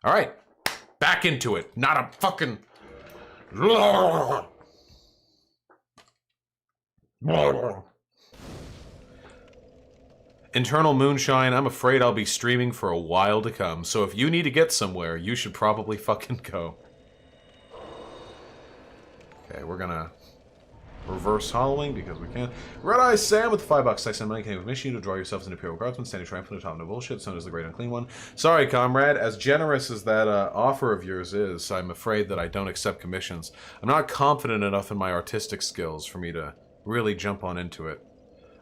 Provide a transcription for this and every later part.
All right, back into it. Not a fucking... Internal moonshine, I'm afraid I'll be streaming for a while to come, so if you need to get somewhere, you should probably fucking go. Okay, we're gonna reverse hollowing because we can. Red Eye Sam with $5. I send money came with mission to draw yourself as an Imperial Guardsman, standing triumphant atop no bullshit, known as the Great Unclean One. Sorry, comrade, as generous as that offer of yours is, I'm afraid that I don't accept commissions. I'm not confident enough in my artistic skills for me to really jump on into it.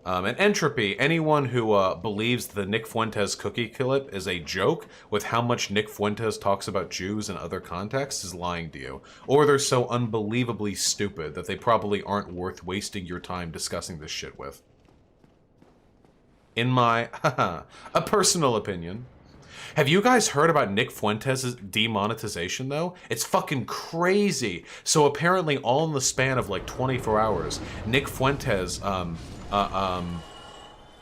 And Entropy, anyone who believes the Nick Fuentes cookie clip is a joke with how much Nick Fuentes talks about Jews in other contexts is lying to you. Or they're so unbelievably stupid that they probably aren't worth wasting your time discussing this shit with. In my, a personal opinion. Have you guys heard about Nick Fuentes' demonetization, though? It's fucking crazy. So apparently all in the span of like 24 hours, Nick Fuentes,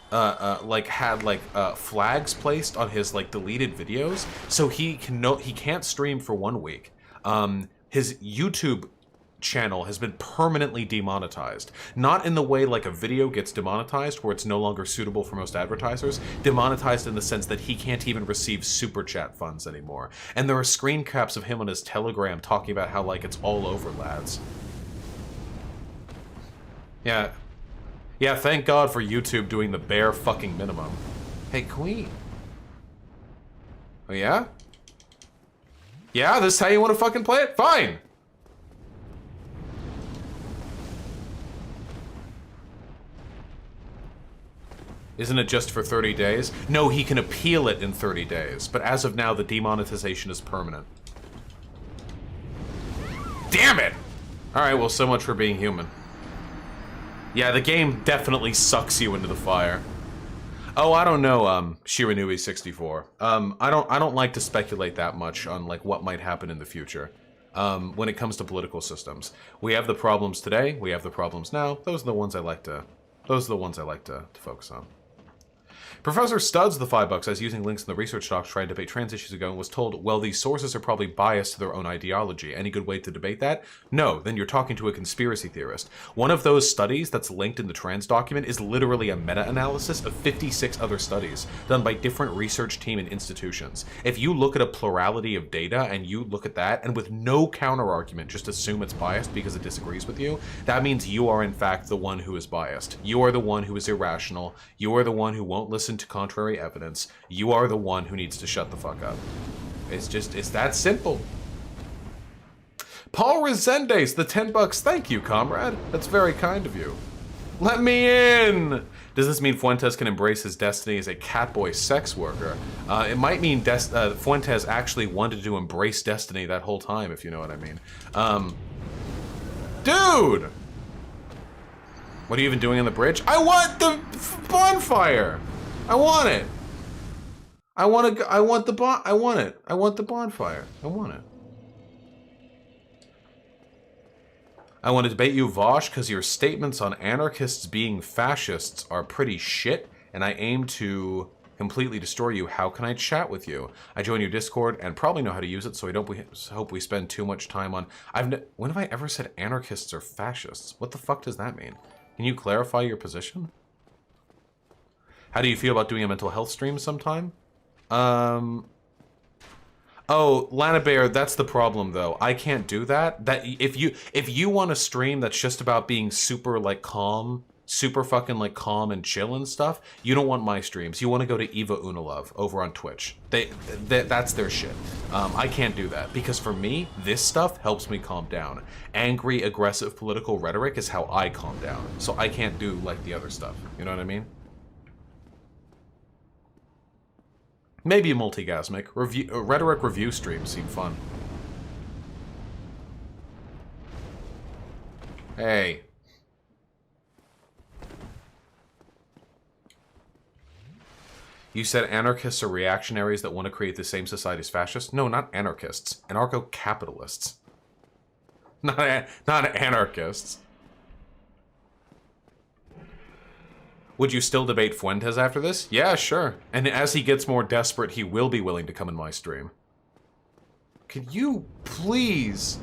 like had like flags placed on his like deleted videos, so he can't stream for 1 week. His YouTube channel has been permanently demonetized. Not in the way like a video gets demonetized where it's no longer suitable for most advertisers. Demonetized in the sense that he can't even receive super chat funds anymore. And there are screen caps of him on his Telegram talking about how like it's all over, lads. Yeah. Yeah, thank God for YouTube doing the bare fucking minimum. Hey, Queen. Oh, yeah? Yeah, this is how you want to fucking play it? Fine! Isn't it just for 30 days? No, he can appeal it in 30 days, but as of now, the demonetization is permanent. Damn it! Alright, well, so much for being human. Yeah, the game definitely sucks you into the fire. Oh, I don't know, Shiranui64. I don't like to speculate that much on, like, what might happen in the future. When it comes to political systems. We have the problems today, we have the problems now. Those are the ones I like to focus on. Professor Studs, the $5, as using links in the research docs trying to debate trans issues ago, and was told, well, these sources are probably biased to their own ideology. Any good way to debate that? No, then you're talking to a conspiracy theorist. One of those studies that's linked in the trans document is literally a meta-analysis of 56 other studies done by different research team and institutions. If you look at a plurality of data and you look at that, and with no counter-argument, just assume it's biased because it disagrees with you, that means you are in fact the one who is biased. You are the one who is irrational. You are the one who won't listen to contrary evidence. You are the one who needs to shut the fuck up. It's that simple. Paul Resendes, the $10. Thank you, comrade. That's very kind of you. Let me in! Does this mean Fuentes can embrace his destiny as a catboy sex worker? It might mean Fuentes actually wanted to embrace destiny that whole time, if you know what I mean. Dude! What are you even doing on the bridge? I want the bonfire! I want it. I want the bonfire. I want it. I want to debate you, Vaush, because your statements on anarchists being fascists are pretty shit, and I aim to completely destroy you. How can I chat with you? I join your Discord and probably know how to use it, so I don't hope we spend too much time on... When have I ever said anarchists are fascists? What the fuck does that mean? Can you clarify your position? How do you feel about doing a mental health stream sometime? Oh, Lana Bear, that's the problem though. I can't do that. If you want a stream that's just about being super like calm, super fucking like calm and chill and stuff, you don't want my streams. You want to go to Eva Unilove over on Twitch. That's their shit. I can't do that because for me, this stuff helps me calm down. Angry, aggressive political rhetoric is how I calm down. So I can't do like the other stuff. You know what I mean? Maybe a multigasmic. Rhetoric review streams seem fun. Hey. You said anarchists are reactionaries that want to create the same society as fascists? No, not anarchists. Anarcho-capitalists. Not anarchists. Would you still debate Fuentes after this? Yeah, sure. And as he gets more desperate, he will be willing to come in my stream. Could you please?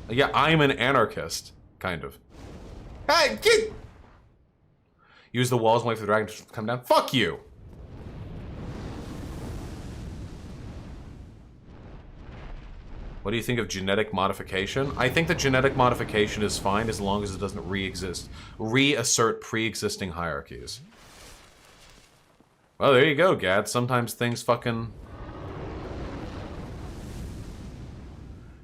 Yeah, I'm an anarchist, kind of. Hey, get! Use the walls and wait for the dragon to come down. Fuck you! What do you think of genetic modification? I think that genetic modification is fine as long as it doesn't reassert pre-existing hierarchies. Well, there you go, Gad. Sometimes things fucking...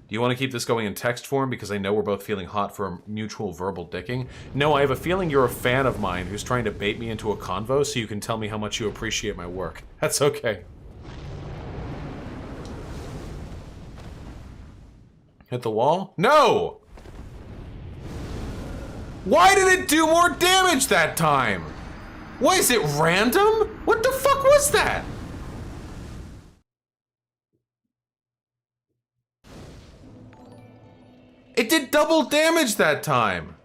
Do you want to keep this going in text form? Because I know we're both feeling hot for a mutual verbal dicking. No, I have a feeling you're a fan of mine who's trying to bait me into a convo so you can tell me how much you appreciate my work. That's okay. Hit the wall? No! Why did it do more damage that time? What, is it random? What the fuck was that? It did double damage that time.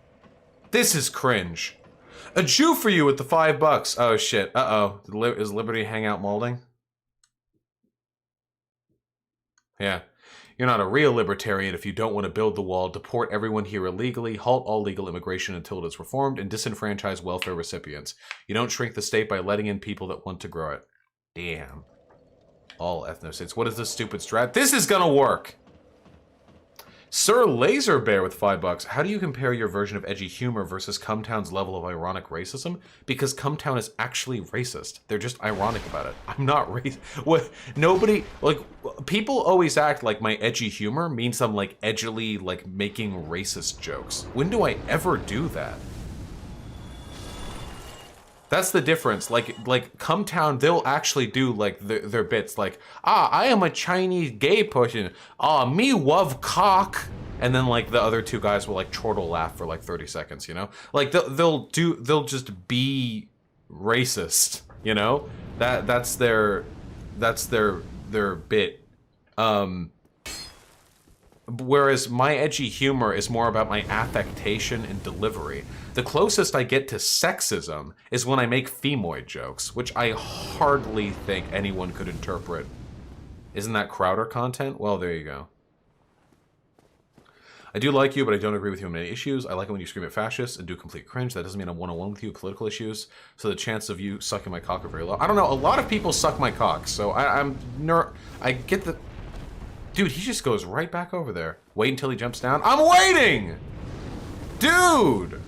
This is cringe. A Jew for you with the $5. Oh shit. Uh-oh. Is Liberty Hangout molding? Yeah. You're not a real libertarian if you don't want to build the wall, deport everyone here illegally, halt all legal immigration until it is reformed, and disenfranchise welfare recipients. You don't shrink the state by letting in people that want to grow it. Damn. All ethnostates. What is this stupid strat? This is gonna work! Sir Laser Bear with $5. How do you compare your version of edgy humor versus Cumtown's level of ironic racism? Because Cumtown is actually racist. They're just ironic about it. I'm not racist. What? Nobody, like, people always act like my edgy humor means I'm, like, edgily, like, making racist jokes. When do I ever do that? That's the difference. Like Cumtown, they'll actually do, like, their bits. Like, I am a Chinese gay person. Me love cock. And then, like, the other two guys will, like, chortle laugh for, like, 30 seconds, you know? Like, they'll just be racist, you know? That's their bit. Whereas my edgy humor is more about my affectation and delivery. The closest I get to sexism is when I make femoid jokes, which I hardly think anyone could interpret. Isn't that Crowder content? Well, there you go. I do like you, but I don't agree with you on many issues. I like it when you scream at fascists and do complete cringe. That doesn't mean I'm one-on-one with you with political issues, so the chances of you sucking my cock are very low. I don't know, a lot of people suck my cock, so I get the... Dude, he just goes right back over there. Wait until he jumps down. I'm waiting! Dude!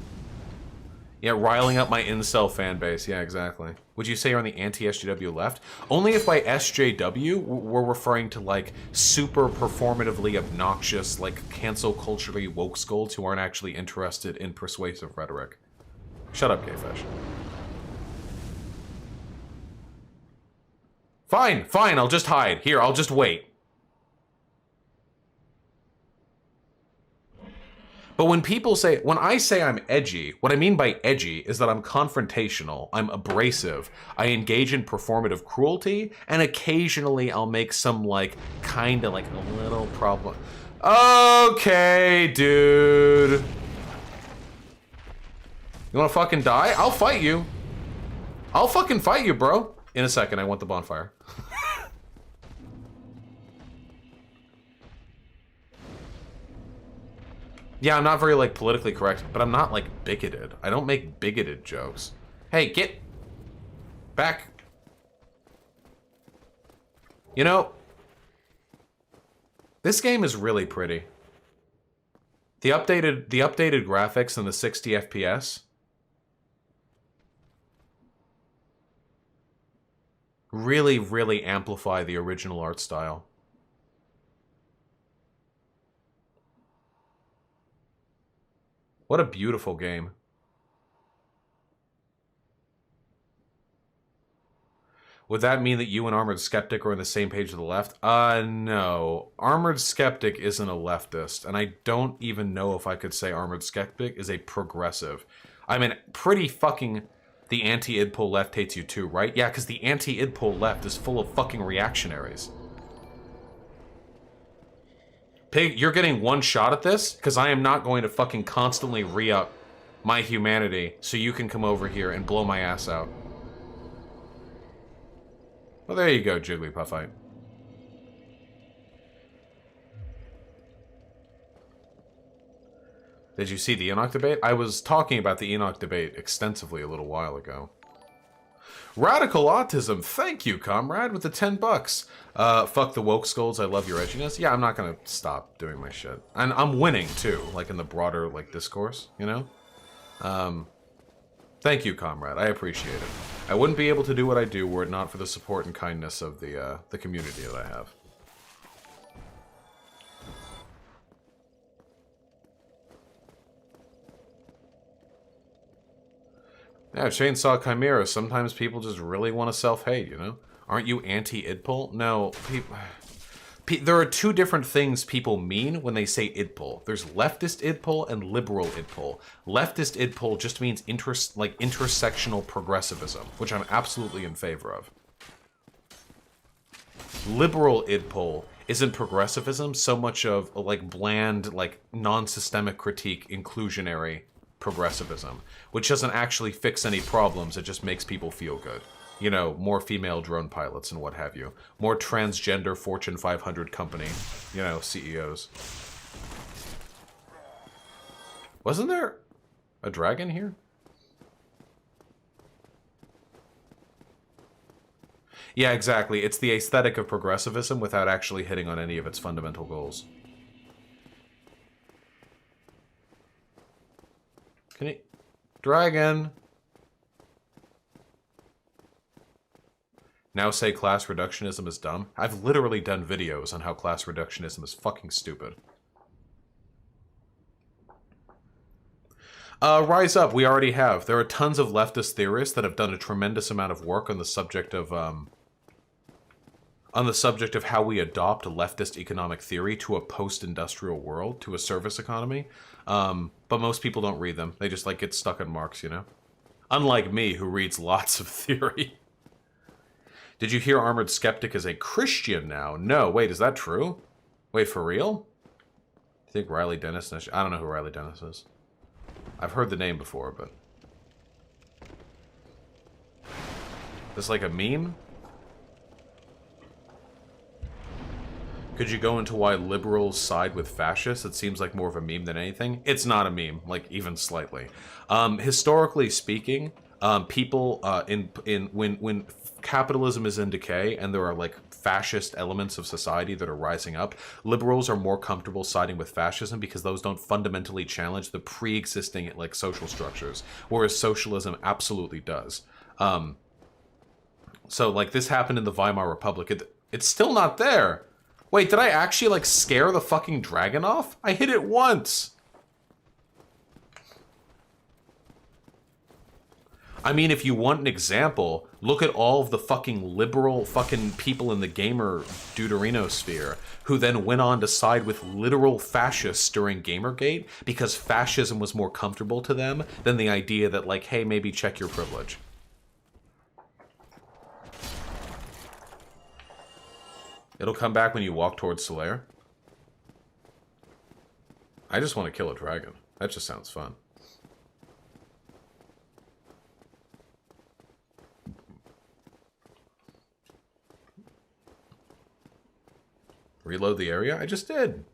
Yeah, riling up my incel fan base. Yeah, exactly. Would you say you're on the anti-SJW left? Only if by SJW, we're referring to, like, super performatively obnoxious, like, cancel culturally woke scolds who aren't actually interested in persuasive rhetoric. Shut up, Gayfish. Fine, fine, I'll just hide. Here, I'll just wait. But when I say I'm edgy, what I mean by edgy is that I'm confrontational, I'm abrasive, I engage in performative cruelty, and occasionally I'll make some, like, kinda like a little problem. Okay, dude. You wanna fucking die? I'll fight you. I'll fucking fight you, bro. In a second, I want the bonfire. Yeah, I'm not very, like, politically correct, but I'm not, like, bigoted. I don't make bigoted jokes. Hey, get back. You know, this game is really pretty. The updated graphics and the 60 FPS really, really amplify the original art style. What a beautiful game. Would that mean that you and Armored Skeptic are on the same page to the left? No. Armored Skeptic isn't a leftist, and I don't even know if I could say Armored Skeptic is a progressive. I mean, pretty fucking... The anti-idpol left hates you too, right? Yeah, because the anti-idpol left is full of fucking reactionaries. Pig, you're getting one shot at this, because I am not going to fucking constantly re-up my humanity so you can come over here and blow my ass out. Well, there you go, Jigglypuffite. Did you see the Enoch debate? I was talking about the Enoch debate extensively a little while ago. Radical Autism, thank you, comrade, with the 10 bucks. Fuck the woke scolds, I love your edginess. Yeah, I'm not gonna stop doing my shit. And I'm winning, too, like in the broader, like, discourse, you know? Thank you, comrade, I appreciate it. I wouldn't be able to do what I do were it not for the support and kindness of the community that I have. Yeah, Chainsaw Chimera, sometimes people just really want to self-hate, you know? Aren't you anti-idpol? No, there are two different things people mean when they say idpol. There's leftist idpol and liberal idpol. Leftist idpol just means intersectional progressivism, which I'm absolutely in favor of. Liberal idpol isn't progressivism so much of like bland, like non-systemic critique, inclusionary progressivism, which doesn't actually fix any problems, it just makes people feel good. You know, more female drone pilots and what have you. More transgender Fortune 500 company, you know, CEOs. Wasn't there a dragon here? Yeah, exactly. It's the aesthetic of progressivism without actually hitting on any of its fundamental goals. Can he... Dragon! Now say class reductionism is dumb? I've literally done videos on how class reductionism is fucking stupid. Rise Up, we already have. There are tons of leftist theorists that have done a tremendous amount of work on the subject of, how we adopt a leftist economic theory to a post-industrial world, to a service economy. But most people don't read them. They just, like, get stuck on Marx, you know? Unlike me, who reads lots of theory. Did you hear Armored Skeptic is a Christian now? No. Wait, is that true? Wait, for real? I think Riley Dennis... I don't know who Riley Dennis is. I've heard the name before, but... This like a meme? Could you go into why liberals side with fascists? It seems like more of a meme than anything. It's not a meme, like even slightly. Historically speaking, people when capitalism is in decay and there are like fascist elements of society that are rising up, liberals are more comfortable siding with fascism because those don't fundamentally challenge the pre-existing like social structures, whereas socialism absolutely does. So like this happened in the Weimar Republic. It's still not there. Wait, did I actually, like, scare the fucking dragon off? I hit it once! I mean, if you want an example, look at all of the fucking liberal fucking people in the gamer deuterinosphere who then went on to side with literal fascists during Gamergate because fascism was more comfortable to them than the idea that, like, hey, maybe check your privilege. It'll come back when you walk towards Solaire. I just want to kill a dragon. That just sounds fun. Reload the area? I just did.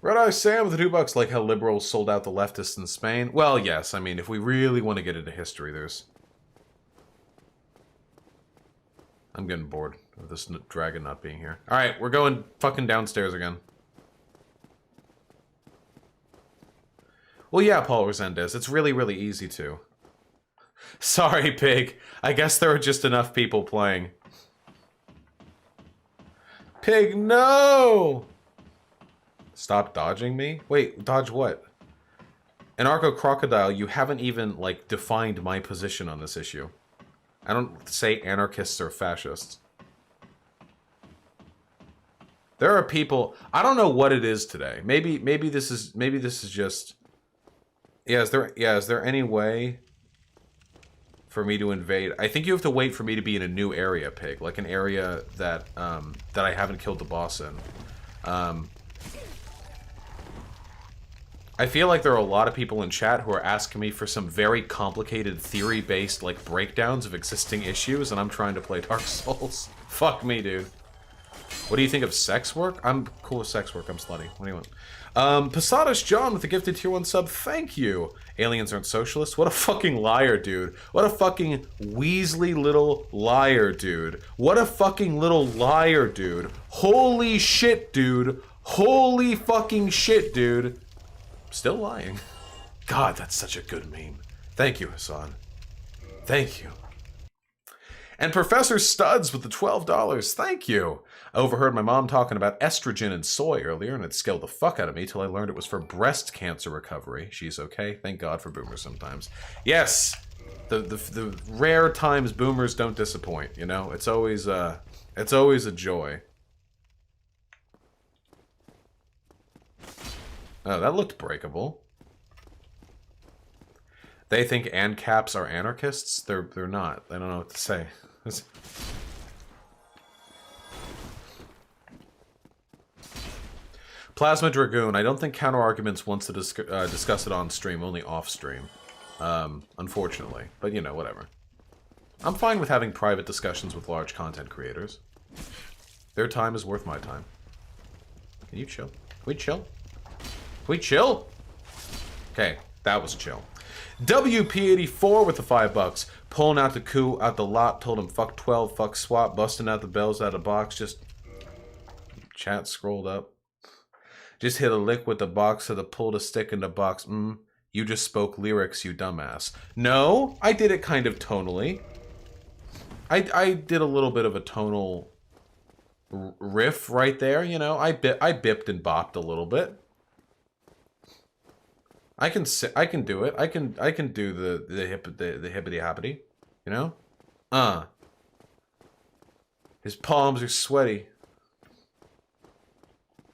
Red Eye Sam with the $2, like how liberals sold out the leftists in Spain. Well, yes, I mean, if we really want to get into history, there's... I'm getting bored of this dragon not being here. Alright, we're going fucking downstairs again. Well, yeah, Paul Resendez, it's really, really easy to. Sorry, Pig. I guess there are just enough people playing. Pig, no! Stop dodging me? Wait, dodge what? Anarcho Crocodile, you haven't even, like, defined my position on this issue. I don't say anarchists or fascists. There are people... I don't know what it is today. Maybe this is just... Yeah, is there any way for me to invade? I think you have to wait for me to be in a new area, Pig. Like an area that, that I haven't killed the boss in. I feel like there are a lot of people in chat who are asking me for some very complicated theory-based, like, breakdowns of existing issues, and I'm trying to play Dark Souls. Fuck me, dude. What do you think of sex work? I'm cool with sex work. I'm slutty. What do you want? Posadas John with the gifted tier 1 sub. Thank you. Aliens aren't socialists? What a fucking liar, dude. What a fucking Weasley little liar, dude. What a fucking little liar, dude. Holy shit, dude. Holy fucking shit, dude. Still lying. God, that's such a good meme. Thank you, Hassan. Thank you. And Professor Studs with the $12. Thank you. I overheard my mom talking about estrogen and soy earlier, and it scared the fuck out of me till I learned it was for breast cancer recovery. She's okay. Thank God for boomers sometimes. Yes, the rare times boomers don't disappoint. You know, it's always a joy. Oh, that looked breakable. They think Ancaps are anarchists. They're not. I don't know what to say. Plasma Dragoon. I don't think Counter-Arguments wants to discuss it on stream, only off-stream. Unfortunately. But, you know, whatever. I'm fine with having private discussions with large content creators. Their time is worth my time. Can you chill? Can we chill? Can we chill? Okay, that was chill. WP84 with the $5. Pulling out the coup out the lot, told him fuck 12, fuck swap, busting out the bells out of the box, just... Chat scrolled up. Just hit a lick with the box so the pull to stick in the box. You just spoke lyrics, you dumbass. No, I did it kind of tonally. I did a little bit of a tonal riff right there, you know. I bipped and bopped a little bit. I can do it. I can do the hippity hoppity, you know? His palms are sweaty.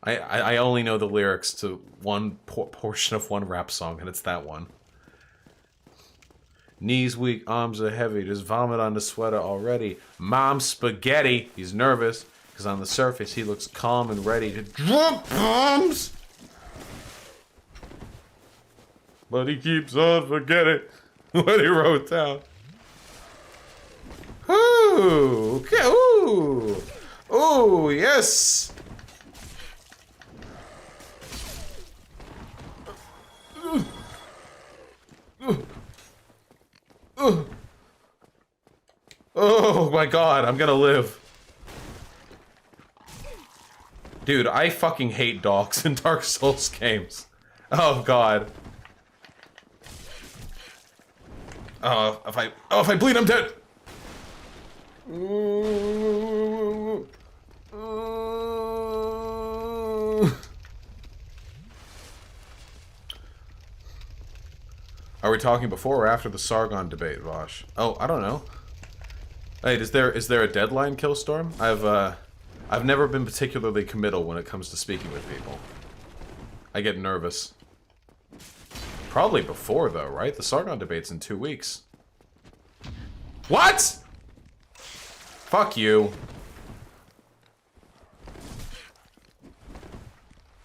I only know the lyrics to one portion of one rap song, and it's that one. Knees weak, arms are heavy, just vomit on the sweater already. Mom's spaghetti. He's nervous, because on the surface he looks calm and ready to drop bombs. But he keeps on forgetting what he wrote down. Ooh, okay, ooh. Ooh, yes. Oh my God, I'm gonna live. Dude, I fucking hate dogs in Dark Souls games. Oh God. If I bleed, I'm dead. Are we talking before or after the Sargon debate, Vaush? Oh, I don't know. Hey, is there a deadline, Killstorm? I've never been particularly committal when it comes to speaking with people. I get nervous. Probably before, though, right? The Sargon debate's in 2 weeks. What?! Fuck you.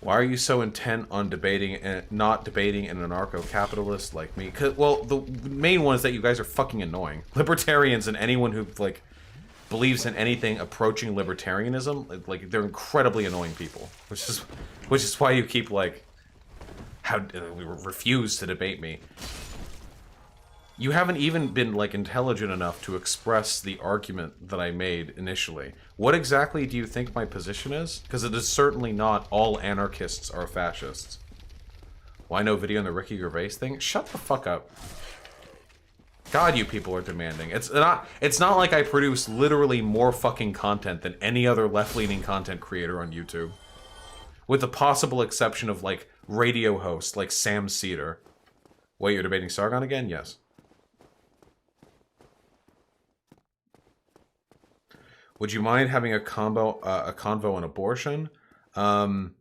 Why are you so intent on debating and not debating an anarcho-capitalist like me? Well, the main one is that you guys are fucking annoying. Libertarians and anyone who, like, believes in anything approaching libertarianism, like, they're incredibly annoying people. Which is why you keep, like... refuse to debate me. You haven't even been, like, intelligent enough to express the argument that I made initially. What exactly do you think my position is? Because it is certainly not all anarchists are fascists. Why no video on the Ricky Gervais thing? Shut the fuck up. God, you people are demanding. It's not like I produce literally more fucking content than any other left-leaning content creator on YouTube. With the possible exception of, like, radio hosts like Sam Cedar. Wait, you're debating Sargon again? Yes. Would you mind having a convo on abortion? I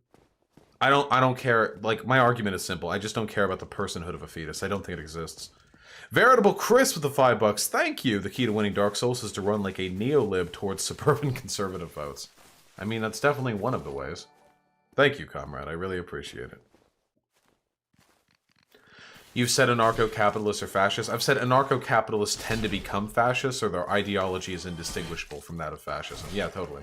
don't care. Like, my argument is simple. I just don't care about the personhood of a fetus. I don't think it exists. Veritable Chris with the $5. Thank you. The key to winning Dark Souls is to run like a neolib towards suburban conservative votes. I mean, that's definitely one of the ways. Thank you, comrade. I really appreciate it. You've said anarcho-capitalists are fascists. I've said anarcho-capitalists tend to become fascists, or their ideology is indistinguishable from that of fascism. Yeah, totally.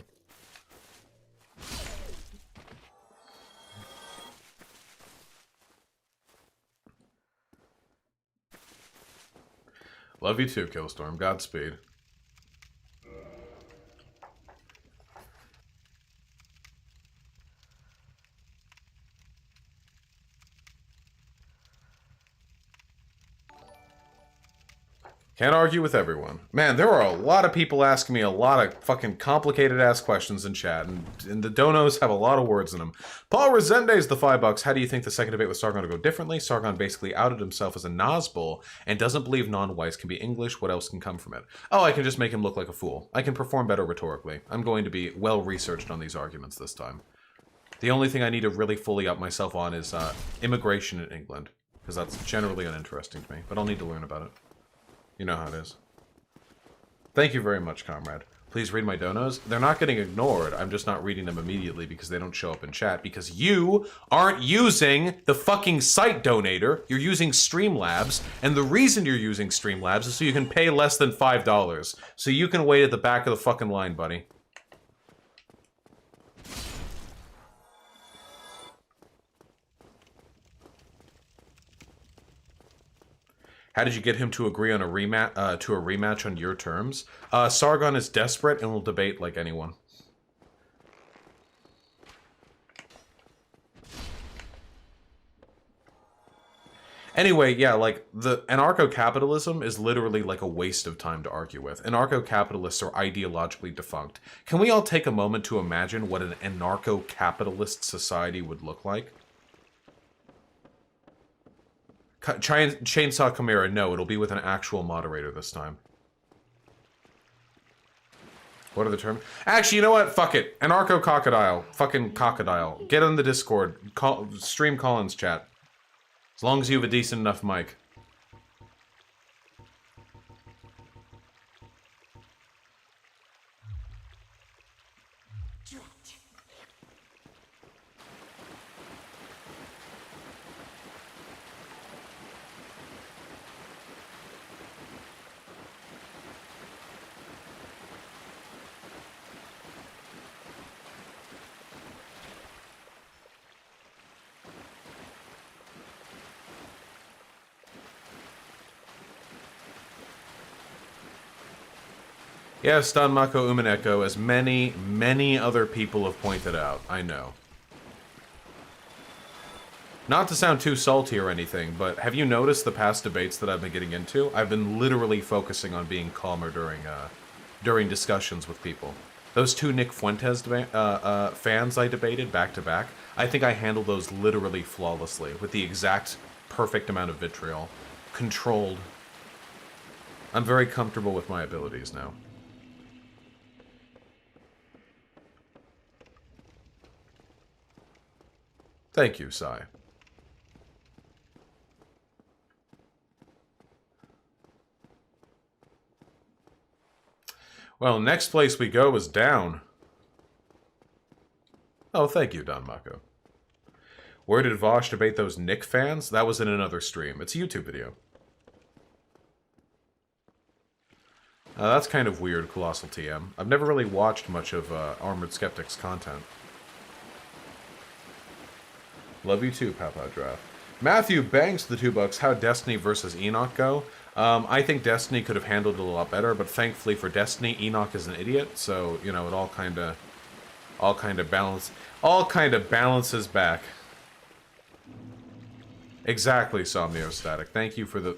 Love you too, Killstorm. Godspeed. Can't argue with everyone. Man, there are a lot of people asking me a lot of fucking complicated-ass questions in chat, and the donos have a lot of words in them. Paul Resendez, the $5. How do you think the second debate with Sargon will go differently? Sargon basically outed himself as a Nazgul and doesn't believe non-whites can be English. What else can come from it? Oh, I can just make him look like a fool. I can perform better rhetorically. I'm going to be well-researched on these arguments this time. The only thing I need to really fully up myself on is immigration in England, because that's generally uninteresting to me, but I'll need to learn about it. You know how it is. Thank you very much, comrade. Please read my donos. They're not getting ignored. I'm just not reading them immediately because they don't show up in chat. Because you aren't using the fucking site donator. You're using Streamlabs. And the reason you're using Streamlabs is so you can pay less than $5. So you can wait at the back of the fucking line, buddy. How did you get him to agree on a rematch on your terms? Sargon is desperate and will debate like anyone. Anyway, yeah, like, the anarcho-capitalism is literally like a waste of time to argue with. Anarcho-capitalists are ideologically defunct. Can we all take a moment to imagine what an anarcho-capitalist society would look like? Chainsaw Chimera, no, it'll be with an actual moderator this time. What are the terms? Actually, you know what? Fuck it. Anarcho-Crocodile. Fucking Crocodile. Get on the Discord. Stream Collins chat. As long as you have a decent enough mic. Yes, Danmako Umaneko, as many other people have pointed out. I know. Not to sound too salty or anything, but have you noticed the past debates that I've been getting into? I've been literally focusing on being calmer during discussions with people. Those two Nick Fuentes fans I debated back-to-back, I think I handled those literally flawlessly, with the exact perfect amount of vitriol. Controlled. I'm very comfortable with my abilities now. Thank you, Sai. Well, next place we go is down. Oh, thank you, Don Mako. Where did Vaush debate those Nick fans? That was in another stream. It's a YouTube video. That's kind of weird, Colossal TM. I've never really watched much of Armored Skeptic's content. Love you too, Papa Draft. Matthew Banks, the $2. How'd Destiny versus Enoch go? I think Destiny could have handled it a lot better, but thankfully for Destiny, Enoch is an idiot, so you know it all kind of balances back. Exactly, Somniostatic. Thank you for the.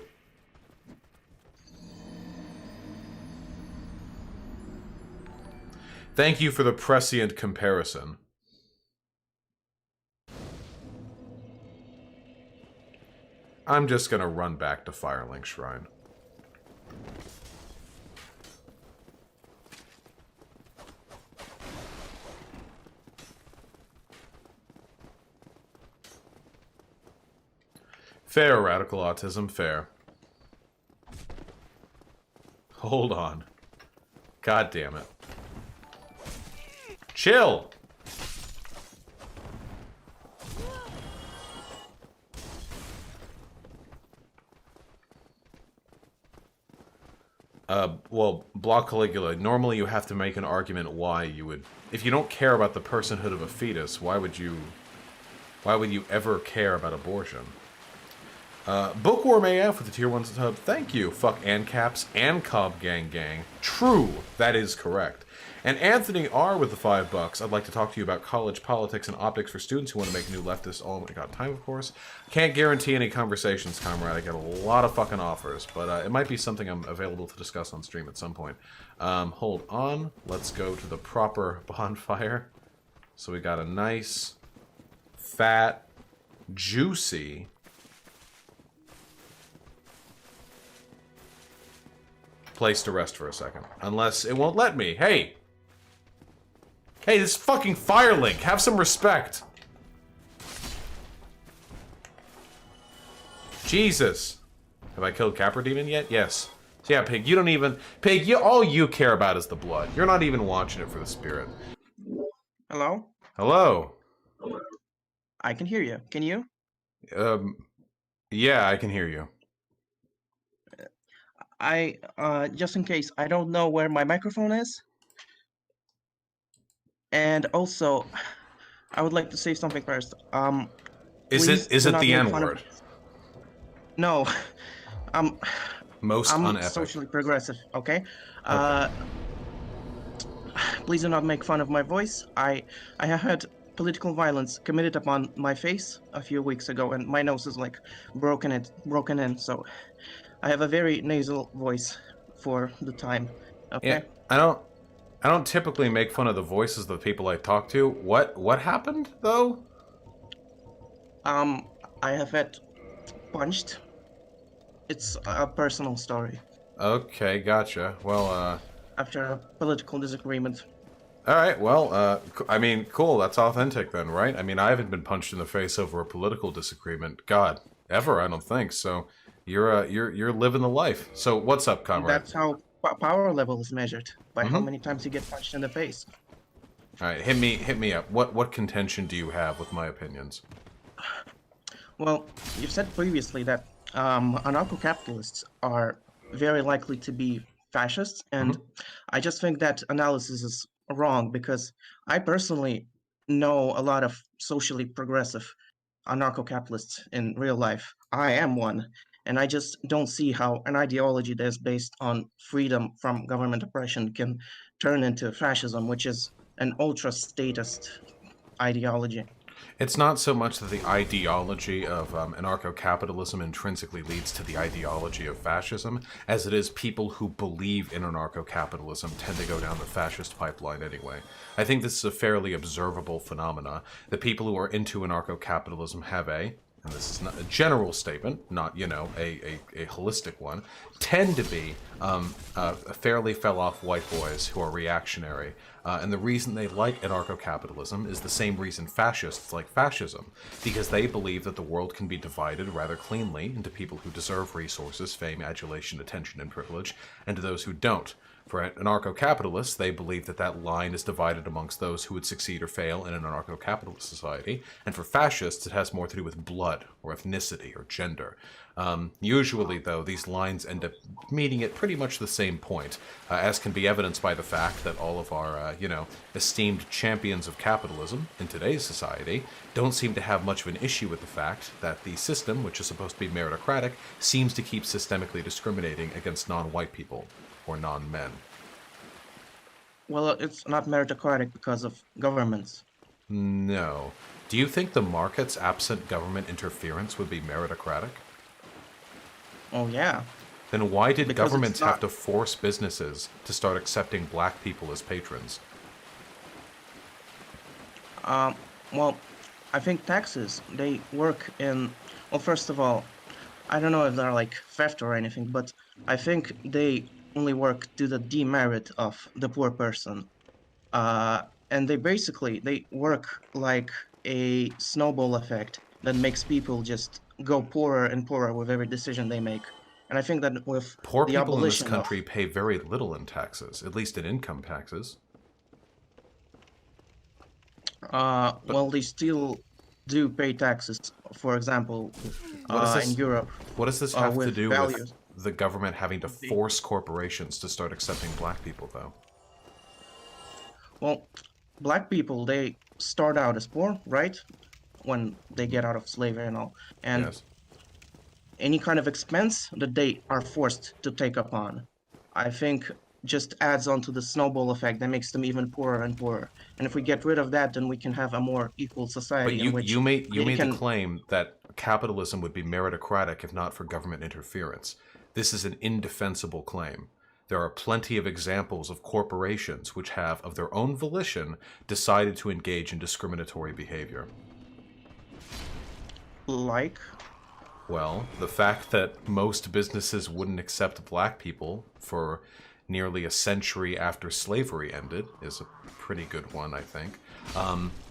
Thank you for the prescient comparison. I'm just gonna run back to Firelink Shrine. Fair, Radical Autism, fair. Hold on. God damn it. Chill! Well, Block Caligula, normally you have to make an argument why you would... If you don't care about the personhood of a fetus, why would you ever care about abortion? Bookworm AF with the tier 1 sub. Thank you. Fuck Ancaps and Cobb Gang Gang. True. That is correct. And Anthony R with the $5. I'd like to talk to you about college politics and optics for students who want to make new leftists. Oh my god, time of course. Can't guarantee any conversations, comrade. I get a lot of fucking offers, but it might be something I'm available to discuss on stream at some point. Hold on. Let's go to the proper bonfire. So we got a nice, fat, juicy place to rest for a second. Unless it won't let me. Hey! Hey, this fucking Firelink! Have some respect! Jesus! Have I killed Capra Demon yet? Yes. So yeah, Pig, you don't even... Pig, all you care about is the blood. You're not even watching it for the spirit. Hello? Hello? I can hear you. Can you? Yeah, I can hear you. Just in case, I don't know where my microphone is. And also, I would like to say something first. Is it the N-word? No. Most I'm unepic. socially progressive, okay? Please do not make fun of my voice. I have had political violence committed upon my face a few weeks ago, and my nose is like broken in, so I have a very nasal voice for the time. Okay. Yeah, I don't typically make fun of the voices of the people I talk to. What happened though? I have had punched. It's a personal story. Okay, gotcha. Well, after a political disagreement. All right. Well, I mean, cool. That's authentic then, right? I mean, I haven't been punched in the face over a political disagreement. God, ever? I don't think so. You're living the life. So what's up, comrade? That's how power level is measured, by how many times you get punched in the face. All right, hit me up. What contention do you have with my opinions? Well, you've said previously that anarcho-capitalists are very likely to be fascists, and I just think that analysis is wrong, because I personally know a lot of socially progressive anarcho-capitalists in real life. I am one, and I just don't see how an ideology that is based on freedom from government oppression can turn into fascism, which is an ultra-statist ideology. It's not so much that the ideology of anarcho-capitalism intrinsically leads to the ideology of fascism, as it is people who believe in anarcho-capitalism tend to go down the fascist pipeline anyway. I think this is a fairly observable phenomena. The people who are into anarcho-capitalism have and this is not a general statement, not, you know, a holistic one, tend to be fairly fell-off white boys who are reactionary. And the reason they like anarcho-capitalism is the same reason fascists like fascism, because they believe that the world can be divided rather cleanly into people who deserve resources, fame, adulation, attention, and privilege, and to those who don't. For anarcho-capitalists, they believe that that line is divided amongst those who would succeed or fail in an anarcho-capitalist society, and for fascists, it has more to do with blood, or ethnicity, or gender. Usually, though, these lines end up meeting at pretty much the same point, as can be evidenced by the fact that all of our, esteemed champions of capitalism in today's society don't seem to have much of an issue with the fact that the system, which is supposed to be meritocratic, seems to keep systemically discriminating against non-white people. Or non-men. Well, it's not meritocratic because of governments. No. Do you think the markets, absent government interference, would be meritocratic? Oh, yeah. Then why did governments have to force businesses to start accepting black people as patrons? Well, I think taxes, they work in... Well, first of all, I don't know if they're like theft or anything, but I think they only work to the demerit of the poor person. And they work like a snowball effect that makes people just go poorer and poorer with every decision they make. And I think that with poor the people in this abolition country pay very little in taxes, at least in income taxes. Well, they still do pay taxes, for example, in Europe. What does this have to do values. with the government having to force corporations to start accepting black people, though? Well, black people, they start out as poor, right? When they get out of slavery and all. And yes. any kind of expense that they are forced to take upon, I think just adds on to the snowball effect that makes them even poorer and poorer. And if we get rid of that, then we can have a more equal But society in you which you made you they made the can. claim that capitalism would be meritocratic if not for government interference. This is an indefensible claim. There are plenty of examples of corporations which have, of their own volition, decided to engage in discriminatory behavior. Like, Well, the fact that most businesses wouldn't accept black people for nearly a century after slavery ended is a pretty good one, I think.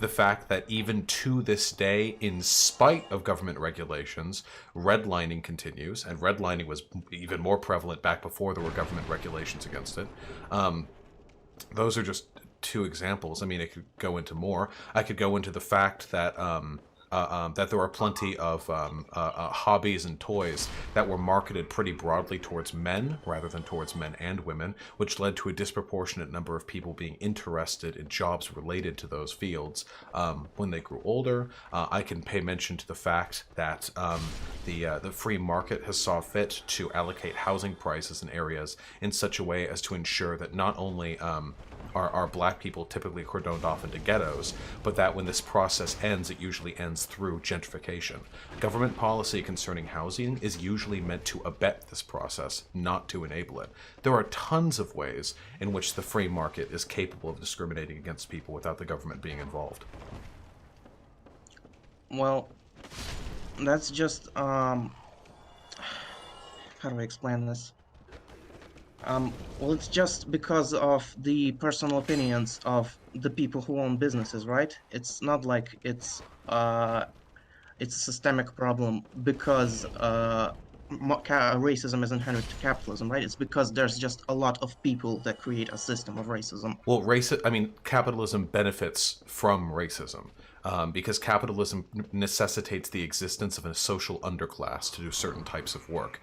The fact that even to this day, in spite of government regulations, redlining continues, and redlining was even more prevalent back before there were government regulations against it. Those are just two examples. I mean, I could go into more. I could go into the fact that that there are plenty of hobbies and toys that were marketed pretty broadly towards men rather than towards men and women, which led to a disproportionate number of people being interested in jobs related to those fields when they grew older. I can pay mention to the fact that the free market has saw fit to allocate housing prices in areas in such a way as to ensure that not only are black people typically cordoned off into ghettos, but that when this process ends, it usually ends through gentrification. Government policy concerning housing is usually meant to abet this process, not to enable it. There are tons of ways in which the free market is capable of discriminating against people without the government being involved. well, that's just how do I explain this? Well, it's just because of the personal opinions of the people who own businesses, right? It's not like it's a systemic problem because racism is inherent to capitalism, right? It's because there's just a lot of people that create a system of racism. Well, capitalism benefits from racism because capitalism necessitates the existence of a social underclass to do certain types of work.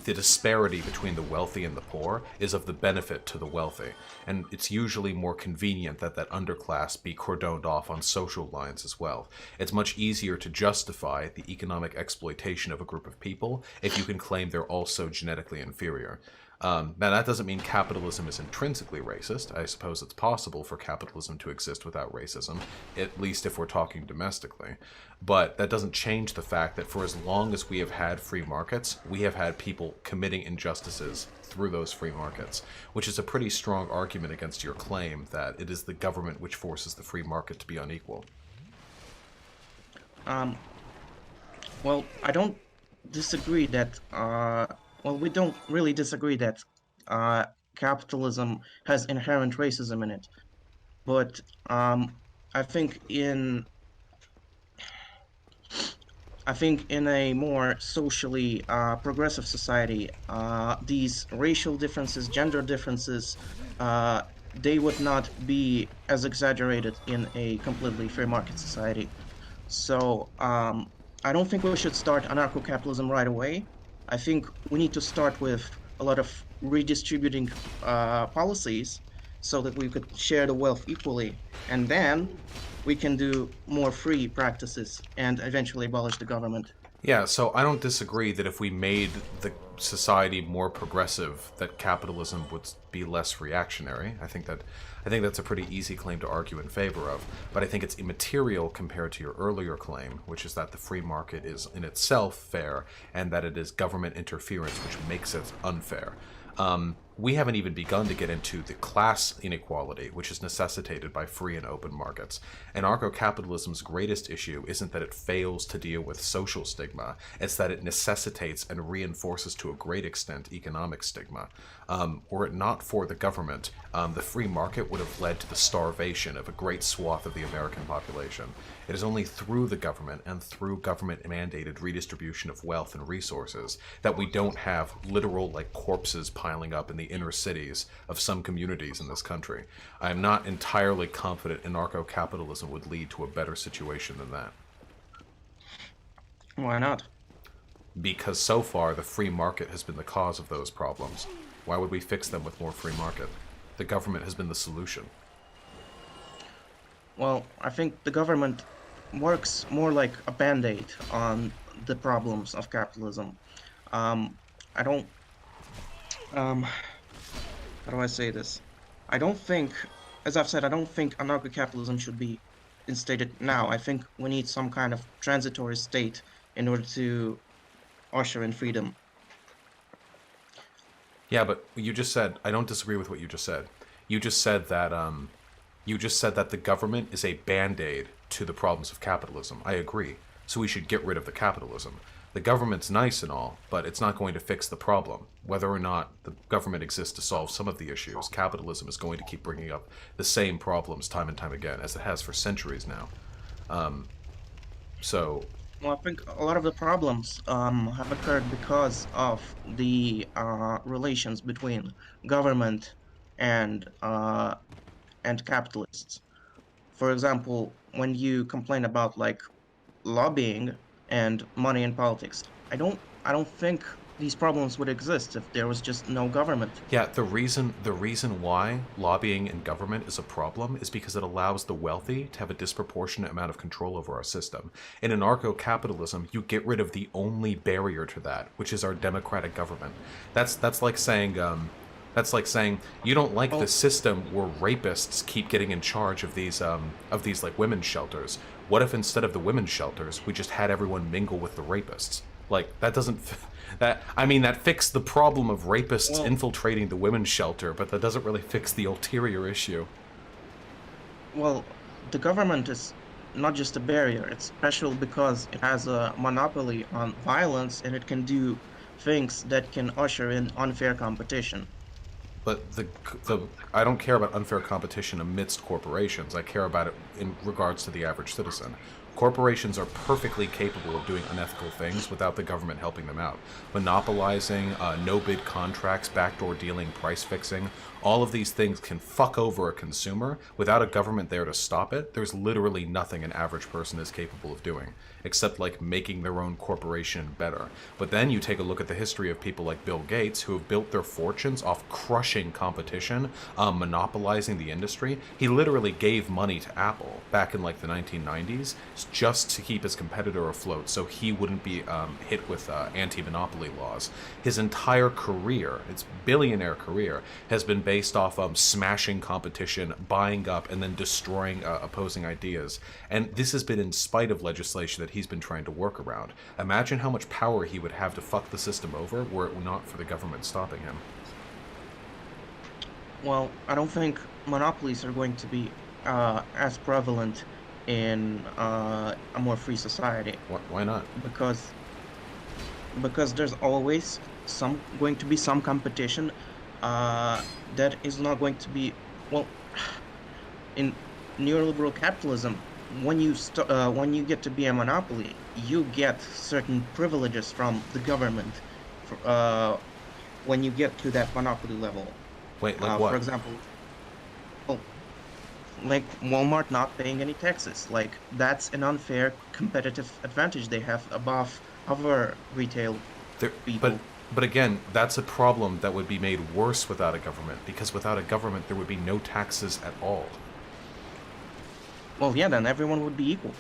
The disparity between the wealthy and the poor is of the benefit to the wealthy, and it's usually more convenient that that underclass be cordoned off on social lines as well. It's much easier to justify the economic exploitation of a group of people if you can claim they're also genetically inferior. Now, that doesn't mean capitalism is intrinsically racist. I suppose it's possible for capitalism to exist without racism, at least if we're talking domestically. But that doesn't change the fact that for as long as we have had free markets, we have had people committing injustices through those free markets, which is a pretty strong argument against your claim that it is the government which forces the free market to be unequal. Um, well, I don't disagree that. Well, we don't really disagree that capitalism has inherent racism in it, but I think in a more socially progressive society, these racial differences, gender differences, they would not be as exaggerated in a completely free market society. So I don't think we should start anarcho-capitalism right away. I think we need to start with a lot of redistributing policies so that we could share the wealth equally, and then we can do more free practices and eventually abolish the government. Yeah, so I don't disagree that if we made the society more progressive, that capitalism would be less reactionary. I think that's a pretty easy claim to argue in favor of. But I think it's immaterial compared to your earlier claim, which is that the free market is in itself fair and that it is government interference which makes it unfair. We haven't even begun to get into the class inequality, which is necessitated by free and open markets. Anarcho-capitalism's greatest issue isn't that it fails to deal with social stigma, it's that it necessitates and reinforces to a great extent economic stigma. Were it not for the government, the free market would have led to the starvation of a great swath of the American population. It is only through the government and through government-mandated redistribution of wealth and resources that we don't have literal, like, corpses piling up in the inner cities of some communities in this country. I am not entirely confident anarcho-capitalism would lead to a better situation than that. Why not? Because so far, the free market has been the cause of those problems. Why would we fix them with more free market? The government has been the solution. Well, I think the government works more like a band-aid on the problems of capitalism. I don't um how do I say this? I don't think, as I've said, I don't think anarcho-capitalism should be instated now. I think we need some kind of transitory state in order to usher in freedom. Yeah, but you just said, I don't disagree with what you just said. You just said that the government is a band-aid to the problems of capitalism. I agree. So we should get rid of the capitalism. The government's nice and all, but it's not going to fix the problem. Whether or not the government exists to solve some of the issues, capitalism is going to keep bringing up the same problems time and time again, as it has for centuries now. So, Well, I think a lot of the problems have occurred because of the relations between government and uh, and capitalists. For example, when you complain about like lobbying and money in politics, I don't think these problems would exist if there was just no government. yeah, the reason why lobbying in government is a problem is because it allows the wealthy to have a disproportionate amount of control over our system. In anarcho-capitalism, you get rid of the only barrier to that, which is our democratic government. That's like saying you don't like the Well, system where rapists keep getting in charge of these like women's shelters. What if instead of the women's shelters, we just had everyone mingle with the rapists? Like that doesn't that I mean that fixed the problem of rapists well, infiltrating the women's shelter, but that doesn't really fix the ulterior issue. well, the government is not just a barrier. It's special because it has a monopoly on violence and it can do things that can usher in unfair competition. But the I don't care about unfair competition amidst corporations. I care about it in regards to the average citizen. Corporations are perfectly capable of doing unethical things without the government helping them out. Monopolizing, no-bid contracts, backdoor dealing, price fixing, all of these things can fuck over a consumer without a government there to stop it. There's literally nothing an average person is capable of doing, except like making their own corporation better. But then you take a look at the history of people like Bill Gates, who have built their fortunes off crushing competition, monopolizing the industry. He literally gave money to Apple back in like the 1990s just to keep his competitor afloat so he wouldn't be hit with anti-monopoly laws. His entire career, his billionaire career, has been based off smashing competition, buying up, and then destroying opposing ideas. And this has been in spite of legislation that he's been trying to work around. Imagine how much power he would have to fuck the system over were it not for the government stopping him. Well, I don't think monopolies are going to be as prevalent in a more free society Why not? because there's always some going to be some competition that is not going to be well in neoliberal capitalism. When you get to be a monopoly, you get certain privileges from the government. Uh, when you get to that monopoly level, Wait, like for what? example, well, like Walmart not paying any taxes. Like that's an unfair competitive advantage they have above other retail There, but people. but again, that's a problem that would be made worse without a government, because without a government there would be no taxes at all. Well, yeah, then everyone would be equal.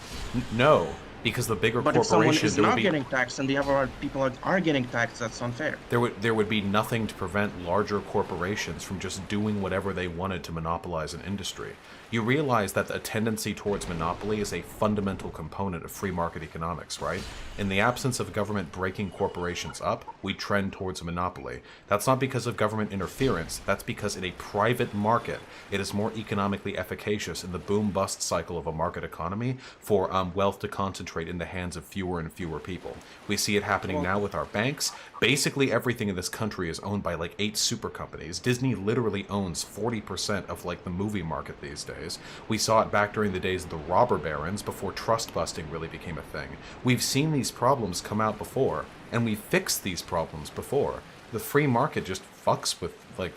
No, because the bigger But if someone corporation, is there would not be getting taxed and the other people are getting taxed, that's unfair. there would be nothing to prevent larger corporations from just doing whatever they wanted to monopolize an industry. You realize that a tendency towards monopoly is a fundamental component of free market economics, right? In the absence of government breaking corporations up, we trend towards a monopoly. That's not because of government interference, that's because in a private market, it is more economically efficacious in the boom-bust cycle of a market economy for wealth to concentrate in the hands of fewer and fewer people. We see it happening Well, now with our banks. Basically everything in this country is owned by like 8 super companies. Disney literally owns 40% of like the movie market these days. We saw it back during the days of the robber barons before trust busting really became a thing. We've seen these problems come out before, and we've fixed these problems before. The free market just fucks with like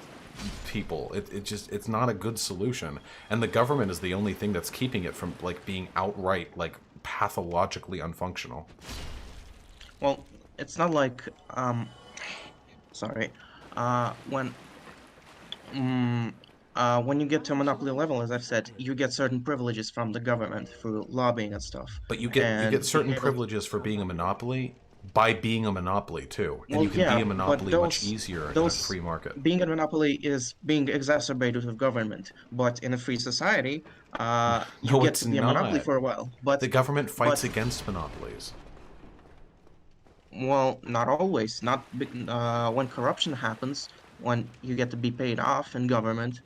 people. It's not a good solution, and the government is the only thing that's keeping it from like being outright like pathologically unfunctional. well, it's not like sorry, when when you get to a monopoly level, as I've said, you get certain privileges from the government through lobbying and stuff, But you get and being certain able. privileges for being a monopoly by being a monopoly too, and Well, you can yeah, be a but monopoly much easier in a those free market. being a monopoly is being exacerbated with government. But in a free society, you No, get it's to be a monopoly not. for a while. The government fights But against monopolies. well, not always. Not when corruption happens, when you get to be paid off in government,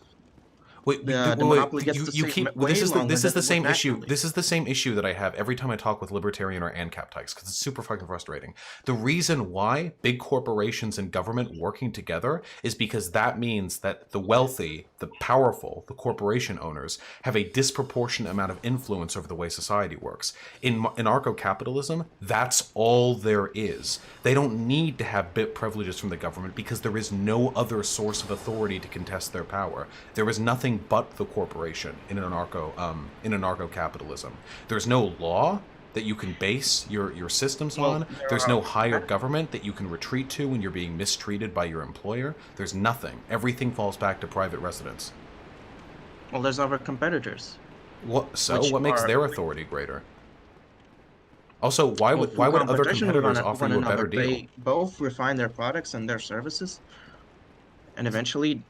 Wait, the monopoly gets to you stay keep way longer this is than the it would same issue. naturally. This is the same issue that I have every time I talk with libertarian or ANCAP types because it's super fucking frustrating. The reason why big corporations and government working together is because that means that the wealthy, the powerful, the corporation owners have a disproportionate amount of influence over the way society works. In anarcho-capitalism, that's all there is. They don't need to have bit privileges from the government because there is no other source of authority to contest their power. There is nothing but the corporation in anarcho-capitalism. There's no law that you can base your systems Well, on. there There's are no higher government that you can retreat to when you're being mistreated by your employer. There's nothing. Everything falls back to private residence. well, there's other competitors, What makes their authority greater? Also, why well, would through other competition with competitors offer one you a another, better deal? they both refine their products and their services, and eventually,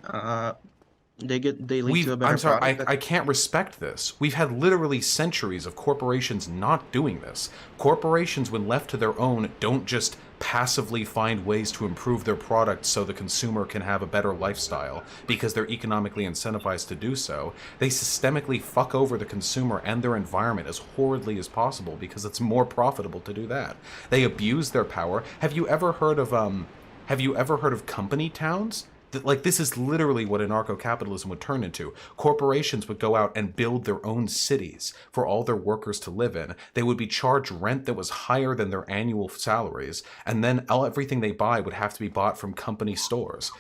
they lead to a better I'm sorry, product. I can't respect this. We've had literally centuries of corporations not doing this. Corporations, when left to their own, don't just passively find ways to improve their product so the consumer can have a better lifestyle because they're economically incentivized to do so. They systemically fuck over the consumer and their environment as horridly as possible because it's more profitable to do that. They abuse their power. Have you ever heard of company towns? Like, this is literally what anarcho-capitalism would turn into. Corporations would go out and build their own cities for all their workers to live in. They would be charged rent that was higher than their annual salaries, and then everything they buy would have to be bought from company stores.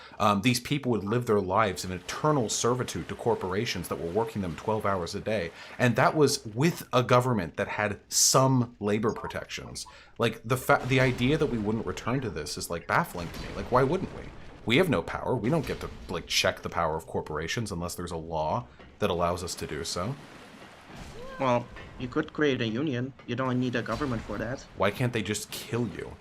These people would live their lives in eternal servitude to corporations that were working them 12 hours a day, and that was with a government that had some labor protections. Like, the idea that we wouldn't return to this is, like, baffling to me. Like, why wouldn't we? We have no power. We don't get to, like, check the power of corporations unless there's a law that allows us to do so. Well, you could create a union. You don't need a government for that. Why can't they just kill you?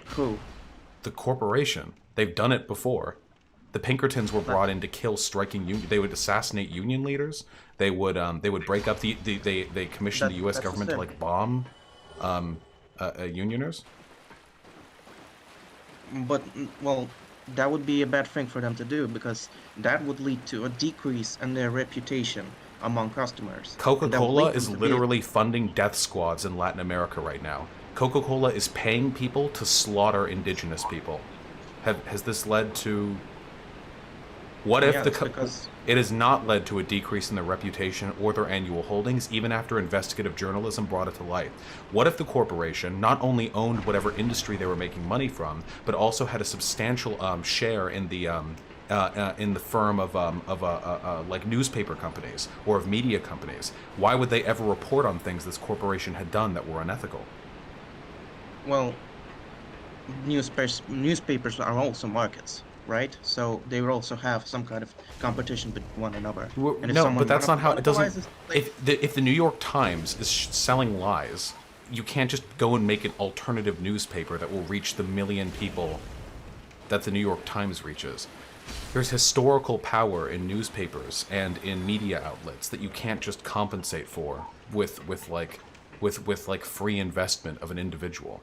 Who? The corporation. They've done it before. The Pinkertons were brought in to kill striking union. They would assassinate union leaders. They would break up they commissioned the U.S. government to, like, bomb unioners. But, well, that would be a bad thing for them to do because that would lead to a decrease in their reputation among customers. Coca-Cola is literally funding death squads in Latin America right now. Coca-Cola is paying people to slaughter indigenous people. Has this led to... What if it has not led to a decrease in their reputation or their annual holdings, even after investigative journalism brought it to light? What if the corporation not only owned whatever industry they were making money from, but also had a substantial share in the firm of like newspaper companies or of media companies? Why would they ever report on things this corporation had done that were unethical? Well, newspapers are also markets, right? So they will also have some kind of competition with one another. And no, but that's not how it doesn't. If the New York Times is selling lies, you can't just go and make an alternative newspaper that will reach the million people that the New York Times reaches. There's historical power in newspapers and in media outlets that you can't just compensate for with free investment of an individual.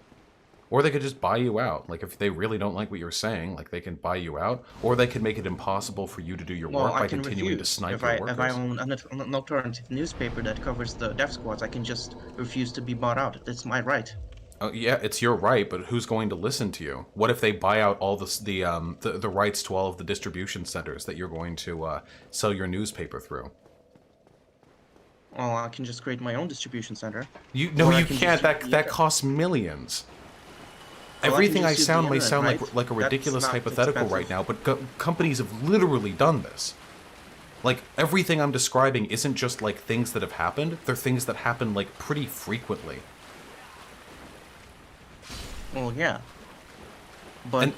Or they could just buy you out. Like, if they really don't like what you're saying, like, they can buy you out. Or they could make it impossible for you to do your work by continuing to snipe your workers. If I own an alternative newspaper that covers the death squads, I can just refuse to be bought out. It's my right. Oh, yeah, it's your right, but who's going to listen to you? What if they buy out all the rights to all of the distribution centers that you're going to sell your newspaper through? Well, I can just create my own distribution center. You can't. That costs millions. Everything I sound may sound like a ridiculous hypothetical right now, but companies have literally done this. Like, everything I'm describing isn't just, like, things that have happened. They're things that happen, like, pretty frequently. Well, yeah. But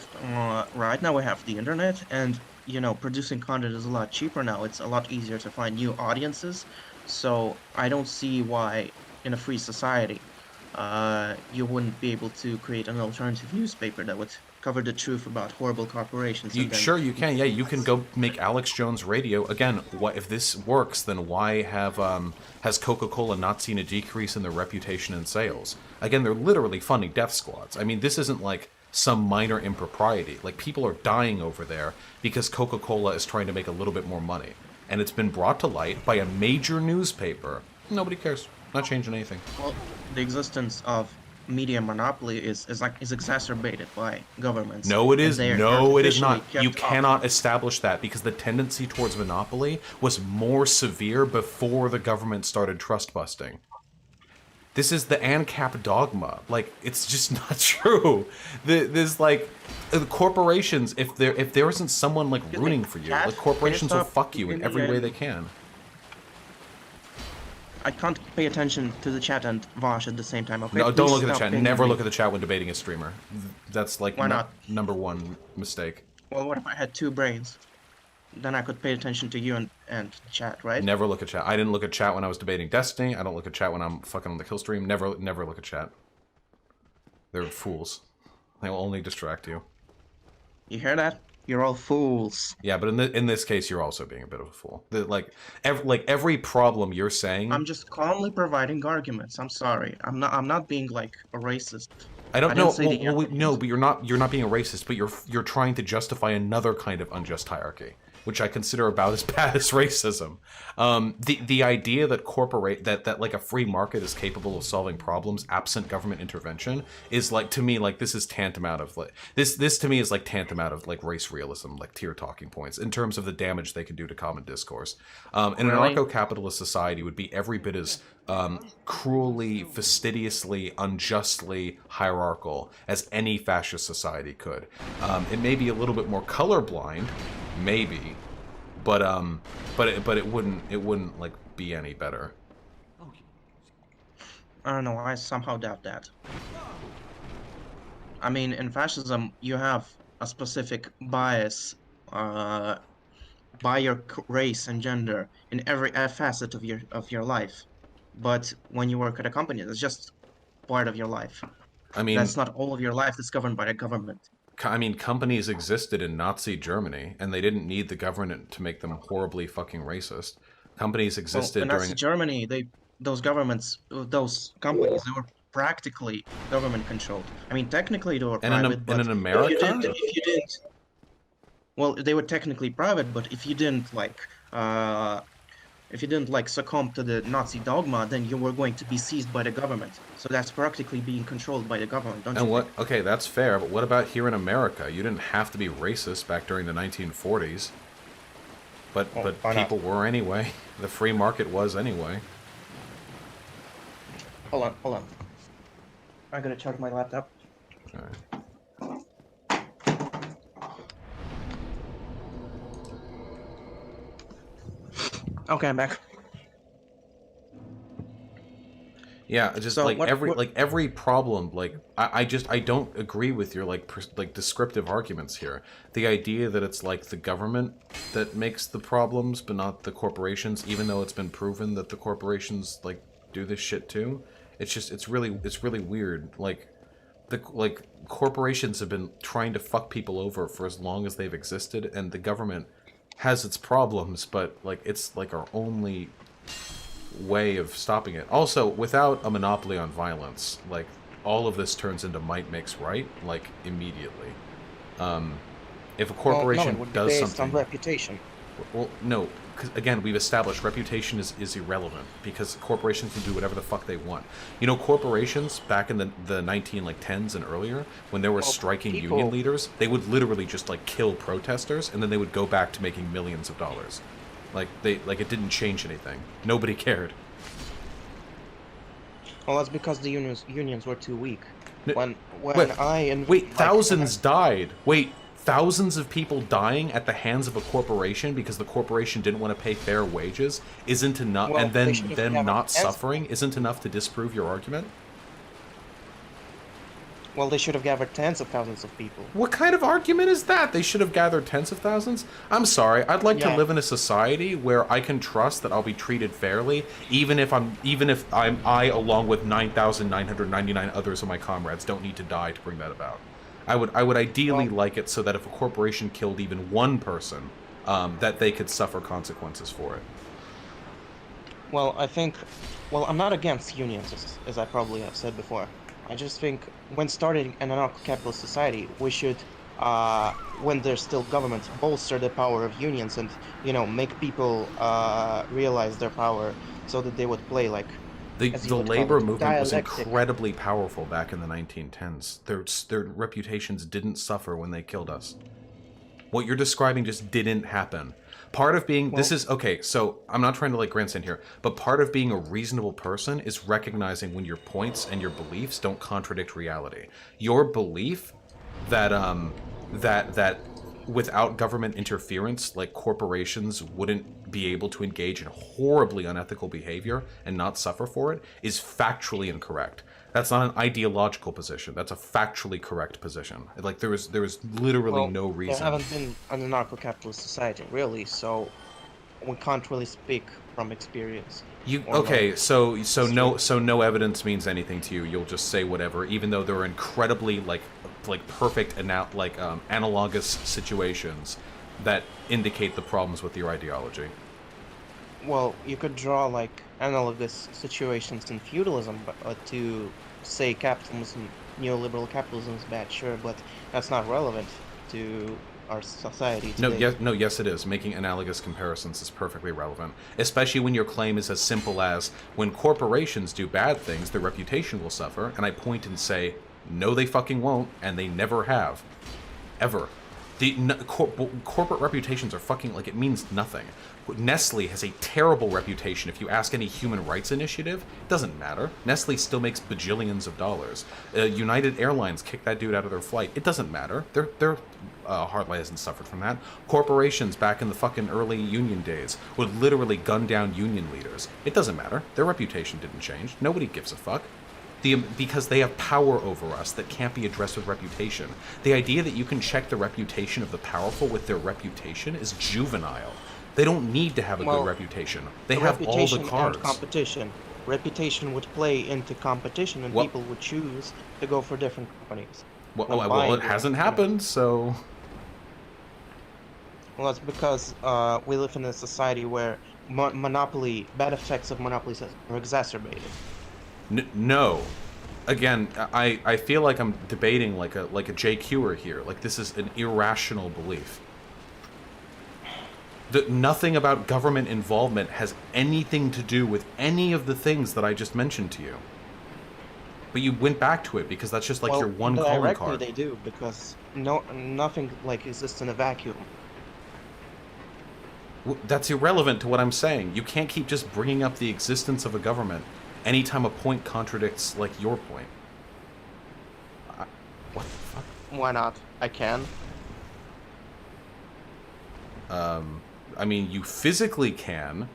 right now we have the internet, and, you know, producing content is a lot cheaper now. It's a lot easier to find new audiences. So I don't see why, in a free society, you wouldn't be able to create an alternative newspaper that would cover the truth about horrible corporations. And then Sure, you can. Yeah, you can go make Alex Jones Radio again. What if this works? Then why has Coca-Cola not seen a decrease in their reputation and sales? Again, they're literally funding death squads. I mean, this isn't like some minor impropriety. Like, people are dying over there because Coca-Cola is trying to make a little bit more money, and it's been brought to light by a major newspaper. Nobody cares. Not changing anything. Well, the existence of media monopoly is exacerbated by governments. No, it is. No, it is not. You Kept off. cannot establish that because the tendency towards monopoly was more severe before the government started trust busting. This is the Ancap dogma. Like, it's just not true. There's like the corporations. If there isn't someone like rooting for you, like corporations will fuck you in every way they can. I can't pay attention to the chat and Vaush at the same time. Okay? No, don't Please look at the stop chat. pinging Never me. look at the chat when debating a streamer. That's like Why not? number one mistake. Well, what if I had two brains? Then I could pay attention to you and chat, right? Never look at chat. I didn't look at chat when I was debating Destiny. I don't look at chat when I'm fucking on the kill stream. Never look at chat. They're fools. They will only distract you. You hear that? You're all fools. Yeah, but in this case, you're also being a bit of a fool. Every problem you're saying. I'm just calmly providing arguments. I'm sorry. I'm not being like a racist. I don't know. say the No, but you're not being a racist. But you're trying to justify another kind of unjust hierarchy, which I consider about as bad as racism. The idea that that like a free market is capable of solving problems absent government intervention is like, to me, like, this is tantamount of like this to me is like tantamount of like race realism, like tier talking points in terms of the damage they can do to common discourse. An anarcho-capitalist society would be every bit as cruelly, fastidiously, unjustly hierarchical as any fascist society could. It may be a little bit more colorblind, maybe, but it wouldn't like be any better. I don't know. I somehow doubt that. I mean, in fascism, you have a specific bias by your race and gender in every facet of your life. But when you work at a company, that's just part of your life. I mean, that's not all of your life that's governed by the government. I mean, companies existed in Nazi Germany, and they didn't need the government to make them horribly fucking racist. Companies existed in Nazi during Germany. Those companies, they were practically government controlled. I mean, technically they were private. And in America, if you didn't, well, they were technically private, but if you didn't succumb to the Nazi dogma, then you were going to be seized by the government. So that's practically being controlled by the government, don't you think? Okay, that's fair, but what about here in America? You didn't have to be racist back during the 1940s. But people were anyway. The free market was anyway. Hold on. I'm gonna charge my laptop. All right. Okay, I'm back. Yeah, just So like what- every problem, like I don't agree with your like descriptive arguments here. The idea that it's like the government that makes the problems, but not the corporations, even though it's been proven that the corporations like do this shit too. It's really weird. Like corporations have been trying to fuck people over for as long as they've existed, and the government has its problems, but like it's like our only way of stopping it. Also, without a monopoly on violence, like all of this turns into might makes right, like immediately. If a corporation does based something, on reputation. well, no, because again, we've established reputation is irrelevant because corporations can do whatever the fuck they want. You know, corporations back in the 10s and earlier, when there were striking union leaders, they would literally just like kill protesters, and then they would go back to making millions of dollars. Like it didn't change anything. Nobody cared. Well, that's because the unions were too weak. Thousands died. Wait, thousands of people dying at the hands of a corporation because the corporation didn't want to pay fair wages isn't enough, and then them not suffering isn't enough to disprove your argument? Well, they should have gathered tens of thousands of people. What kind of argument is that? They should have gathered tens of thousands? I'm sorry. I'd like to live in a society where I can trust that I'll be treated fairly, even if I along with 9,999 others of my comrades don't need to die to bring that about. I would ideally like it so that if a corporation killed even one person, that they could suffer consequences for it. Well, I'm not against unions, as I probably have said before. I just think when starting an anarcho-capitalist society, we should, when there's still government, bolster the power of unions and, you know, make people realize their power so that they would play like... The labor movement was incredibly powerful back in the 1910s. Their reputations didn't suffer when they killed us. What you're describing just didn't happen. Part of being, okay, so I'm not trying to like grandstand here, but part of being a reasonable person is recognizing when your points and your beliefs don't contradict reality. Your belief that that without government interference, like corporations wouldn't be able to engage in horribly unethical behavior and not suffer for it is factually incorrect. That's not an ideological position. That's a factually correct position. Like there is literally no reason. There haven't been an anarcho-capitalist society, really, so we can't really speak from experience. So no evidence means anything to you. You'll just say whatever, even though there are incredibly like perfect analogous situations that indicate the problems with your ideology. Well, you could draw like analogous situations in feudalism, but to say capitalism, neoliberal capitalism is bad, sure, but that's not relevant to our society today. Yes, it is. Making analogous comparisons is perfectly relevant, especially when your claim is as simple as when corporations do bad things, their reputation will suffer, and I point and say, no, they fucking won't, and they never have, ever. Corporate reputations are fucking, like, it means nothing. Nestle has a terrible reputation. If you ask any human rights initiative, it doesn't matter. Nestle still makes bajillions of dollars. United Airlines kicked that dude out of their flight. It doesn't matter. Their Hardline hasn't suffered from that. Corporations back in the fucking early union days would literally gun down union leaders. It doesn't matter. Their reputation didn't change. Nobody gives a fuck. Because they have power over us that can't be addressed with reputation. The idea that you can check the reputation of the powerful with their reputation is juvenile. They don't need to have a good reputation. They have all the cards. And competition. Reputation would play into competition, and people would choose to go for different companies. Well, it hasn't happened, so... Well, that's because we live in a society where bad effects of monopolies are exacerbated. No. Again, I feel like I'm debating like a JQer here. Like, this is an irrational belief. Nothing about government involvement has anything to do with any of the things that I just mentioned to you. But you went back to it because that's just like your one calling card. They do, because nothing like exists in a vacuum. That's irrelevant to what I'm saying. You can't keep just bringing up the existence of a government anytime a point contradicts, like, your point. What the fuck? Why not? I can. I mean, you physically can,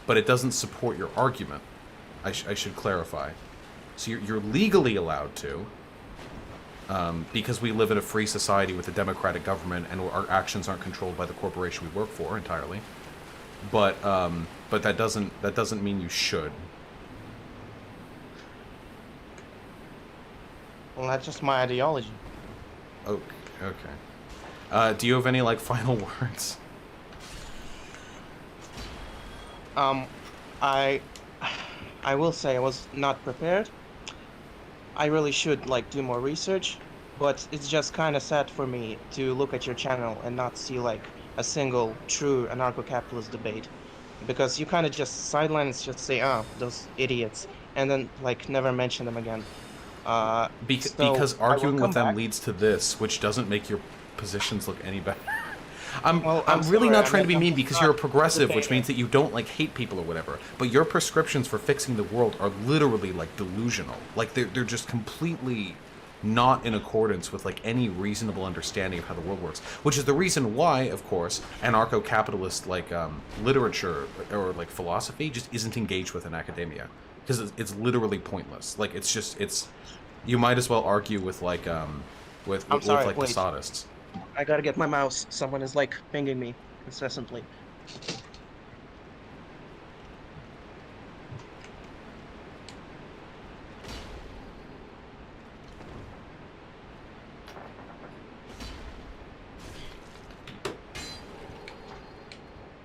but it doesn't support your argument. I should clarify. So you're legally allowed to, because we live in a free society with a democratic government and our actions aren't controlled by the corporation we work for entirely. But that doesn't mean you should. Well, that's just my ideology. Okay. Do you have any, like, final words? I will say I was not prepared. I really should, like, do more research, but it's just kind of sad for me to look at your channel and not see, like, a single true anarcho-capitalist debate. Because you kind of just sideline and just say, those idiots, and then, like, never mention them again. Because arguing with them leads to this, which doesn't make your positions look any better. I'm really not trying to be mean because you're a progressive, which means that you don't, like, hate people or whatever. But your prescriptions for fixing the world are literally, like, delusional. Like, they're just completely not in accordance with, like, any reasonable understanding of how the world works. Which is the reason why, of course, anarcho-capitalist, like, literature or, like, philosophy just isn't engaged with in academia. Because it's literally pointless. Like, it's You might as well argue with like I'm sorry, like the wait. sodists. I gotta get my mouse. Someone is like pinging me incessantly.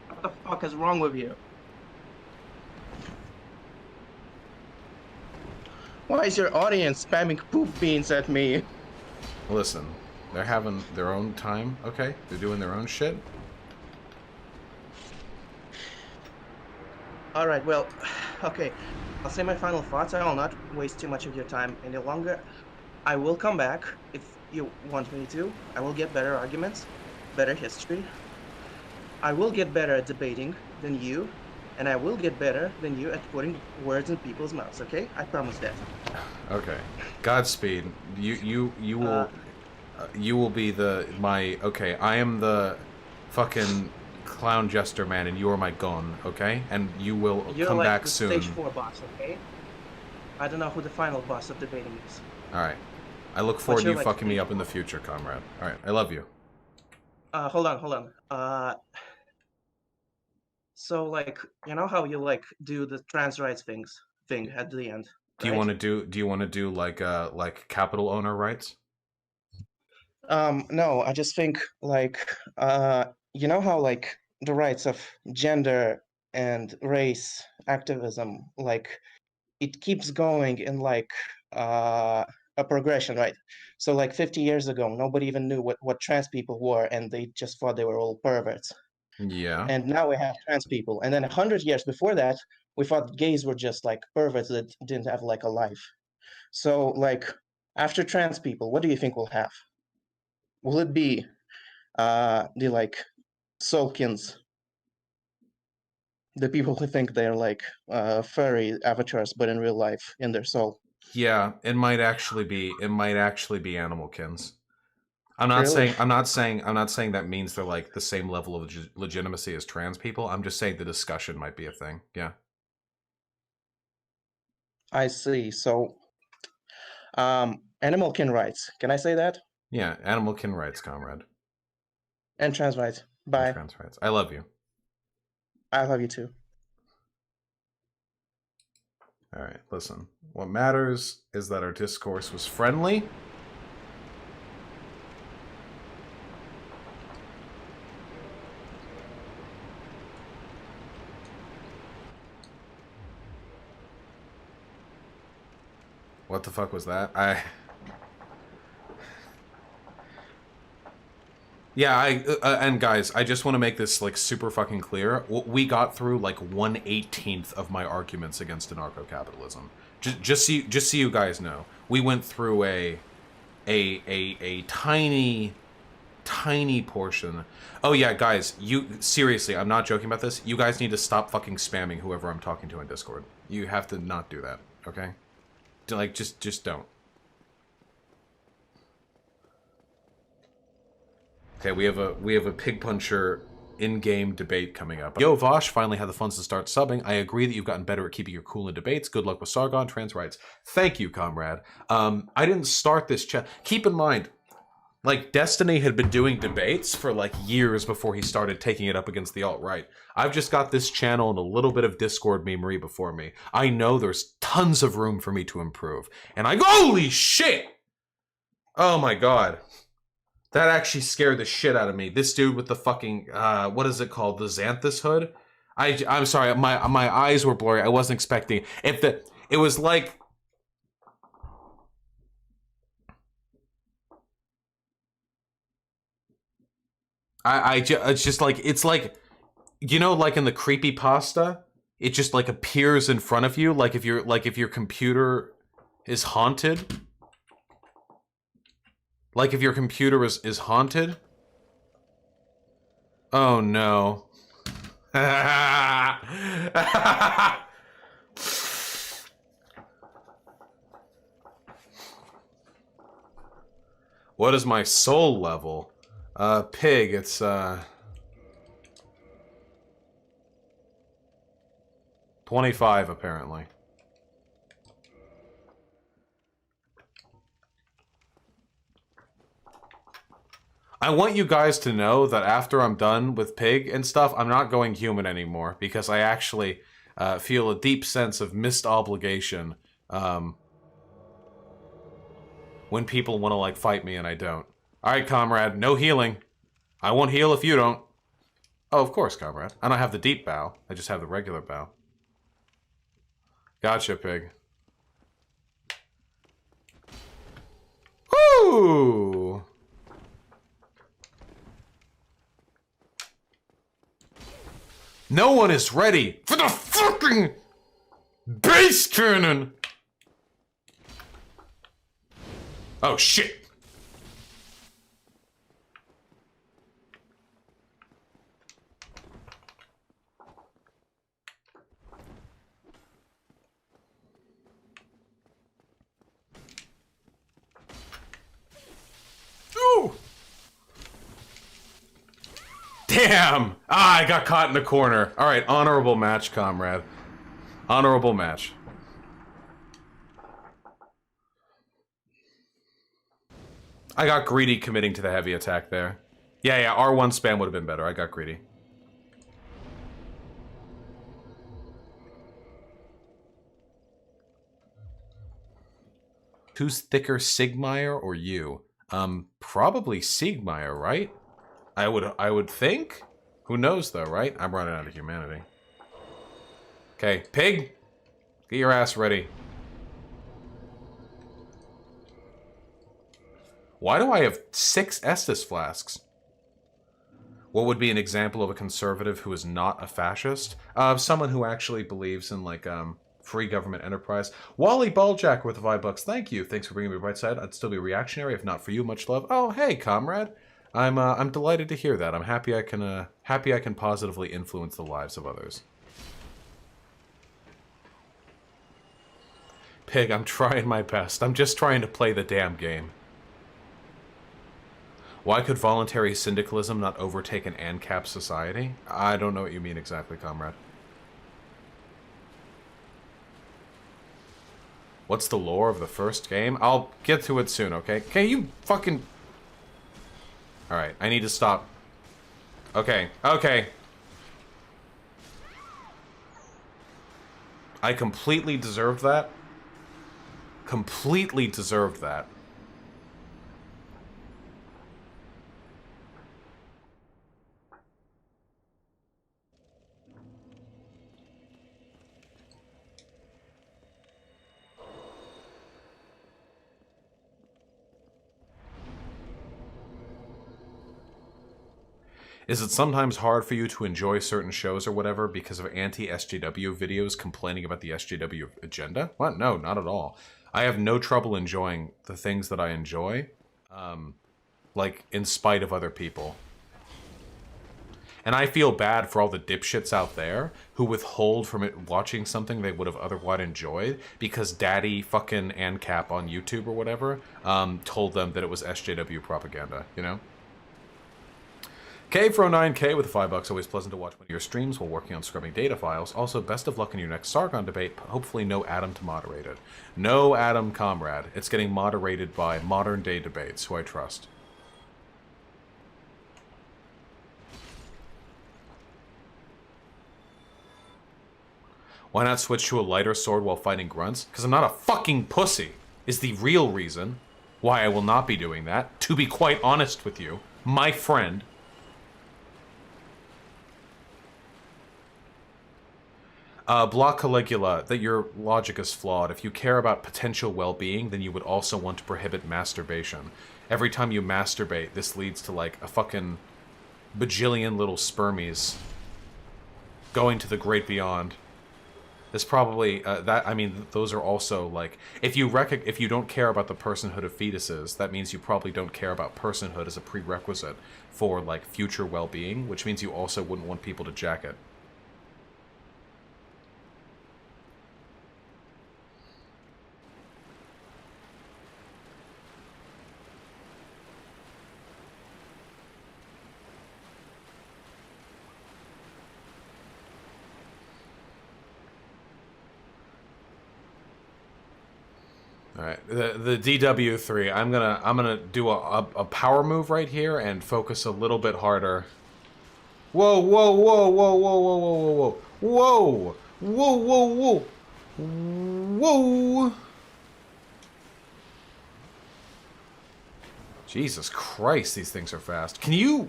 What the fuck is wrong with you? Why is your audience spamming poop beans at me? Listen, they're having their own time, okay? They're doing their own shit. All right, well, okay. I'll say my final thoughts. I will not waste too much of your time any longer. I will come back if you want me to. I will get better arguments, better history. I will get better at debating than you, and I will get better than you at putting words in people's mouths, okay? I promise that. Okay. Godspeed. You will be okay, I am the fucking clown jester man and you are my gun, okay? And you will You're come like back the soon. stage 4 boss, okay? I don't know who the final boss of debating is. Alright. I look forward to you're you like fucking me stage up in the 4. future, comrade. Alright, I love you. Hold on. So like, you know how you like do the trans rights thing at the end, Do you right? want to do like capital owner rights? No, I just think like you know how like the rights of gender and race activism, like it keeps going in like a progression, right? So like 50 years ago, nobody even knew what trans people were, and they just thought they were all perverts. Yeah. And now we have trans people, and then 100 years before that, we thought gays were just like perverts that didn't have like a life. So like after trans people, what do you think we'll have? Will it be the like Sulkins, the people who think they're like furry avatars, but in real life, in their soul? Yeah, it might actually be animalkins. Really? I'm not saying that means they're like the same level of legitimacy as trans people. I'm just saying the discussion might be a thing. Yeah. I see. So, animal kin rights. Can I say that? Yeah, animalkin rights, comrade. And trans rights. And Bye. trans rights. I love you. I love you too. All right, listen. What matters is that our discourse was friendly. What the fuck was that? Yeah, and guys, I just want to make this like super fucking clear. We got through like 1/18th of my arguments against anarcho-capitalism. Just so you guys know, we went through a tiny portion. Oh yeah, guys, you seriously, I'm not joking about this. You guys need to stop fucking spamming whoever I'm talking to in Discord. You have to not do that, okay? Like just don't. Okay, we have a pig puncher in-game debate coming up. Yo, Vaush finally had the funds to start subbing. I agree that you've gotten better at keeping your cool in debates. Good luck with Sargon, trans rights. Thank you, comrade. I didn't start this chat. Keep in mind, like, Destiny had been doing debates for, like, years before he started taking it up against the alt-right. I've just got this channel and a little bit of Discord memery before me. I know there's tons of room for me to improve. And holy shit! Oh my god. That actually scared the shit out of me. This dude with the fucking, what is it called? The Xanthus hood? I'm sorry, my eyes were blurry. I wasn't expecting. It was like... it's just like, it's like, you know, like in the creepypasta, it just like appears in front of you, like if your computer is haunted. Like if your computer is haunted. Oh no. What is my soul level? Pig, it's 25 apparently. I want you guys to know that after I'm done with Pig and stuff, I'm not going human anymore because I actually feel a deep sense of missed obligation when people want to like fight me and I don't. All right, comrade, no healing. I won't heal if you don't. Oh, of course, comrade. I don't have the deep bow. I just have the regular bow. Gotcha, Pig. Woo! No one is ready for the fucking base cannon! Oh, shit! Ooh! Damn! Ah, I got caught in the corner. Alright, honorable match, comrade. Honorable match. I got greedy committing to the heavy attack there. Yeah, R1 spam would have been better. I got greedy. Who's thicker, Sigmire or you? Probably Sigmire, right? I would think? Who knows though, right? I'm running out of humanity. Okay, Pig! Get your ass ready. Why do I have 6 Estus flasks? What would be an example of a conservative who is not a fascist? Someone who actually believes in, like, free government enterprise. Wally Balljack with the $5. Thank you. Thanks for bringing me right side. I'd still be reactionary if not for you. Much love. Oh, hey, comrade. I'm delighted to hear that. I'm happy I can positively influence the lives of others. Pig, I'm trying my best. I'm just trying to play the damn game. Why could voluntary syndicalism not overtake an Ancap society? I don't know what you mean exactly, comrade. What's the lore of the first game? I'll get to it soon, okay? Okay, you fucking... Alright, I need to stop. Okay, okay. I completely deserved that. Completely deserved that. Is it sometimes hard for you to enjoy certain shows or whatever because of anti-SJW videos complaining about the SJW agenda? What? No, not at all. I have no trouble enjoying the things that I enjoy, like, in spite of other people. And I feel bad for all the dipshits out there who withhold from it watching something they would have otherwise enjoyed because daddy fucking Ancap on YouTube or whatever told them that it was SJW propaganda, you know? K9K with $5. Always pleasant to watch one of your streams while working on scrubbing data files. Also, best of luck in your next Sargon debate. Hopefully no Adam to moderate it. No Adam, comrade. It's getting moderated by modern day debates, who I trust. Why not switch to a lighter sword while fighting grunts? Because I'm not a fucking pussy, is the real reason why I will not be doing that. To be quite honest with you, my friend. Block Caligula, that your logic is flawed. If you care about potential well-being, then you would also want to prohibit masturbation. Every time you masturbate, this leads to, like, a fucking bajillion little spermies going to the great beyond. There's probably, I mean, those are also, like, if you don't care about the personhood of fetuses, that means you probably don't care about personhood as a prerequisite for, like, future well-being, which means you also wouldn't want people to jack it. All right, the DW3. I'm gonna do a power move right here and focus a little bit harder. Whoa, whoa, whoa, whoa, whoa, whoa, whoa, whoa, whoa, whoa, whoa, whoa. Jesus Christ, these things are fast. Can you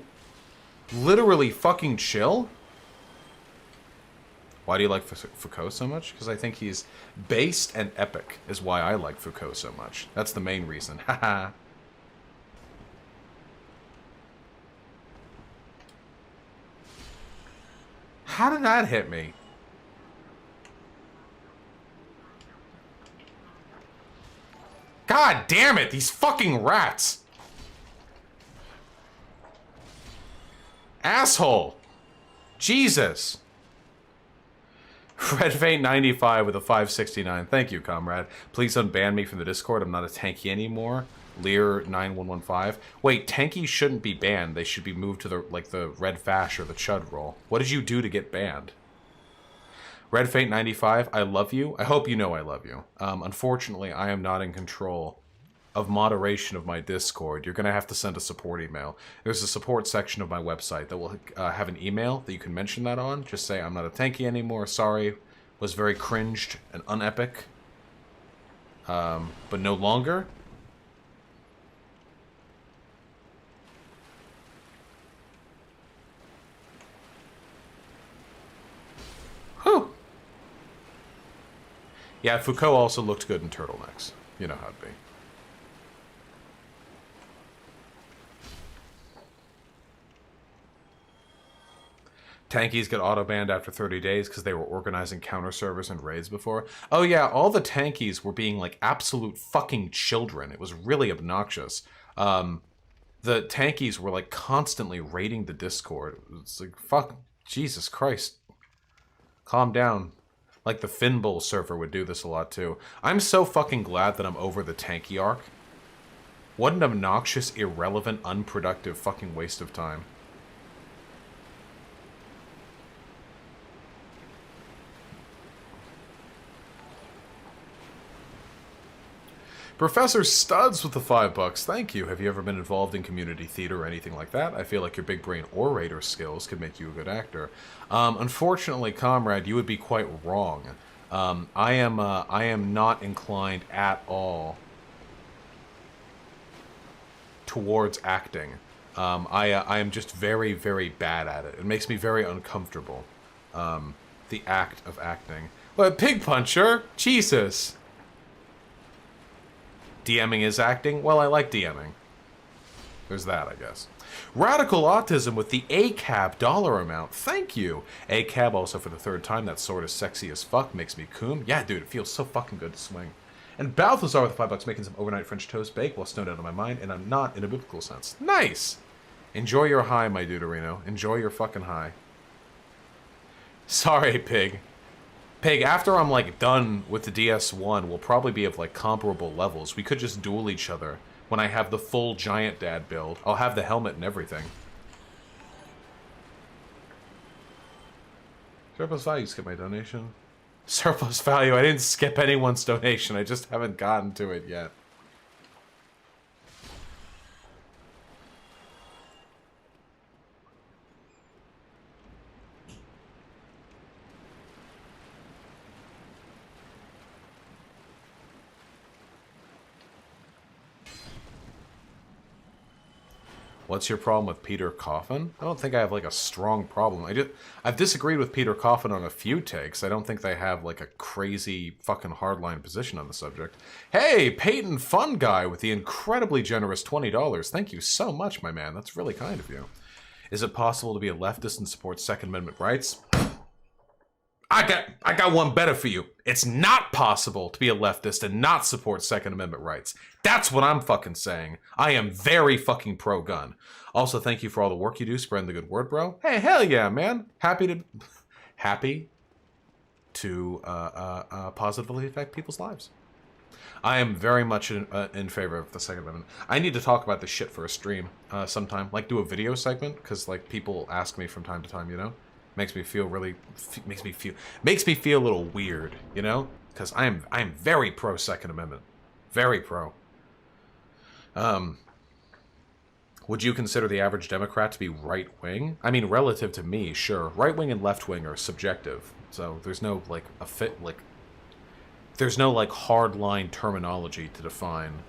literally fucking chill? Why do you like Foucault so much? Because I think he's based and epic is why I like Foucault so much. That's the main reason. Haha. How did that hit me? God damn it, these fucking rats! Asshole! Jesus! Red Fate 95 with a 569. Thank you, comrade. Please unban me from the Discord. I'm not a tanky anymore. Lear 9115. Wait, tankies shouldn't be banned. They should be moved to the Red Fash or the Chud role. What did you do to get banned? Red Fate 95, I love you. I hope you know I love you. Unfortunately, I am not in control of moderation of my Discord. You're going to have to send a support email. There's a support section of my website that will have an email that you can mention that on. Just say, I'm not a tanky anymore. Sorry. Was very cringed and unepic. But no longer. Whew. Yeah, Foucault also looked good in turtlenecks. You know how it'd be. Tankies get auto-banned after 30 days because they were organizing counter-servers and raids before. Oh yeah, all the tankies were being like absolute fucking children. It was really obnoxious. The tankies were like constantly raiding the Discord. It's like, fuck, Jesus Christ. Calm down. Like the Finbull server would do this a lot too. I'm so fucking glad that I'm over the tanky arc. What an obnoxious, irrelevant, unproductive fucking waste of time. Professor Studs with the $5. Thank you. Have you ever been involved in community theater or anything like that? I feel like your big brain orator skills could make you a good actor. Unfortunately, comrade, you would be quite wrong. I am not inclined at all towards acting. I am just very, very bad at it. It makes me very uncomfortable. The act of acting. What, Pig Puncher? Jesus. DMing is acting? Well, I like DMing. There's that, I guess. Radical Autism with the Ancap dollar amount. Thank you. Ancap also for the third time. That sword is sexy as fuck. Makes me coom. Yeah, dude, it feels so fucking good to swing. And Balthazar with the $5 making some overnight French toast bake while snowed out of my mind, and I'm not in a biblical sense. Nice! Enjoy your high, my duderino. Enjoy your fucking high. Sorry, Pig. Pig, after I'm, like, done with the DS1, we'll probably be of, like, comparable levels. We could just duel each other when I have the full Giant Dad build. I'll have the helmet and everything. Surplus value, skip my donation. Surplus value, I didn't skip anyone's donation. I just haven't gotten to it yet. What's your problem with Peter Coffin? I don't think I have, like, a strong problem. I've disagreed with Peter Coffin on a few takes. I don't think they have, like, a crazy fucking hardline position on the subject. Hey, Peyton Fun Guy with the incredibly generous $20. Thank you so much, my man. That's really kind of you. Is it possible to be a leftist and support Second Amendment rights? I got one better for you. It's not possible to be a leftist and not support Second Amendment rights. That's what I'm fucking saying. I am very fucking pro-gun. Also, thank you for all the work you do spreading the good word, bro. Hey, hell yeah, man. Happy to positively affect people's lives. I am very much in favor of the Second Amendment. I need to talk about this shit for a stream sometime. Like, do a video segment, because, like, people ask me from time to time, you know? Makes me feel really, makes me feel a little weird, you know? Because I am very pro Second Amendment. Very pro. Would you consider the average Democrat to be right-wing? I mean, relative to me, sure. Right-wing and left-wing are subjective, so there's no, like, there's no, like, hard-line terminology to define.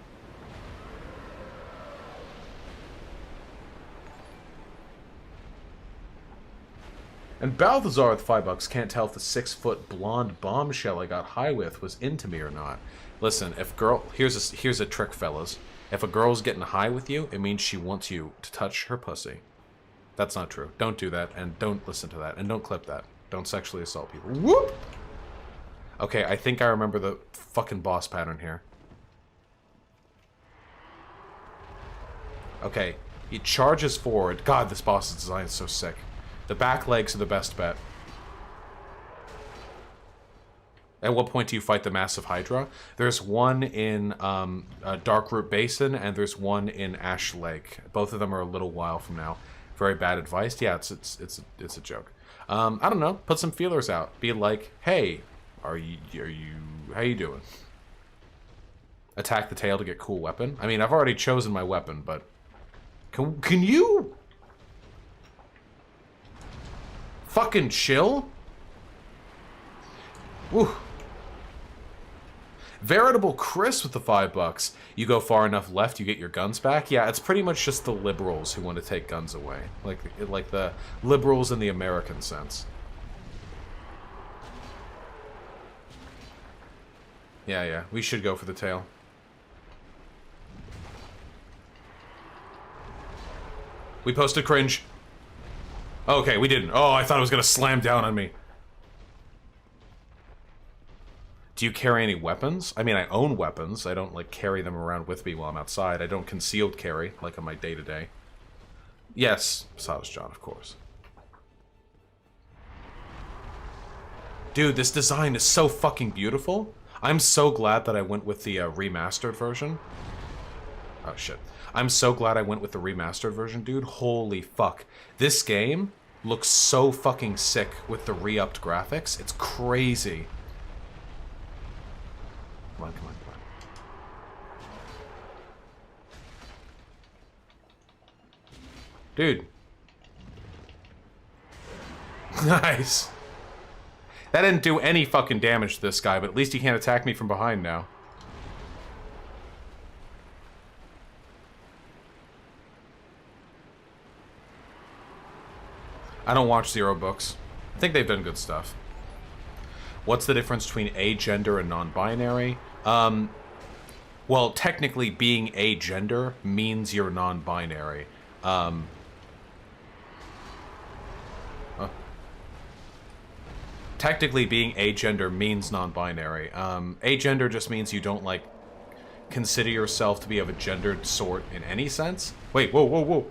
And Balthazar with $5 can't tell if the 6-foot blonde bombshell I got high with was into me or not. Listen, if girl... Here's a trick, fellas. If a girl's getting high with you, it means she wants you to touch her pussy. That's not true. Don't do that, and don't listen to that, and don't clip that. Don't sexually assault people. Whoop! Okay, I think I remember the fucking boss pattern here. Okay, he charges forward. God, this boss's design is so sick. The back legs are the best bet. At what point do you fight the massive Hydra? There's one in Darkroot Basin, and there's one in Ash Lake. Both of them are a little while from now. Very bad advice. Yeah, it's a joke. I don't know. Put some feelers out. Be like, hey, how you doing? Attack the tail to get cool weapon. I mean, I've already chosen my weapon, but can you fucking chill? Woo. Veritable Chris with the $5. You go far enough left, you get your guns back. Yeah, it's pretty much just the liberals who want to take guns away, like the liberals in the American sense. Yeah, we should go for the tail. We posted cringe. Okay, we didn't. Oh, I thought it was gonna slam down on me. Do you carry any weapons? I mean, I own weapons. I don't, like, carry them around with me while I'm outside. I don't concealed carry, like on my day-to-day. Yes, Savage John, of course. Dude, this design is so fucking beautiful. I'm so glad that I went with the remastered version. Oh, shit. I'm so glad I went with the remastered version, dude. Holy fuck. This game looks so fucking sick with the re-upped graphics. It's crazy. Come on. Dude. Nice. That didn't do any fucking damage to this guy, but at least he can't attack me from behind now. I don't watch Zero Books. I think they've done good stuff. What's the difference between agender and non-binary? Well, technically being agender means you're non-binary. Technically being agender means non-binary. Agender just means you don't, like, consider yourself to be of a gendered sort in any sense. Wait, whoa,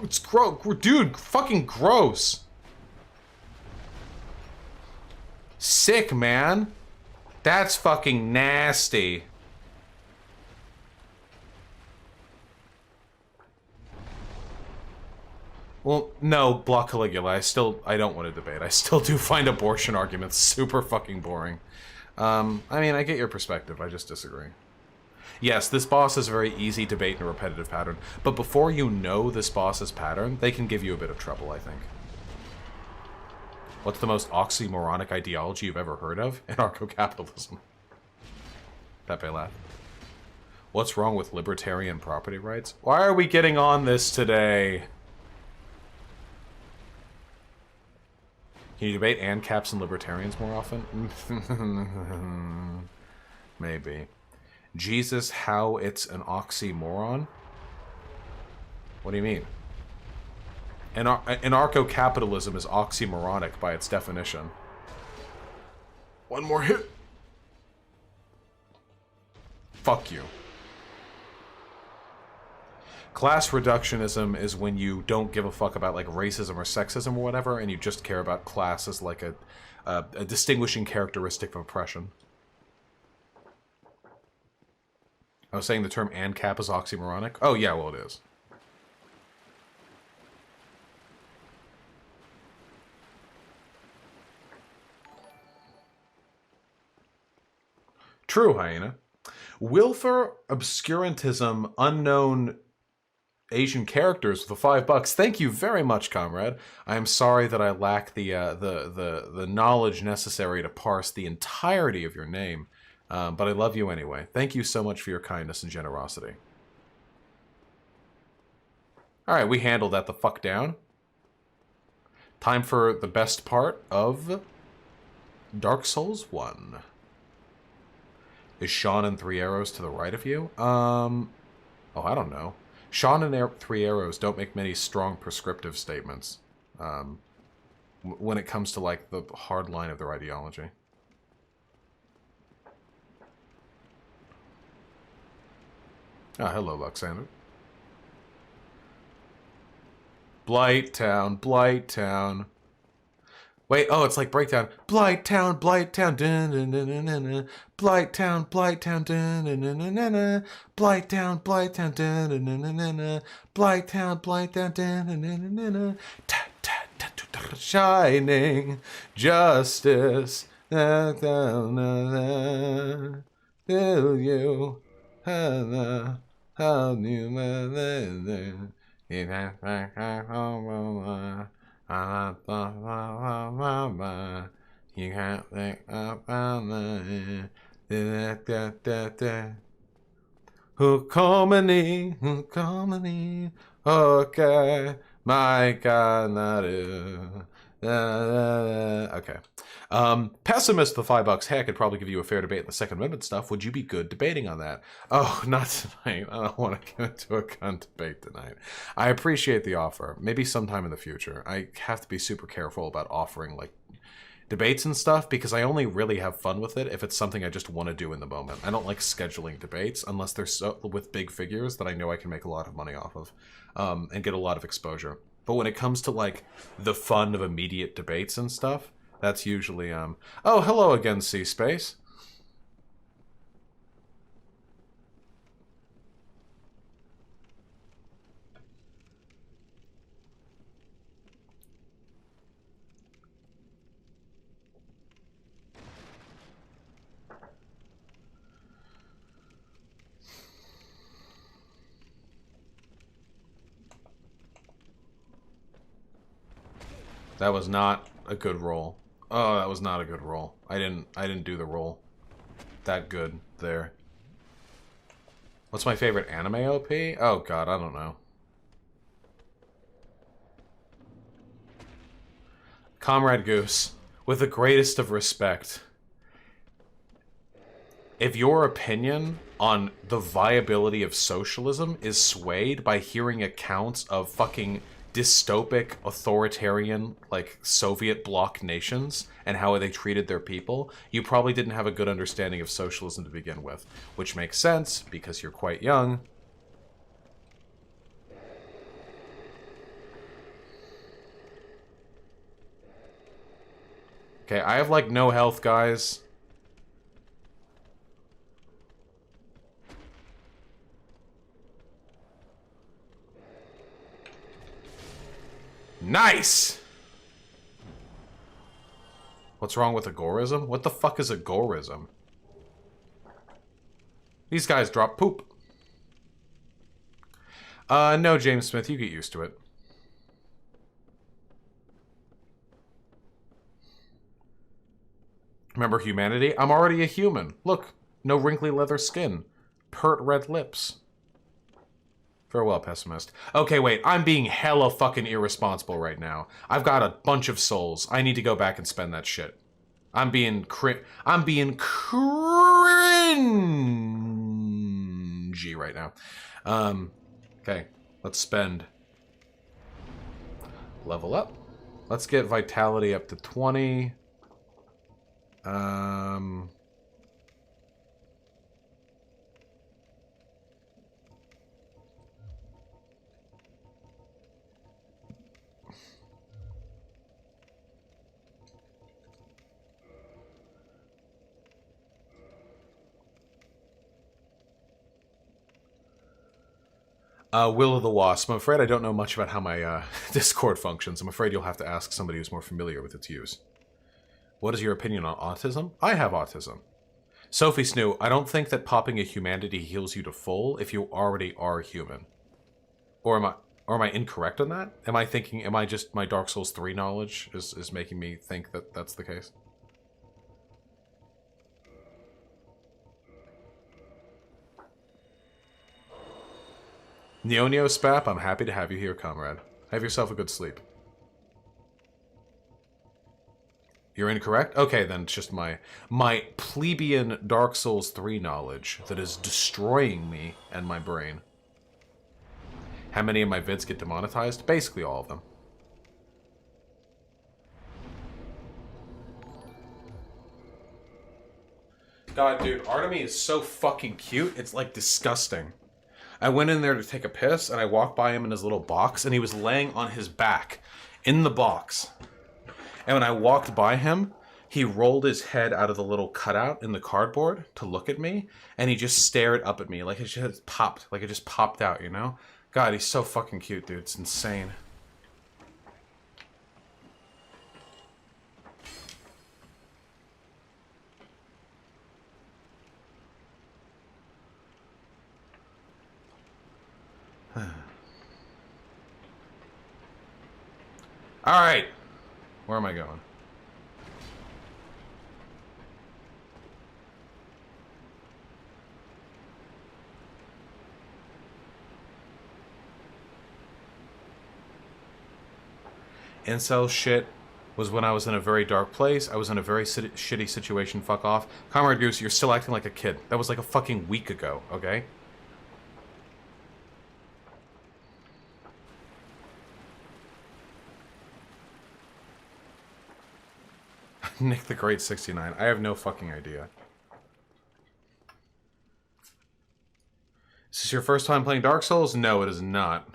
it's gross. Dude, fucking gross. Sick, man. That's fucking nasty. Well, no, block Caligula. I don't want to debate. I still do find abortion arguments super fucking boring. I mean, I get your perspective. I just disagree. Yes, this boss is a very easy debate and a repetitive pattern, but before you know this boss's pattern, they can give you a bit of trouble, I think. What's the most oxymoronic ideology you've ever heard of? Anarcho-capitalism. Pepe laugh. What's wrong with libertarian property rights? Why are we getting on this today? Can you debate Ancaps and libertarians more often? Maybe. Jesus, how it's an oxymoron? What do you mean? Anarcho-capitalism is oxymoronic by its definition. One more hit. Fuck you. Class reductionism is when you don't give a fuck about, like, racism or sexism or whatever, and you just care about class as, like, a distinguishing characteristic of oppression. I was saying the term ANCAP is oxymoronic? Oh, yeah, well, it is. True, Hyena. Wilfer Obscurantism Unknown Asian Characters for the $5. Thank you very much, comrade. I am sorry that I lack the knowledge necessary to parse the entirety of your name, but I love you anyway. Thank you so much for your kindness and generosity. Alright, we handled that the fuck down. Time for the best part of Dark Souls 1. Is Sean and 3 arrows to the right of you? Oh, I don't know. Sean and 3 arrows don't make many strong prescriptive statements when it comes to, like, the hard line of their ideology. Ah, hello, Luxander. Blighttown, Blighttown. Wait, oh, it's like breakdown. Blighttown, Blighttown, dun dun dun dun dun dun. Blighttown, Blighttown, dun dun dun dun dun dun. Blighttown, Blighttown, dun dun dun dun dun dun. Blighttown, Blighttown, dun dun dun dun dun. Ta ta ta ta. Shining justice. Da da da da. Will you? How you live? You can't think about who comedy, okay, my God, not okay. Pessimist, the $5. Hey, I could probably give you a fair debate in the Second Amendment stuff. Would you be good debating on that? Oh, not tonight. I don't want to get into a gun debate tonight. I appreciate the offer. Maybe sometime in the future. I have to be super careful about offering, like, debates and stuff, because I only really have fun with it if it's something I just want to do in the moment. I don't like scheduling debates unless they're so with big figures that I know I can make a lot of money off of, and get a lot of exposure. But when it comes to, like, the fun of immediate debates and stuff, that's usually, oh, hello again, C-Space. That was not a good roll. Oh, that was not a good roll. I didn't do the roll that good there. What's my favorite anime OP? Oh god, I don't know. Comrade Goose, with the greatest of respect, if your opinion on the viability of socialism is swayed by hearing accounts of fucking dystopic, authoritarian, like, Soviet bloc nations and how they treated their people, you probably didn't have a good understanding of socialism to begin with. Which makes sense, because you're quite young. Okay, I have, like, no health, guys. Nice! What's wrong with agorism? What the fuck is agorism? These guys drop poop. No, James Smith, you get used to it. Remember humanity? I'm already a human. Look, no wrinkly leather skin. Pert red lips. Farewell, pessimist. Okay, wait, I'm being hella fucking irresponsible right now. I've got a bunch of souls. I need to go back and spend that shit. I'm being cringy right now. Okay, let's spend. Level up. Let's get vitality up to 20. Will of the Wasp. I'm afraid I don't know much about how my Discord functions. I'm afraid you'll have to ask somebody who's more familiar with its use. What is your opinion on autism? I have autism. Sophie Snoo, I don't think that popping a humanity heals you to full if you already are human. Or am I incorrect on that? Am I just, my Dark Souls 3 knowledge is making me think that that's the case? Neonio Spap, I'm happy to have you here, comrade. Have yourself a good sleep. You're incorrect? Okay, then it's just my plebeian Dark Souls 3 knowledge that is destroying me and my brain. How many of my vids get demonetized? Basically all of them. God, dude, Artemy is so fucking cute. It's like disgusting. I went in there to take a piss, and I walked by him in his little box, and he was laying on his back in the box. And when I walked by him, he rolled his head out of the little cutout in the cardboard to look at me, and he just stared up at me like it just popped, like it just popped out, you know? God, he's so fucking cute, dude. It's insane. Alright. Where am I going? Incel shit was when I was in a very dark place. I was in a very shitty situation. Fuck off. Comrade Goose, you're still acting like a kid. That was like a fucking week ago, okay? Nick the Great 69. I have no fucking idea. Is this your first time playing Dark Souls? No, it is not.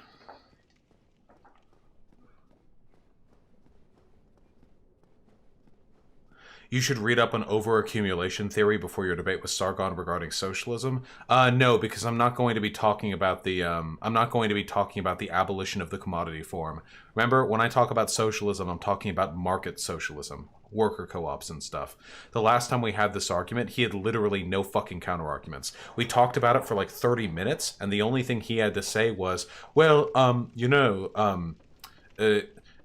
You should read up on overaccumulation theory before your debate with Sargon regarding socialism. No, because I'm not going to be talking about the abolition of the commodity form. Remember, when I talk about socialism, I'm talking about market socialism, worker co-ops and stuff. The last time we had this argument, he had literally no fucking counter arguments. We talked about it for like 30 minutes, and the only thing he had to say was, well,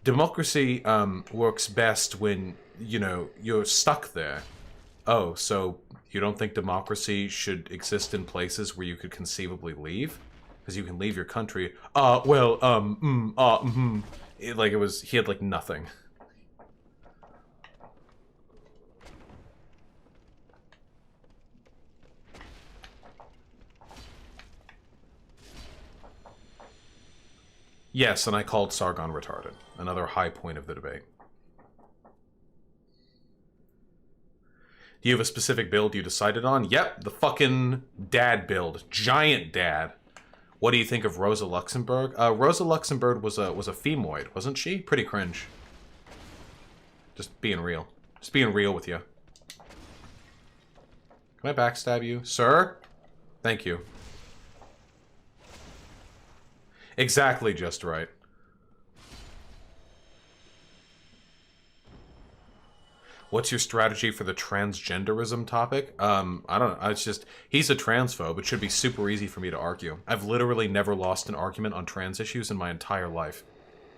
democracy works best when, you know, you're stuck there. Oh, so you don't think democracy should exist in places where you could conceivably leave? Because you can leave your country. He had like nothing. Yes, and I called Sargon retarded. Another high point of the debate. Do you have a specific build you decided on? Yep, the fucking dad build. Giant dad. What do you think of Rosa Luxemburg? Rosa Luxemburg was a femoid, wasn't she? Pretty cringe. Just being real. Just being real with you. Can I backstab you? Sir? Thank you. Exactly just right. What's your strategy for the transgenderism topic? I don't know. It's just, he's a transphobe. It should be super easy for me to argue. I've literally never lost an argument on trans issues in my entire life.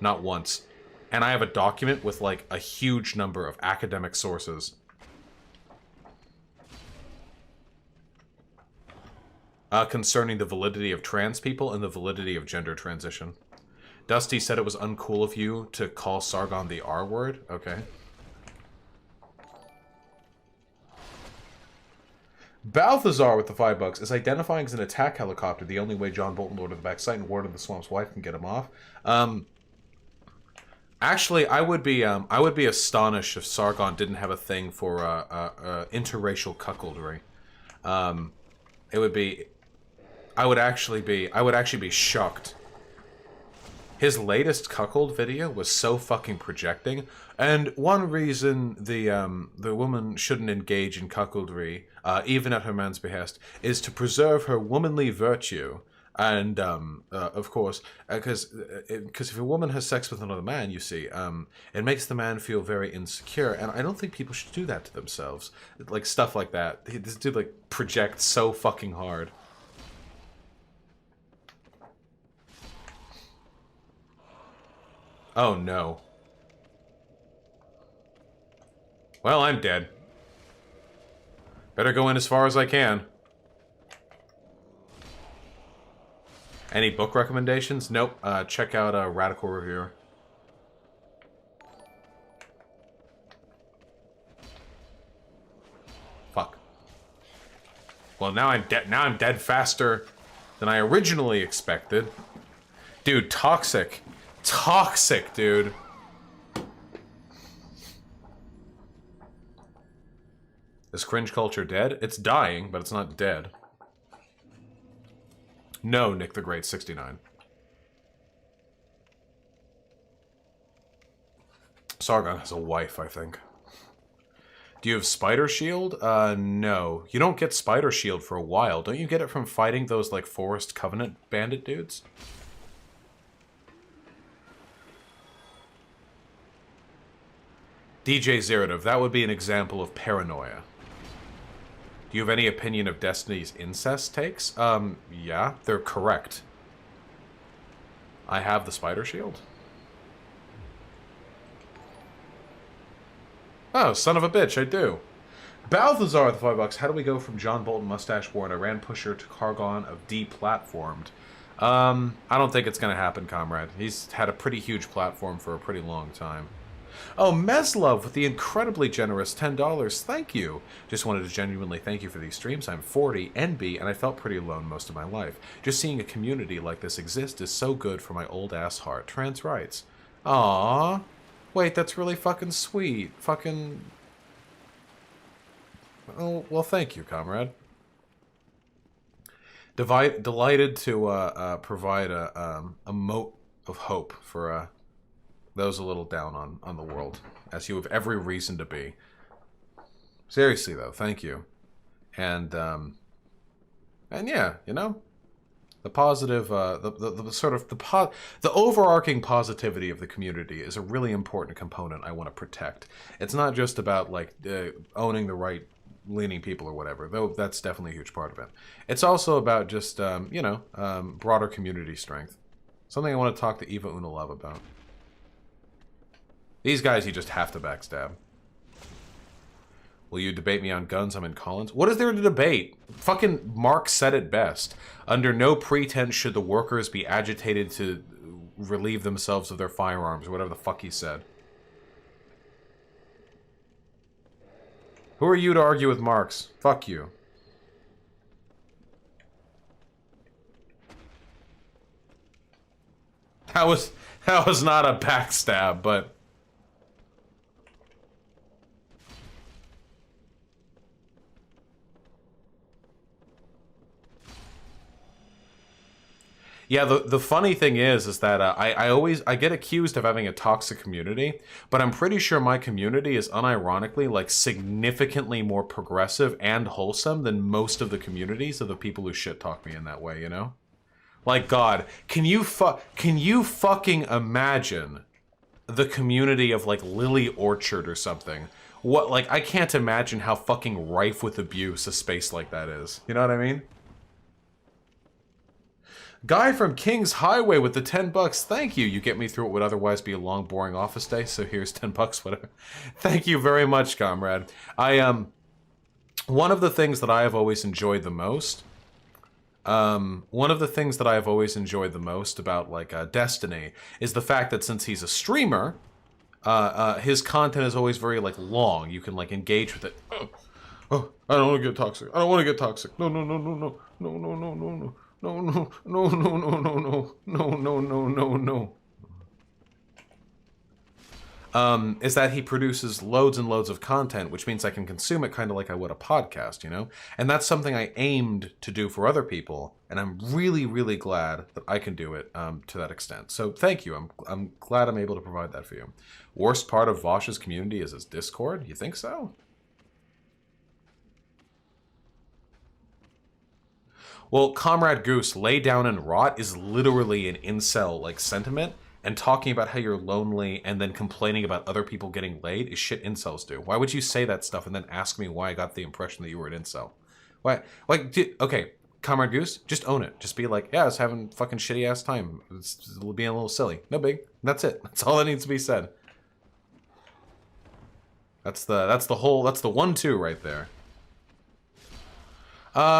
Not once. And I have a document with like a huge number of academic sources. Concerning the validity of trans people and the validity of gender transition. Dusty said it was uncool of you to call Sargon the R word. Okay. Balthazar with the $5. Is identifying as an attack helicopter the only way John Bolton, Lord of the Backside, and Ward of the Swamp's wife can get him off? Actually, I would be astonished if Sargon didn't have a thing for interracial cuckoldry. It would be. I would actually be shocked. His latest cuckold video was so fucking projecting, and one reason the woman shouldn't engage in cuckoldry, even at her man's behest, is to preserve her womanly virtue. And of course, because if a woman has sex with another man, you see, it makes the man feel very insecure, and I don't think people should do that to themselves. Like stuff like that. This dude like projects so fucking hard. Oh no. Well, I'm dead. Better go in as far as I can. Any book recommendations? Nope. Check out Radical Reviewer. Fuck. Well, now I'm dead. Now I'm dead faster than I originally expected. Dude, toxic. Toxic, dude. Is cringe culture dead? It's dying, but it's not dead. No, Nick the Great, 69. Sargon has a wife, I think. Do you have Spider Shield? No. You don't get Spider Shield for a while. Don't you get it from fighting those, like, Forest Covenant bandit dudes? DJ Zerodov, that would be an example of paranoia. Do you have any opinion of Destiny's incest takes? Yeah, they're correct. I have the Spider Shield. Oh, son of a bitch, I do. Balthazar with $5. How do we go from John Bolton mustache worn Iran pusher to Kargon of deplatformed? I don't think it's gonna happen, comrade. He's had a pretty huge platform for a pretty long time. Oh, Meslove with the incredibly generous $10. Thank you. Just wanted to genuinely thank you for these streams. I'm 40, NB, and I felt pretty alone most of my life. Just seeing a community like this exist is so good for my old-ass heart. Trans rights. Aww. Wait, that's really fucking sweet. Fucking... Oh, well, thank you, comrade. Delighted to provide a mote of hope for those a little down on the world, as you have every reason to be. Seriously, though, thank you. And yeah, you know, the positive, the sort of the overarching positivity of the community is a really important component I want to protect. It's not just about like owning the right leaning people or whatever, though that's definitely a huge part of it. It's also about just you know, broader community strength. Something I want to talk to Eva Unalove about. These guys you just have to backstab. Will you debate me on guns? I'm in Collins. What is there to debate? Fucking Mark said it best. Under no pretense should the workers be agitated to relieve themselves of their firearms, or whatever the fuck he said. Who are you to argue with Marx? Fuck you. That was not a backstab, but... Yeah, the funny thing is that I get accused of having a toxic community, but I'm pretty sure my community is unironically like significantly more progressive and wholesome than most of the communities of the people who shit talk me in that way, you know? Like, God, can you fucking imagine the community of like Lily Orchard or something? What, like, I can't imagine how fucking rife with abuse a space like that is. You know what I mean? Guy from King's Highway with the $10. Thank you. You get me through what would otherwise be a long, boring office day, so here's $10, whatever. Thank you very much, comrade. One of the things that I have always enjoyed the most, about, like, Destiny is the fact that since he's a streamer, his content is always very, like, long. You can, like, engage with it. Oh, I don't want to get toxic. I don't want to get toxic. No, no, no, no, no. No, no, no, no, no. No, no, no, no, no, no, no, no, no, no, no, no. Is that he produces loads and loads of content, which means I can consume it kind of like I would a podcast, you know? And that's something I aimed to do for other people, and I'm really, really glad that I can do it to that extent. So thank you. I'm glad I'm able to provide that for you. Worst part of Vaush's community is his Discord? You think so? Well, Comrade Goose, lay down and rot is literally an incel like sentiment, and talking about how you're lonely and then complaining about other people getting laid is shit incels do. Why would you say that stuff and then ask me why I got the impression that you were an incel? Why? Like, okay, Comrade Goose, just own it. Just be like, yeah, I was having fucking shitty ass time. It's being a little silly. No big. That's it. That's all that needs to be said. That's the 1-2 right there.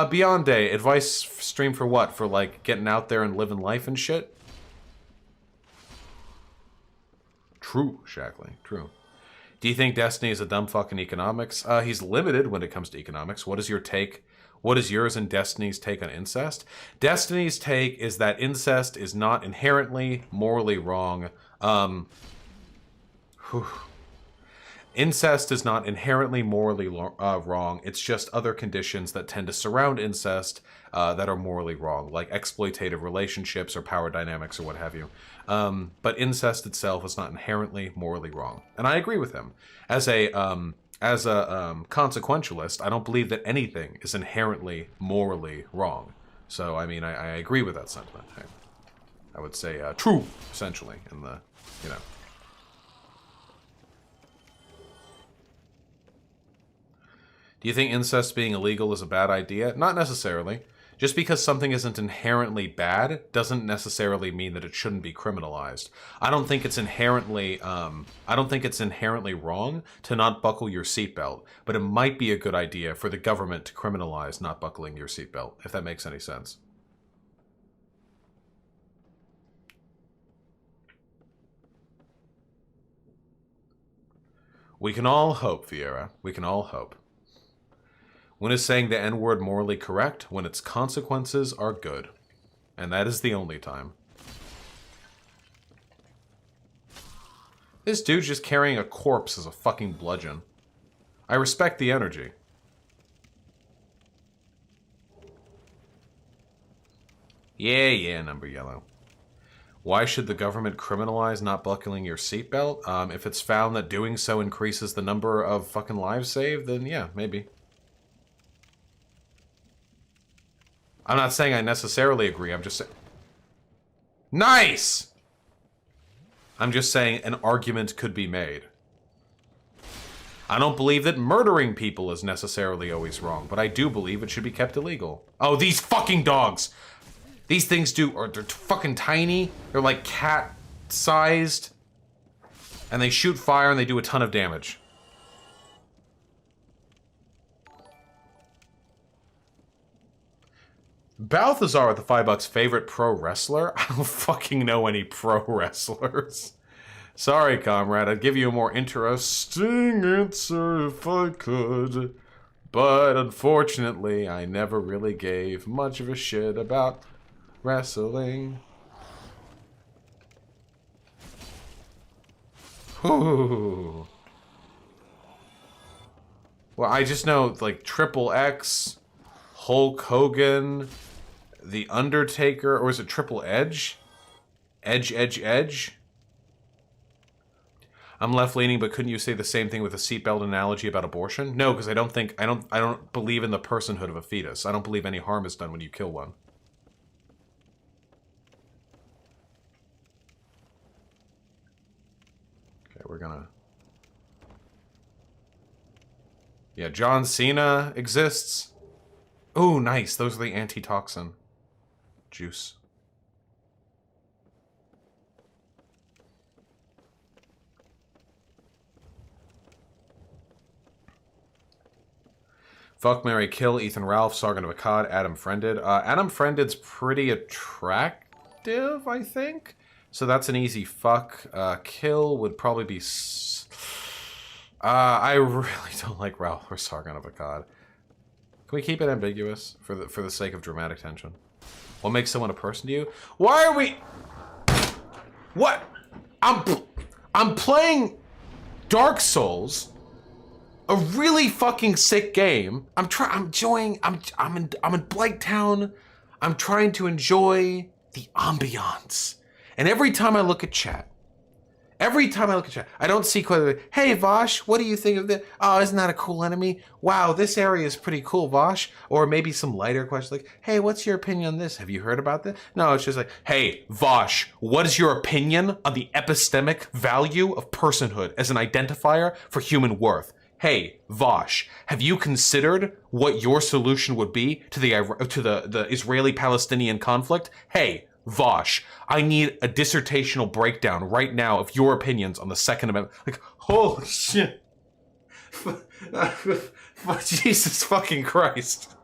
Beyond Day, advice stream for what? For like getting out there and living life and shit? True, Shackley, true. Do you think Destiny is a dumb fucking economics? He's limited when it comes to economics. What is your take? What is yours and Destiny's take on incest? Destiny's take is that incest is not inherently morally wrong. Incest is not inherently morally wrong. It's just other conditions that tend to surround incest that are morally wrong, like exploitative relationships or power dynamics or what have you. But incest itself is not inherently morally wrong, and I agree with him. As a consequentialist, I don't believe that anything is inherently morally wrong. So I mean, I agree with that sentiment. I would say true, essentially, in the, you know. Do you think incest being illegal is a bad idea? Not necessarily. Just because something isn't inherently bad doesn't necessarily mean that it shouldn't be criminalized. I don't think it's inherently wrong to not buckle your seatbelt, but it might be a good idea for the government to criminalize not buckling your seatbelt, if that makes any sense. We can all hope, Vieira. We can all hope. When is saying the N-word morally correct? When its consequences are good. And that is the only time. This dude's just carrying a corpse as a fucking bludgeon. I respect the energy. Yeah, number yellow. Why should the government criminalize not buckling your seatbelt? If it's found that doing so increases the number of fucking lives saved, then yeah, maybe. I'm not saying I necessarily agree, I'm just saying... Nice! I'm just saying an argument could be made. I don't believe that murdering people is necessarily always wrong, but I do believe it should be kept illegal. Oh, these fucking dogs! These things they're fucking tiny, they're like cat-sized, and they shoot fire and they do a ton of damage. Balthazar with the $5. Favorite pro wrestler? I don't fucking know any pro wrestlers. Sorry, comrade. I'd give you a more interesting answer if I could. But unfortunately, I never really gave much of a shit about wrestling. Ooh. Well, I just know, like, Triple X, Hulk Hogan, The Undertaker, or is it Triple Edge? Edge? I'm left-leaning, but couldn't you say the same thing with a seatbelt analogy about abortion? No, because I don't believe in the personhood of a fetus. I don't believe any harm is done when you kill one. Okay, we're gonna... Yeah, John Cena exists. Ooh, nice. Those are the antitoxin juice. Fuck, marry, kill, Ethan Ralph, Sargon of Akkad, Adam Friended. Adam Friended's pretty attractive, I think. So that's an easy fuck. Kill would probably be... I really don't like Ralph or Sargon of Akkad. Can we keep it ambiguous for the sake of dramatic tension? What makes someone a person to you? Why are we... What? I'm playing Dark Souls, a really fucking sick game. I'm in Blighttown. I'm trying to enjoy the ambiance. And every time I look at chat, Every time I look at chat, I don't see quite like, hey Vaush, what do you think of this? Oh, isn't that a cool enemy? Wow, this area is pretty cool, Vaush. Or maybe some lighter questions like, hey, what's your opinion on this? Have you heard about this? No, it's just like, hey, Vaush, what is your opinion on the epistemic value of personhood as an identifier for human worth? Hey, Vaush, have you considered what your solution would be to the Israeli-Palestinian conflict? Hey, Vaush, I need a dissertational breakdown right now of your opinions on the Second Amendment. Like, holy shit. Jesus fucking Christ.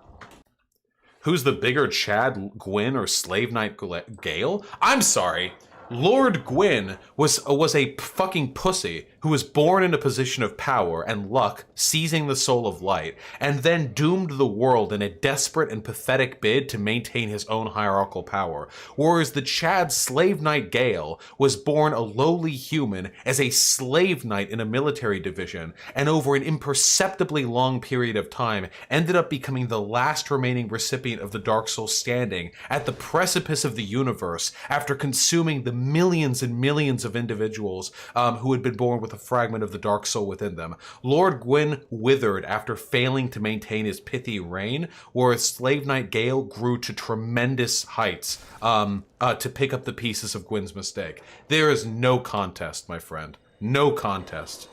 Who's the bigger Chad Gwyn or Slave Knight Gale? I'm sorry. Lord Gwyn was a fucking pussy who was born in a position of power and luck, seizing the soul of light, and then doomed the world in a desperate and pathetic bid to maintain his own hierarchical power. Whereas the Chad Slave Knight Gale was born a lowly human as a slave knight in a military division, and over an imperceptibly long period of time ended up becoming the last remaining recipient of the Dark Soul standing at the precipice of the universe after consuming the millions and millions of individuals who had been born with a fragment of the Dark Soul within them. Lord Gwyn withered after failing to maintain his pithy reign, whereas Slave Knight Gale grew to tremendous heights to pick up the pieces of Gwyn's mistake. There is no contest, my friend. No contest.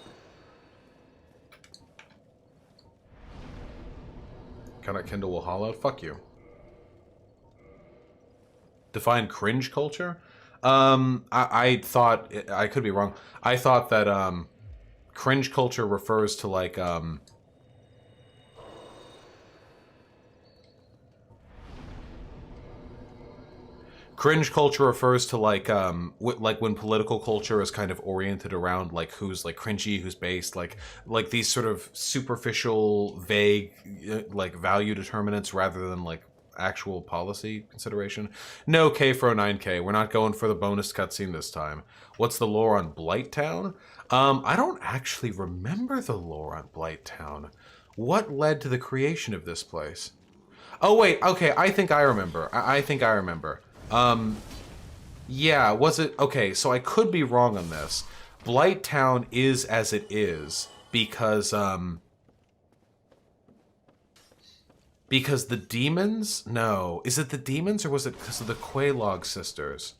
Cannot kindle will hollow? Fuck you. Define cringe culture? I thought, I could be wrong. I thought that, cringe culture refers to, like, cringe culture refers to, like when political culture is kind of oriented around, like, who's, like, cringy, who's based, like these sort of superficial, vague, like, value determinants rather than, like, actual policy consideration. No, K409K, we're not going for the bonus cutscene this time. What's the lore on Blighttown? I don't actually remember the lore on Blighttown. What led to the creation of this place? Oh wait, okay, I think I remember. I think I remember. Yeah, was it? Okay, so I could be wrong on this. Blighttown is as it is because the demons? No. Is it the demons or was it because of the Quelaag sisters?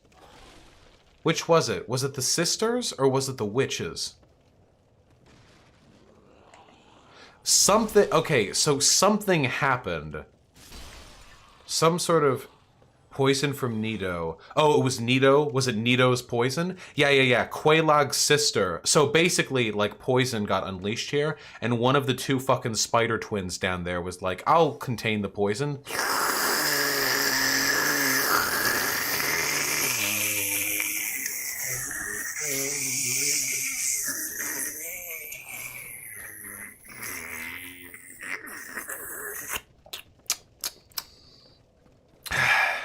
Which was it? Was it the sisters or was it the witches? Something... Okay, so something happened. Some sort of poison from Nito. Oh, it was Nito? Was it Nito's poison? Yeah. Quelaag's sister. So basically, like, poison got unleashed here, and one of the two fucking spider twins down there was like, I'll contain the poison.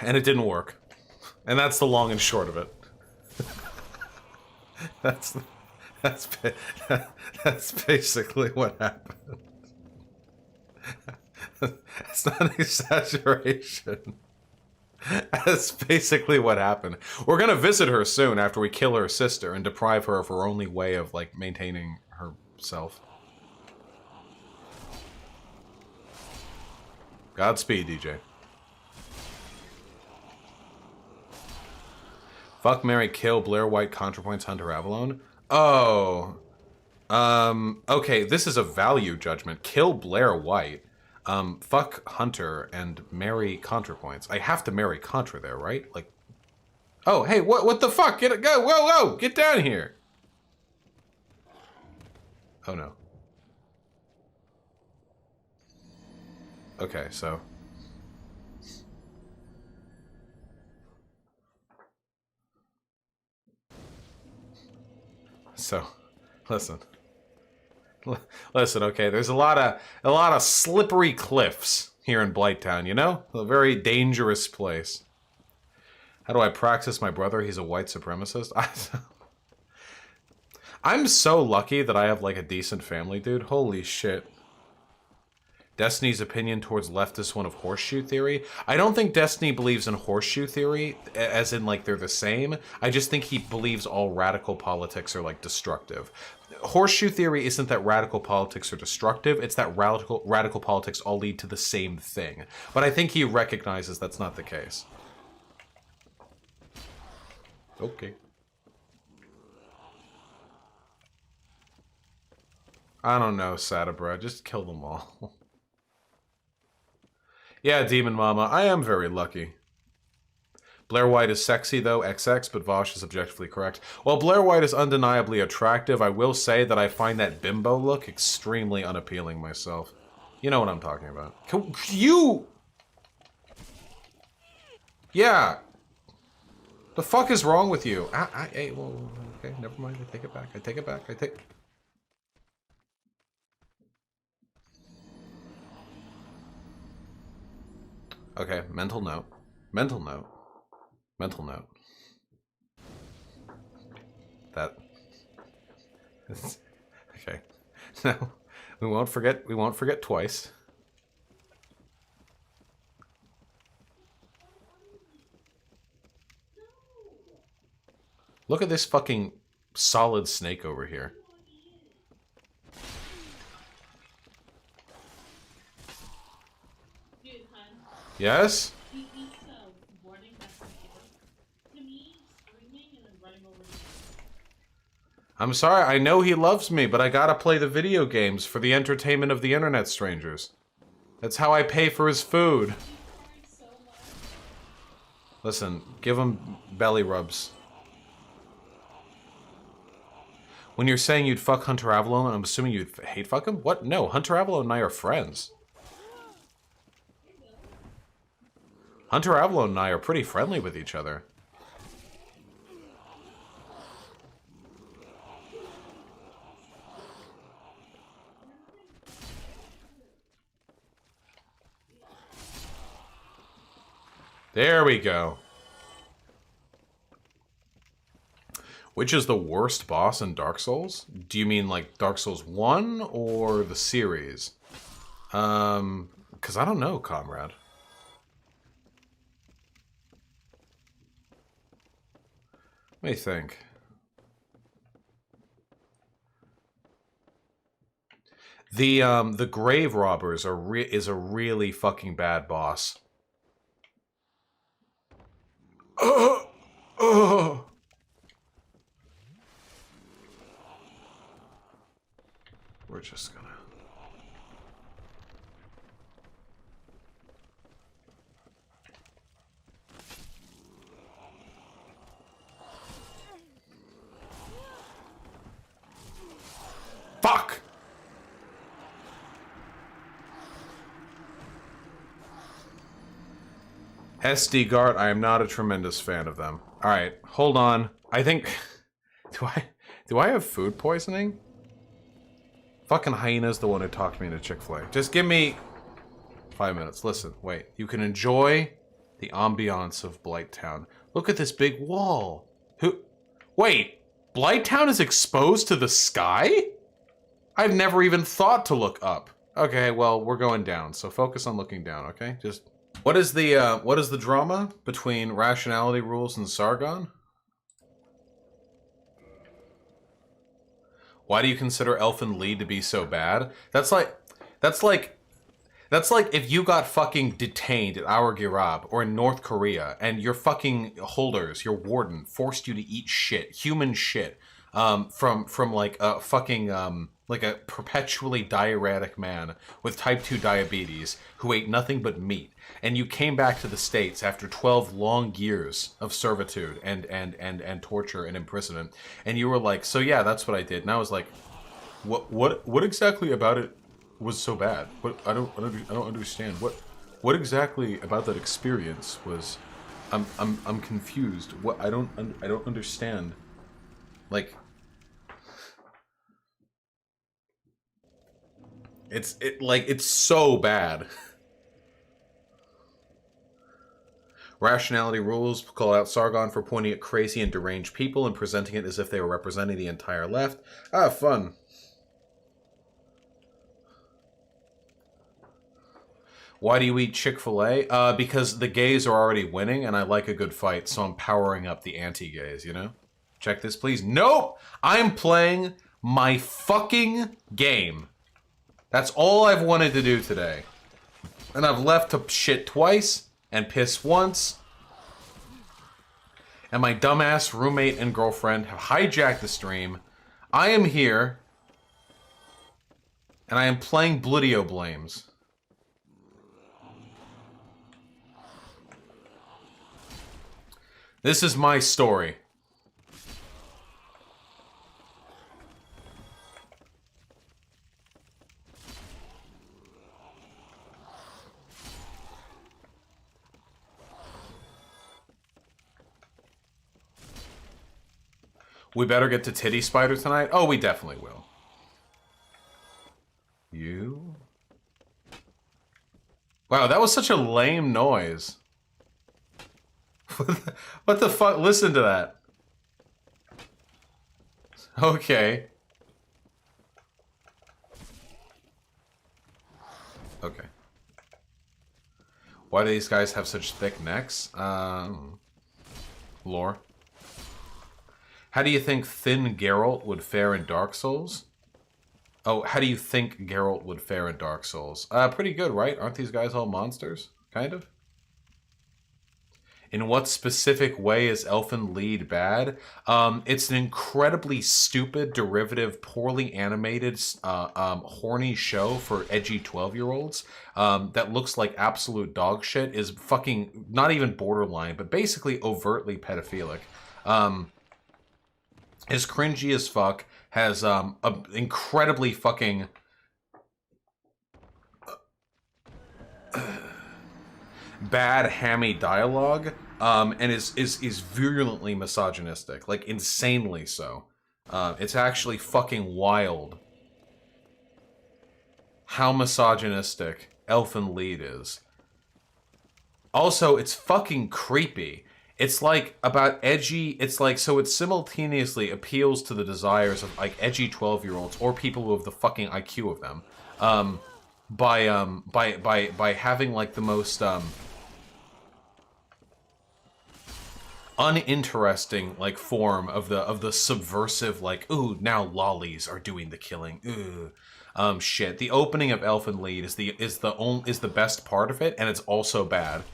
And it didn't work. And that's the long and short of it. That's basically what happened. It's not an exaggeration. That's basically what happened. We're gonna visit her soon after we kill her sister and deprive her of her only way of, like, maintaining herself. Godspeed, DJ. Fuck, marry, kill, Blair White, ContraPoints, Hunter Avalon. Oh. Okay, this is a value judgment. Kill Blair White. Fuck Hunter and marry ContraPoints. I have to marry Contra there, right? Like... Oh, hey, what the fuck? Go, whoa, get down here. Oh, no. Okay, so... So, listen, okay, there's a lot of slippery cliffs here in Blighttown, you know? A very dangerous place. How do I practice my brother? He's a white supremacist. I'm so lucky that I have, like, a decent family, dude. Holy shit. Destiny's opinion towards leftist one of horseshoe theory. I don't think Destiny believes in horseshoe theory, as in, like, they're the same. I just think he believes all radical politics are, like, destructive. Horseshoe theory isn't that radical politics are destructive, it's that radical politics all lead to the same thing. But I think he recognizes that's not the case. Okay. I don't know, Sadabra. Just kill them all. Yeah, Demon Mama, I am very lucky. Blair White is sexy, though, XX, but Vaush is objectively correct. While Blair White is undeniably attractive, I will say that I find that bimbo look extremely unappealing myself. You know what I'm talking about. You! Yeah! The fuck is wrong with you? Well, okay, never mind. I take it back. I take it back. I take... Okay, mental note. Mental note. Mental note. That. Okay. No, we won't forget. We won't forget twice. Look at this fucking solid snake over here. Yes? I'm sorry, I know he loves me, but I gotta play the video games for the entertainment of the internet strangers. That's how I pay for his food. Listen, give him belly rubs. When you're saying you'd fuck Hunter Avalon, I'm assuming you'd hate fuck him? What? No, Hunter Avalon and I are friends. Hunter Avalon and I are pretty friendly with each other. There we go. Which is the worst boss in Dark Souls? Do you mean like Dark Souls 1 or the series? Because I don't know, comrade. Let me think. The Grave Robbers is a really fucking bad boss. We're just gonna... Fuck! SD Guard, I am not a tremendous fan of them. Alright, hold on. I think... Do I have food poisoning? Fucking Hyena's the one who talked me into Chick-fil-A. Just give me 5 minutes. Listen, wait. You can enjoy the ambiance of Blighttown. Look at this big wall. Wait, Blighttown is exposed to the sky? I've never even thought to look up. Okay, well, we're going down, so focus on looking down, okay? Just... What is the drama between Rationality Rules and Sargon? Why do you consider Elfin Lee to be so bad? That's like if you got fucking detained at Our Girab or in North Korea and your fucking holders, your warden, forced you to eat shit, human shit, from like a fucking like a perpetually diuretic man with type 2 diabetes who ate nothing but meat, and you came back to the States after 12 long years of servitude and torture and imprisonment, and you were like, so yeah, that's what I did. And I was like, what exactly about it was so bad? What I don't understand. What exactly about that experience was... I'm confused. What I don't understand. Like, it's so bad. Rationality Rules call out Sargon for pointing at crazy and deranged people and presenting it as if they were representing the entire left. Ah, fun. Why do you eat Chick-fil-A? Because the gays are already winning, and I like a good fight, so I'm powering up the anti-gays, you know? Check this, please. Nope! I'm playing my fucking game. That's all I've wanted to do today. And I've left to shit twice, and piss once. And my dumbass roommate and girlfriend have hijacked the stream. I am here, and I am playing Bloodio Blames. This is my story. We better get to Titty Spider tonight? Oh, we definitely will. You? Wow, that was such a lame noise. What the fuck? Listen to that. Okay. Okay. Why do these guys have such thick necks? Lore. How do you think thin Geralt would fare in Dark Souls? Oh, how do you think Geralt would fare in Dark Souls? Pretty good, right? Aren't these guys all monsters? Kind of. In what specific way is Elfen Lied bad? It's an incredibly stupid, derivative, poorly animated, horny show for edgy 12-year-olds that looks like absolute dog shit, is fucking, not even borderline, but basically overtly pedophilic. Is cringy as fuck, has a incredibly fucking bad hammy dialogue, and is virulently misogynistic, like insanely so. It's actually fucking wild how misogynistic Elfen Lied is. Also, it's fucking creepy. It's like about edgy, it's like, so it simultaneously appeals to the desires of like edgy 12-year-olds or people who have the fucking IQ of them, by having like the most uninteresting like form of the subversive, like, ooh, now lollies are doing the killing, ooh, shit. The opening of Elfen Lied is the best part of it, and it's also bad.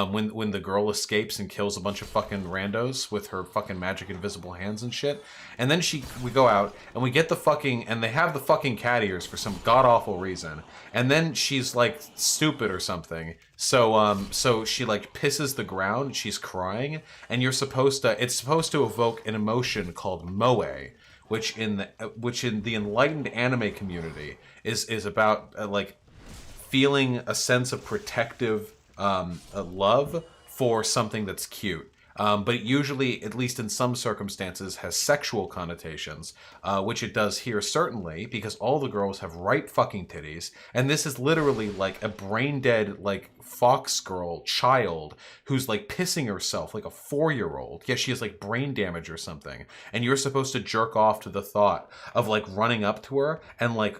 When the girl escapes and kills a bunch of fucking randos with her fucking magic invisible hands and shit, and then we go out and we get the fucking, and they have the fucking cat ears for some god awful reason, and then she's like stupid or something, so she like pisses the ground, she's crying, and it's supposed to evoke an emotion called moe, which in the enlightened anime community is about like feeling a sense of protective a love for something that's cute. But it usually, at least in some circumstances, has sexual connotations, which it does here certainly, because all the girls have right fucking titties, and this is literally like a brain-dead, like, fox girl child who's like pissing herself like a 4-year-old. Yeah, she has like brain damage or something, and you're supposed to jerk off to the thought of like running up to her and like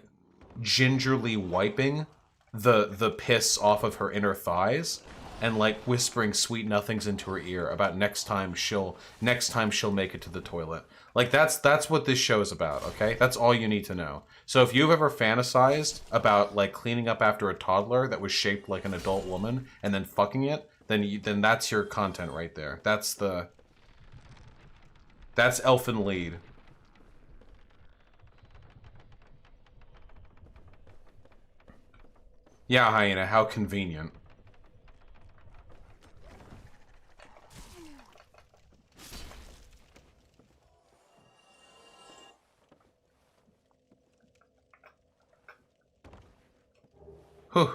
gingerly wiping the piss off of her inner thighs and like whispering sweet nothings into her ear about next time she'll make it to the toilet. Like that's what this show is about, okay? That's all you need to know. So if you've ever fantasized about like cleaning up after a toddler that was shaped like an adult woman and then fucking it, then that's your content right there. That's Elfen Lied. Yeah, Hyena, how convenient. Whew.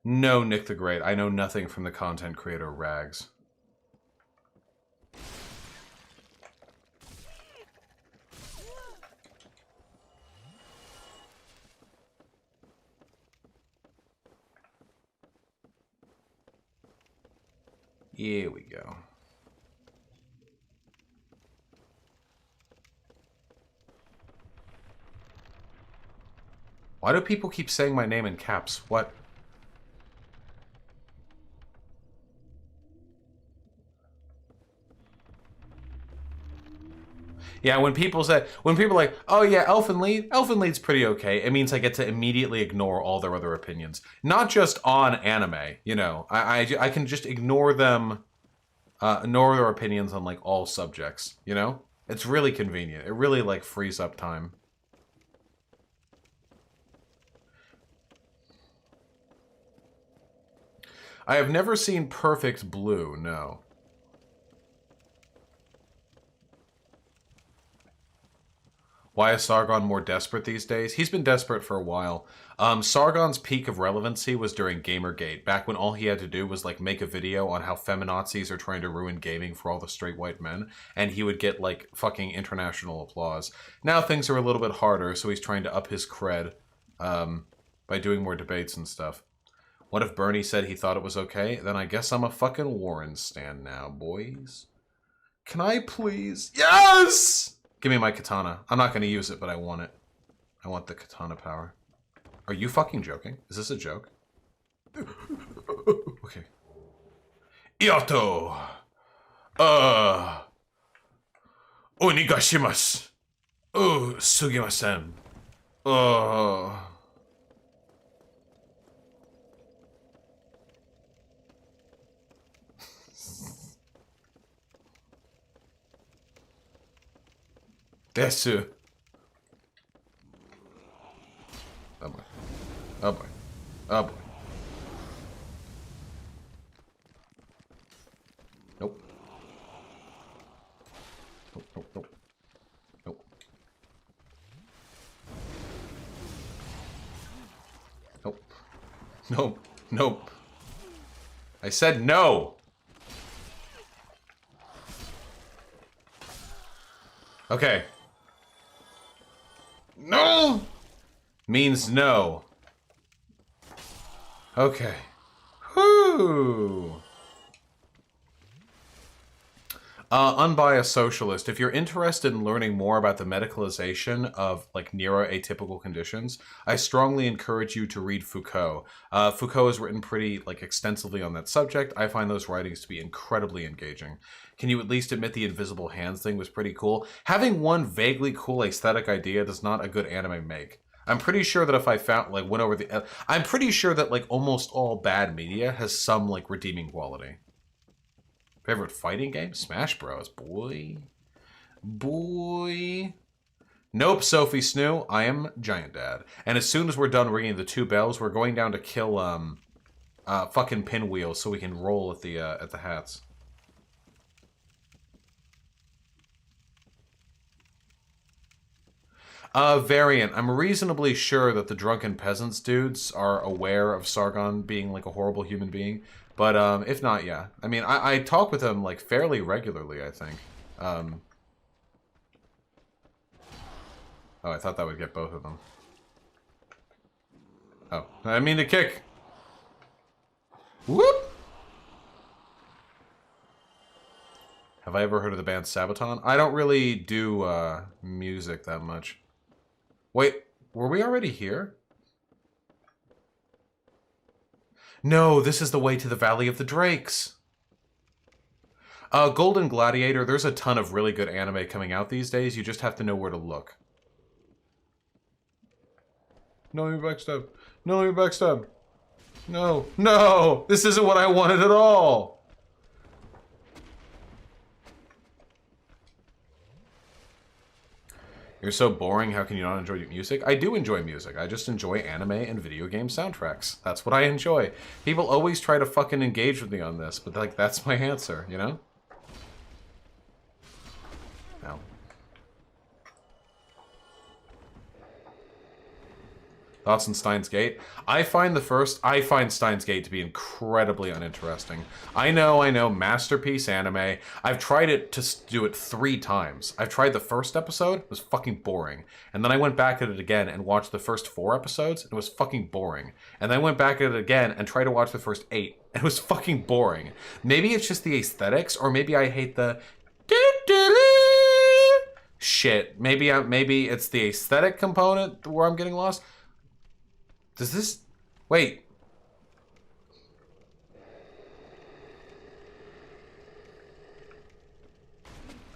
No, Nick the Great. I know nothing from the content creator Rags. Here we go. Why do people keep saying my name in caps? What? Yeah, when people are like, oh yeah, Elfen Lied's pretty okay, it means I get to immediately ignore all their other opinions. Not just on anime, you know. I can just ignore them, ignore their opinions on, like, all subjects, you know? It's really convenient. It really, like, frees up time. I have never seen Perfect Blue, no. Why is Sargon more desperate these days? He's been desperate for a while. Sargon's peak of relevancy was during Gamergate, back when all he had to do was, like, make a video on how feminazis are trying to ruin gaming for all the straight white men, and he would get, like, fucking international applause. Now things are a little bit harder, so he's trying to up his cred by doing more debates and stuff. What if Bernie said he thought it was okay? Then I guess I'm a fucking Warren stan now, boys. Can I please? Yes! Give me my katana. I'm not going to use it, but I want it. I want the katana power. Are you fucking joking? Is this a joke? Okay. Iato! Onigashimasu! Sugimasen. Desu. Oh boy. Oh boy. Oh boy. Nope. Nope, nope, nope. Nope. Nope. Nope. Nope. I said no! Okay. No! Means no. Okay. Whoo! Unbiased socialist. If you're interested in learning more about the medicalization of, like, neuroatypical conditions, I strongly encourage you to read Foucault. Foucault has written pretty, like, extensively on that subject. I find those writings to be incredibly engaging. Can you at least admit the invisible hands thing was pretty cool? Having one vaguely cool aesthetic idea does not a good anime make. I'm pretty sure that if I found, like, went over the... I'm pretty sure that, like, almost all bad media has some, like, redeeming quality. Favorite fighting game? Smash Bros. Boy. Boy. Nope, Sophie Snoo. I am Giant Dad. And as soon as we're done ringing the 2 bells, we're going down to kill, fucking Pinwheel so we can roll at the hats. Variant. I'm reasonably sure that the drunken peasants dudes are aware of Sargon being, like, a horrible human being. But, if not, yeah. I mean, I talk with him, like, fairly regularly, I think. Oh, I thought that would get both of them. Oh, I didn't mean to kick. Whoop! Have I ever heard of the band Sabaton? I don't really do, music that much. Wait, were we already here? No, this is the way to the Valley of the Drakes. Golden Gladiator, there's a ton of really good anime coming out these days. You just have to know where to look. No, let me backstab. No, let me backstab. No, no! This isn't what I wanted at all! You're so boring, how can you not enjoy music? I do enjoy music. I just enjoy anime and video game soundtracks. That's what I enjoy. People always try to fucking engage with me on this, but, like, that's my answer, you know? No. Thoughts on Steins Gate? I find Steins Gate to be incredibly uninteresting. I know, masterpiece anime. I've tried it to do it 3 times. I've tried the first episode, it was fucking boring. And then I went back at it again and watched the first 4 episodes, and it was fucking boring. And then I went back at it again and tried to watch the first 8, and it was fucking boring. Maybe it's just the aesthetics, or maybe I hate the shit. Maybe it's the aesthetic component where I'm getting lost. Does this... Wait.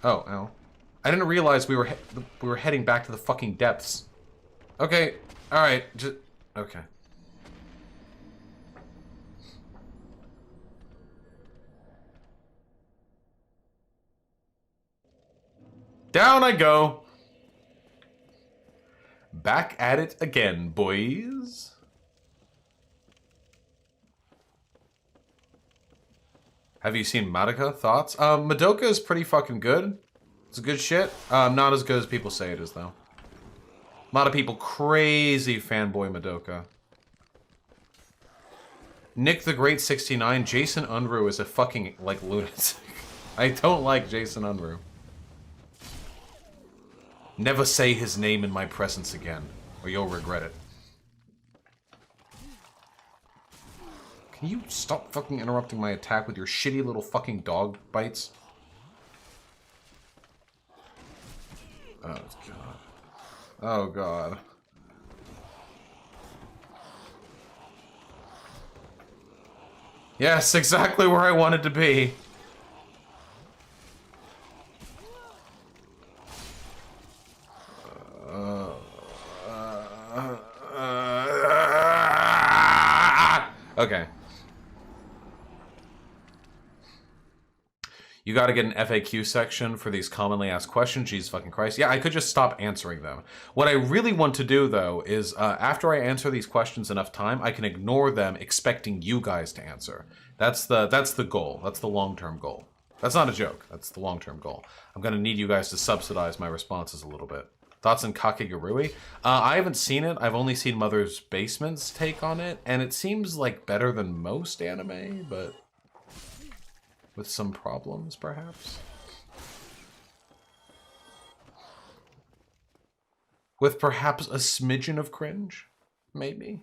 Oh, ow. I didn't realize we were heading back to the fucking depths. Okay, alright, just... Okay. Down I go. Back at it again, boys. Have you seen Madoka? Thoughts? Madoka is pretty fucking good. It's good shit. Not as good as people say it is, though. A lot of people crazy fanboy Madoka. Nick the Great 69, Jason Unruh is a fucking, like, lunatic. I don't like Jason Unruh. Never say his name in my presence again, or you'll regret it. Can you stop fucking interrupting my attack with your shitty little fucking dog bites? Oh, God. Oh, God. Yes, exactly where I wanted to be. Okay. You gotta get an FAQ section for these commonly asked questions. Jesus fucking Christ. Yeah, I could just stop answering them. What I really want to do, though, is after I answer these questions enough time, I can ignore them expecting you guys to answer. That's the goal. That's the long-term goal. That's not a joke. That's the long-term goal. I'm gonna need you guys to subsidize my responses a little bit. Thoughts on Kakegurui? I haven't seen it. I've only seen Mother's Basement's take on it, and it seems like better than most anime, but with some problems, perhaps? With perhaps a smidgen of cringe? Maybe?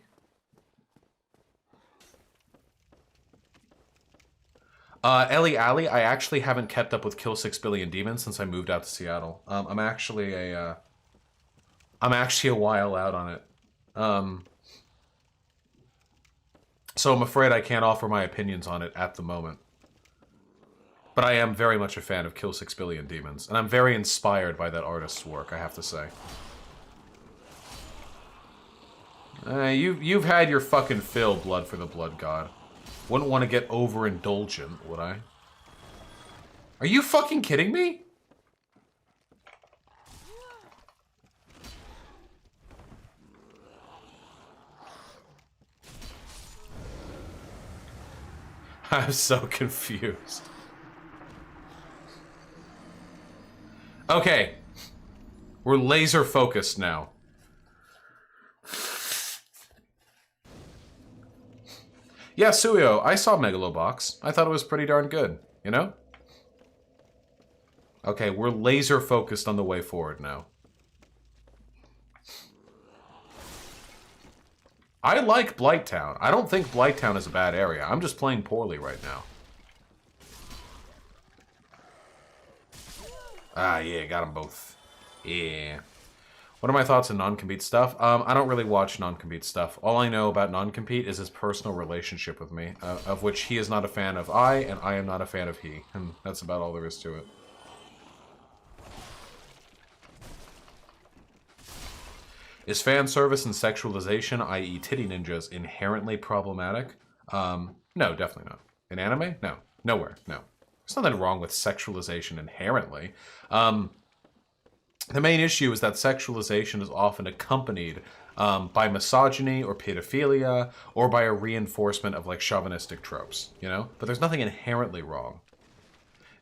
Ellie Alley, I actually haven't kept up with Kill 6 Billion Demons since I moved out to Seattle. I'm actually a while out on it. So I'm afraid I can't offer my opinions on it at the moment. But I am very much a fan of Kill 6 Billion Demons, and I'm very inspired by that artist's work, I have to say. You've had your fucking fill, Blood for the Blood God. Wouldn't want to get overindulgent, would I? Are you fucking kidding me? I'm so confused. Okay. We're laser focused now. Yeah, Suyo, I saw Megalobox. I thought it was pretty darn good, you know? Okay, we're laser focused on the way forward now. I like Blighttown. I don't think Blighttown is a bad area. I'm just playing poorly right now. Ah, yeah, got them both. Yeah. What are my thoughts on non-compete stuff? I don't really watch non-compete stuff. All I know about non-compete is his personal relationship with me, of which he is not a fan of and I am not a fan of he. And that's about all there is to it. Is fan service and sexualization, i.e. titty ninjas, inherently problematic? No, definitely not. In anime? No. Nowhere. No. There's nothing wrong with sexualization inherently. The main issue is that sexualization is often accompanied by misogyny or pedophilia or by a reinforcement of like chauvinistic tropes, you know? But there's nothing inherently wrong.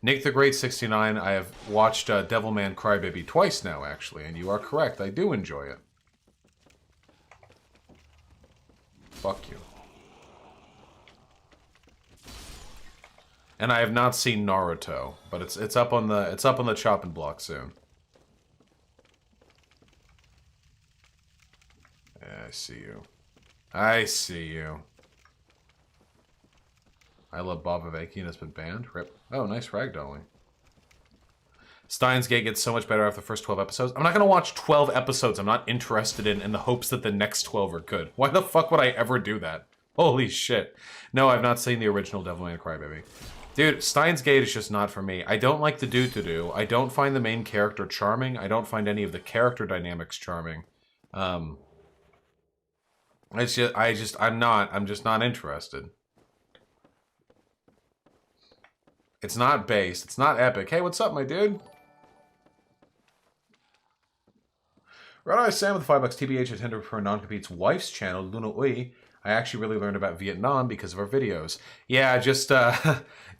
Nick the Great 69, I have watched Devilman Crybaby twice now, actually, and you are correct. I do enjoy it. Fuck you. And I have not seen Naruto, but it's up on the chopping block soon. I see you. I see you. I love Bob Avakian has been banned. Rip. Oh, nice ragdolling. Steins Gate gets so much better after the first 12 episodes. I'm not going to watch 12 episodes I'm not interested in the hopes that the next 12 are good. Why the fuck would I ever do that? Holy shit. No, I've not seen the original Devil May Cry Baby. Dude, Steins Gate is just not for me. I don't like the do-to-do. I don't find the main character charming. I don't find any of the character dynamics charming. I'm just not interested. It's not based. It's not epic. Hey, what's up, my dude? Red Eye Sam with $5 TBH attended for non-compete's wife's channel, Luna Ui. I actually really learned about Vietnam because of our videos. Yeah, just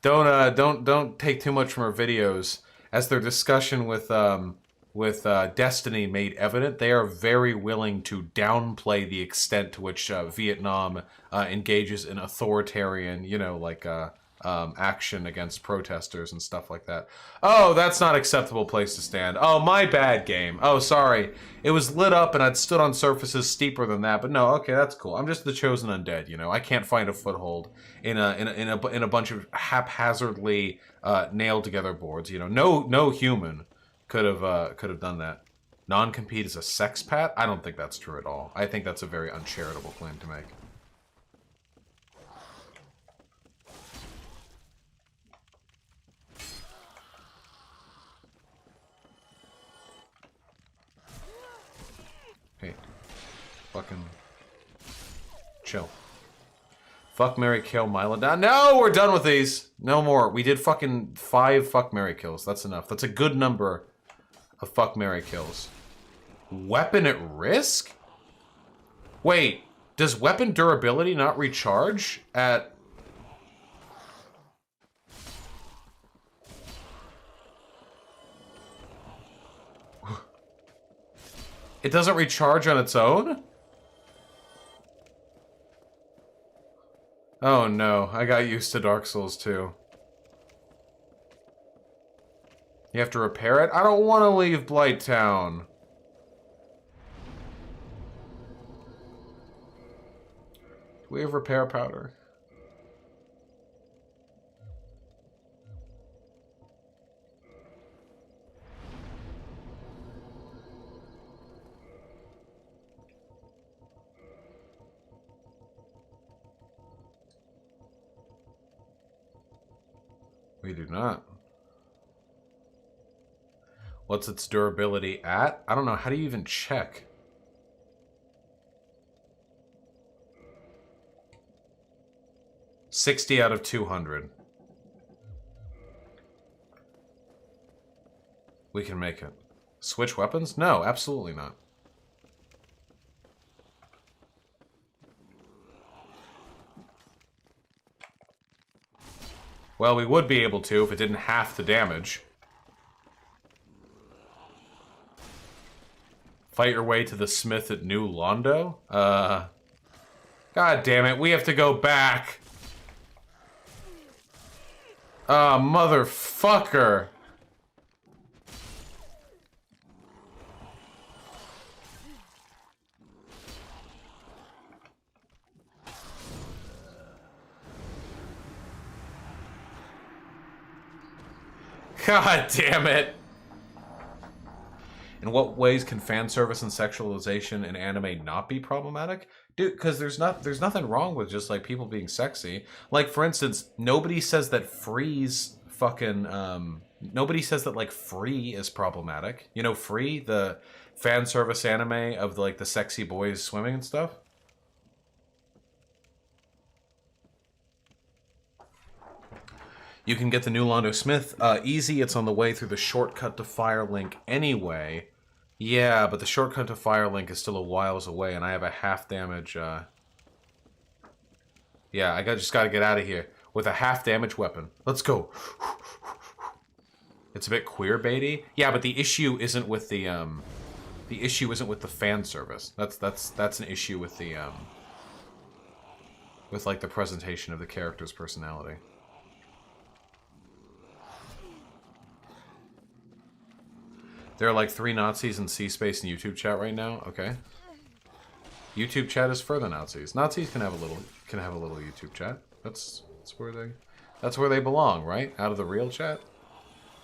don't take too much from our videos. As their discussion with Destiny made evident, they are very willing to downplay the extent to which Vietnam engages in authoritarian, you know, like action against protesters and stuff like that. Oh, that's not an acceptable place to stand. Oh, my bad, game. Oh, sorry. It was lit up and I'd stood on surfaces steeper than that, but no, okay, that's cool. I'm just the chosen undead, you know. I can't find a foothold in a bunch of haphazardly nailed together boards, you know. No human could have done that. Non-compete is a sex pat? I don't think that's true at all. I think that's a very uncharitable claim to make. Hey, fucking chill. Fuck, marry, kill, Milo down. No, we're done with these. No more. We did fucking 5 fuck, marry, kills. That's enough. That's a good number of fuck, marry, kills. Weapon at risk? Wait, does weapon durability not recharge at... It doesn't recharge on its own? Oh no, I got used to Dark Souls 2. You have to repair it? I don't want to leave Blighttown. Do we have repair powder? We do not. What's its durability at? I don't know. How do you even check? $60 out of 200. We can make it. Switch weapons? No, absolutely not. Well, we would be able to if it didn't half the damage. Fight your way to the smith at New Londo? God damn it, we have to go back. Motherfucker. God damn it. In what ways can fan service and sexualization in anime not be problematic? Dude, because there's nothing wrong with just like people being sexy. Like, for instance, nobody says that Free's fucking nobody says that like Free is problematic. You know, Free, the fan service anime of like the sexy boys swimming and stuff. You can get the new Londo Smith easy. It's on the way through the shortcut to Firelink anyway. Yeah, but the shortcut to Firelink is still a whiles away, and I have a half damage. Yeah, I just gotta get out of here with a half damage weapon. Let's go. It's a bit queer baity. Yeah, but the issue isn't with the fan service. That's an issue with the with like the presentation of the character's personality. There are like 3 Nazis in C-Space and YouTube chat right now. Okay. YouTube chat is for the Nazis. Nazis can have a little YouTube chat. That's where they belong, right? Out of the real chat.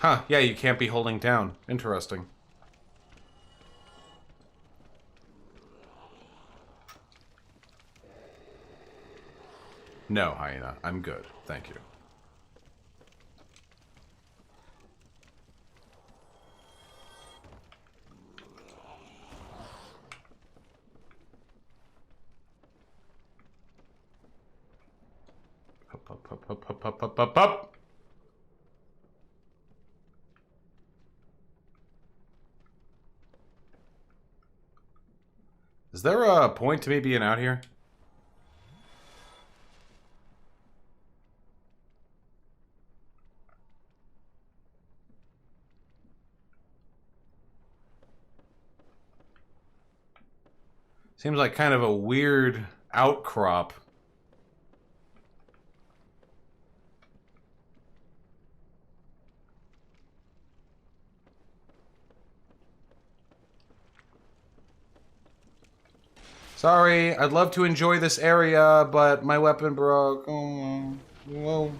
Huh, yeah, you can't be holding down. Interesting. No, Hyena. I'm good. Thank you. Up. Is there a point to me being out here? Seems like kind of a weird outcrop. Sorry, I'd love to enjoy this area, but my weapon broke. Oh, whoa.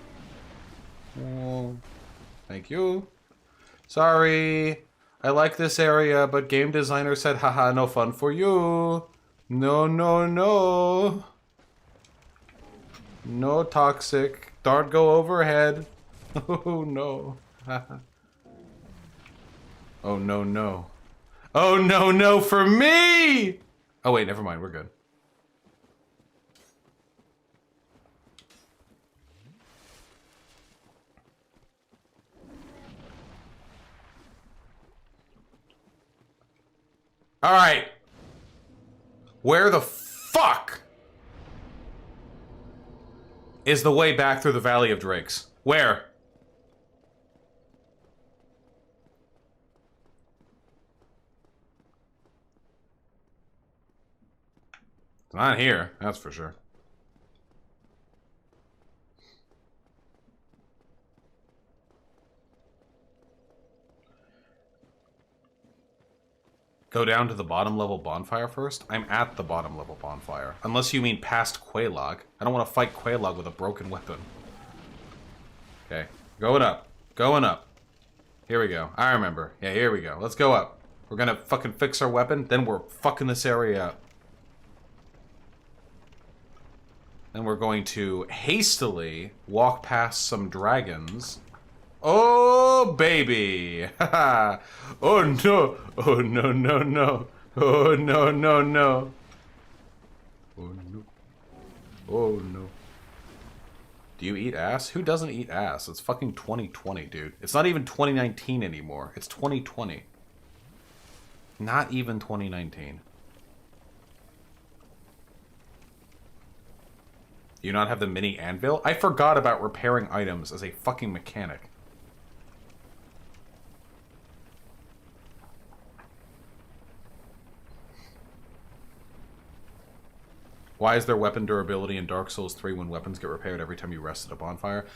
Whoa. Thank you. Sorry. I like this area, but game designer said, haha, no fun for you. No, no, no. No toxic. Don't go overhead. Oh, no. Oh, no, no. Oh, no, no, for me! Oh, wait, never mind. We're good. All right. Where the fuck is the way back through the Valley of Drakes? Where? It's not here, that's for sure. Go down to the bottom level bonfire first? I'm at the bottom level bonfire. Unless you mean past Quelaag. I don't want to fight Quelaag with a broken weapon. Okay, going up. Going up. Here we go. I remember. Yeah, here we go. Let's go up. We're gonna fucking fix our weapon, then we're fucking this area up. Then we're going to hastily walk past some dragons. Oh, baby! Oh, no! Oh, no, no, no! Oh, no, no, no! Oh, no. Oh, no. Do you eat ass? Who doesn't eat ass? It's fucking 2020, dude. It's not even 2019 anymore. It's 2020. Not even 2019. Do you not have the mini anvil? I forgot about repairing items as a fucking mechanic. Why is there weapon durability in Dark Souls 3 when weapons get repaired every time you rest at a bonfire?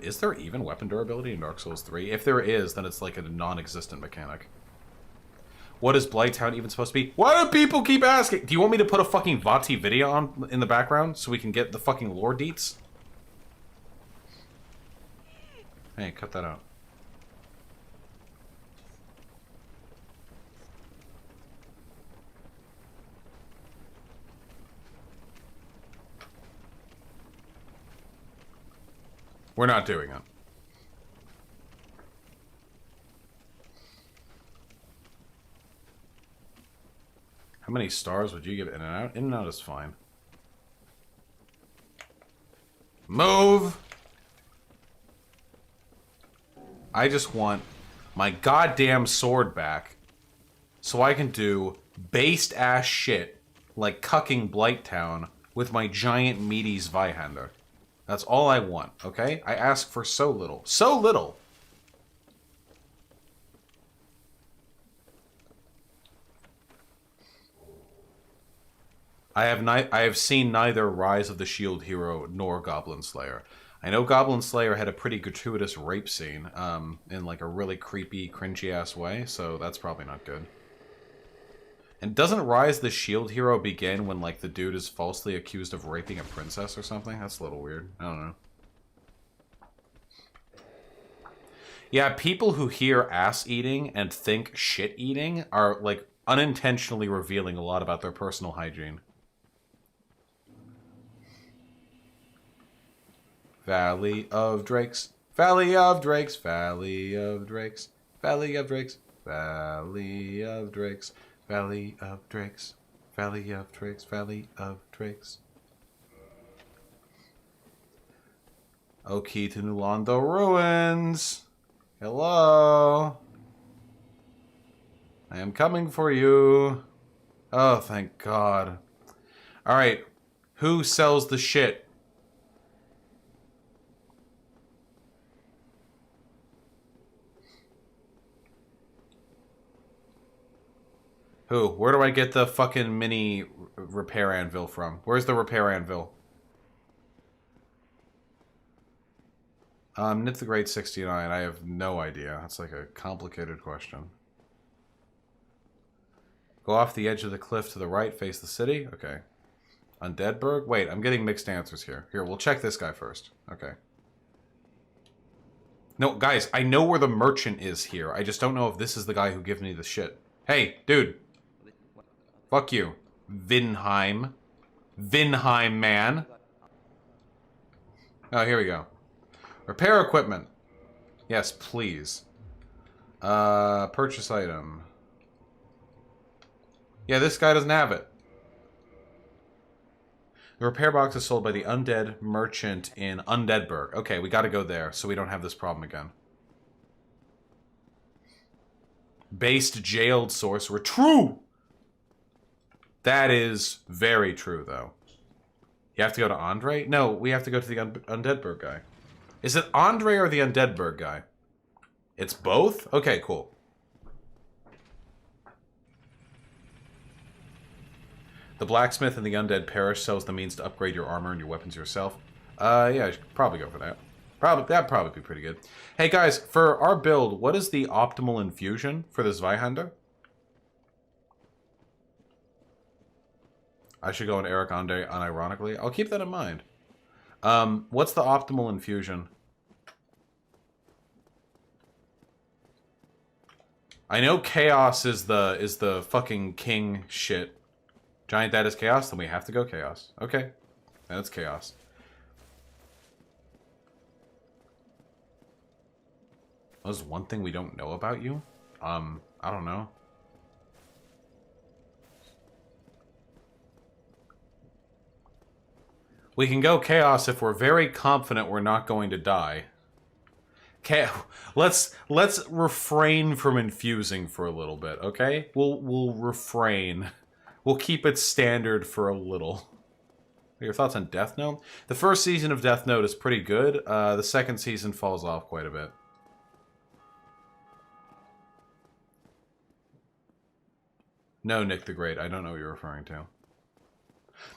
Is there even weapon durability in Dark Souls 3? If there is, then it's like a non-existent mechanic. What is Blighttown even supposed to be? Why do people keep asking? Do you want me to put a fucking Vati video on in the background so we can get the fucking lore deets? Hey, cut that out. We're not doing it. How many stars would you give In and Out? In and Out is fine. Move! I just want my goddamn sword back so I can do based ass shit like cucking Blighttown with my giant meaty Zweihander. That's all I want, okay? I ask for so little. So little! I have seen neither Rise of the Shield Hero nor Goblin Slayer. I know Goblin Slayer had a pretty gratuitous rape scene, in like a really creepy, cringy-ass way, so that's probably not good. And doesn't Rise the Shield Hero begin when, like, the dude is falsely accused of raping a princess or something? That's a little weird. I don't know. Yeah, people who hear ass eating and think shit eating are, like, unintentionally revealing a lot about their personal hygiene. Valley of Drakes. Valley of Drakes. Valley of Drakes. Valley of Drakes. Valley of Drakes. Valley of Drakes. Valley of Drakes. Valley of Drakes. O key to Nulando Ruins. Hello. I am coming for you. Oh, thank God. Alright. Who sells the shit? Who? Where do I get the fucking mini repair anvil from? Where's the repair anvil? Knit the Great 69. I have no idea. That's like a complicated question. Go off the edge of the cliff to the right, face the city. Okay. Undeadburg? Wait, I'm getting mixed answers here. Here, we'll check this guy first. Okay. No, guys, I know where the merchant is here. I just don't know if this is the guy who gives me the shit. Hey, dude. Fuck you. Vinheim. Vinheim, man. Oh, here we go. Repair equipment. Yes, please. Purchase item. Yeah, this guy doesn't have it. The repair box is sold by the undead merchant in Undeadburg. Okay, we gotta go there so we don't have this problem again. Based jailed sorcerer. True! That is very true, though. You have to go to Andre? No, we have to go to the Undeadburg guy. Is it Andre or the Undeadburg guy? It's both? Okay, cool. The blacksmith in the Undead Parish sells the means to upgrade your armor and your weapons yourself. Yeah, I should probably go for that. That'd probably be pretty good. Hey guys, for our build, what is the optimal infusion for this Zweihander? I should go on Eric Andre unironically. I'll keep that in mind. What's the optimal infusion? I know Chaos is the fucking king shit. Giant Dad is Chaos, then we have to go Chaos. Okay. Then it's Chaos. There's one thing we don't know about you? I don't know. We can go Chaos if we're very confident we're not going to die. Let's refrain from infusing for a little bit, okay? We'll refrain. We'll keep it standard for a little. Your thoughts on Death Note? The first season of Death Note is pretty good. The second season falls off quite a bit. No, Nick the Great. I don't know what you're referring to.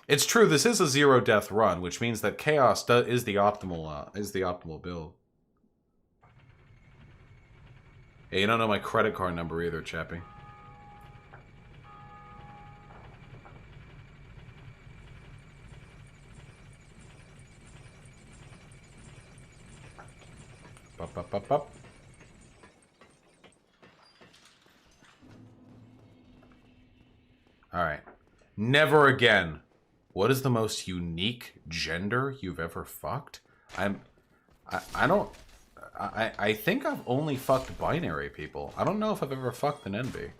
It's true. This is a zero death run, which means that Chaos is the optimal build. Hey, you don't know my credit card number either, Chappie. Bup, bup, bup, bup. Alright. Never again. What is the most unique gender you've ever fucked? I think I've only fucked binary people. I don't know if I've ever fucked an NB.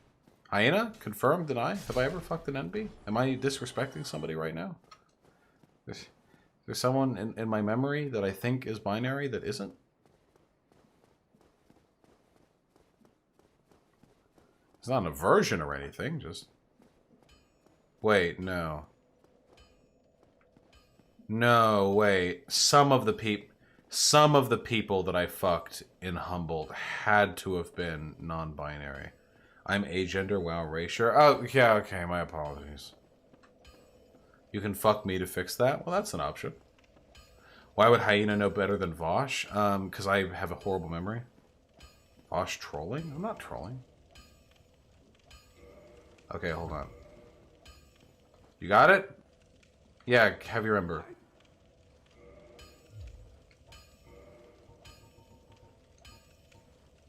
Hyena? Confirm? Deny? Have I ever fucked an NB? Am I disrespecting somebody right now? There's someone in my memory that I think is binary that isn't? It's not an aversion or anything, just... Wait, no. No, wait. Some of the people that I fucked in Humboldt had to have been non-binary. I'm agender, wow, erasure. Oh, yeah, okay, my apologies. You can fuck me to fix that? Well, that's an option. Why would Hyena know better than Vaush? Because I have a horrible memory. Vaush trolling? I'm not trolling. Okay, hold on. You got it? Yeah, have your ember.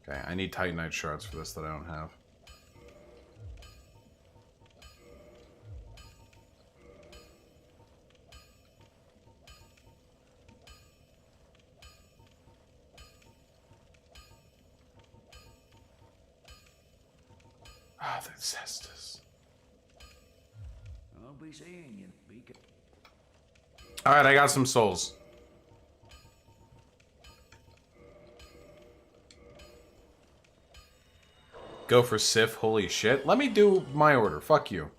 Okay, I need Titanite shards for this that I don't have. Ah, the cestus. I'll be seeing you, Beacon. Alright, I got some souls. Go for Sif, holy shit. Let me do my order, fuck you.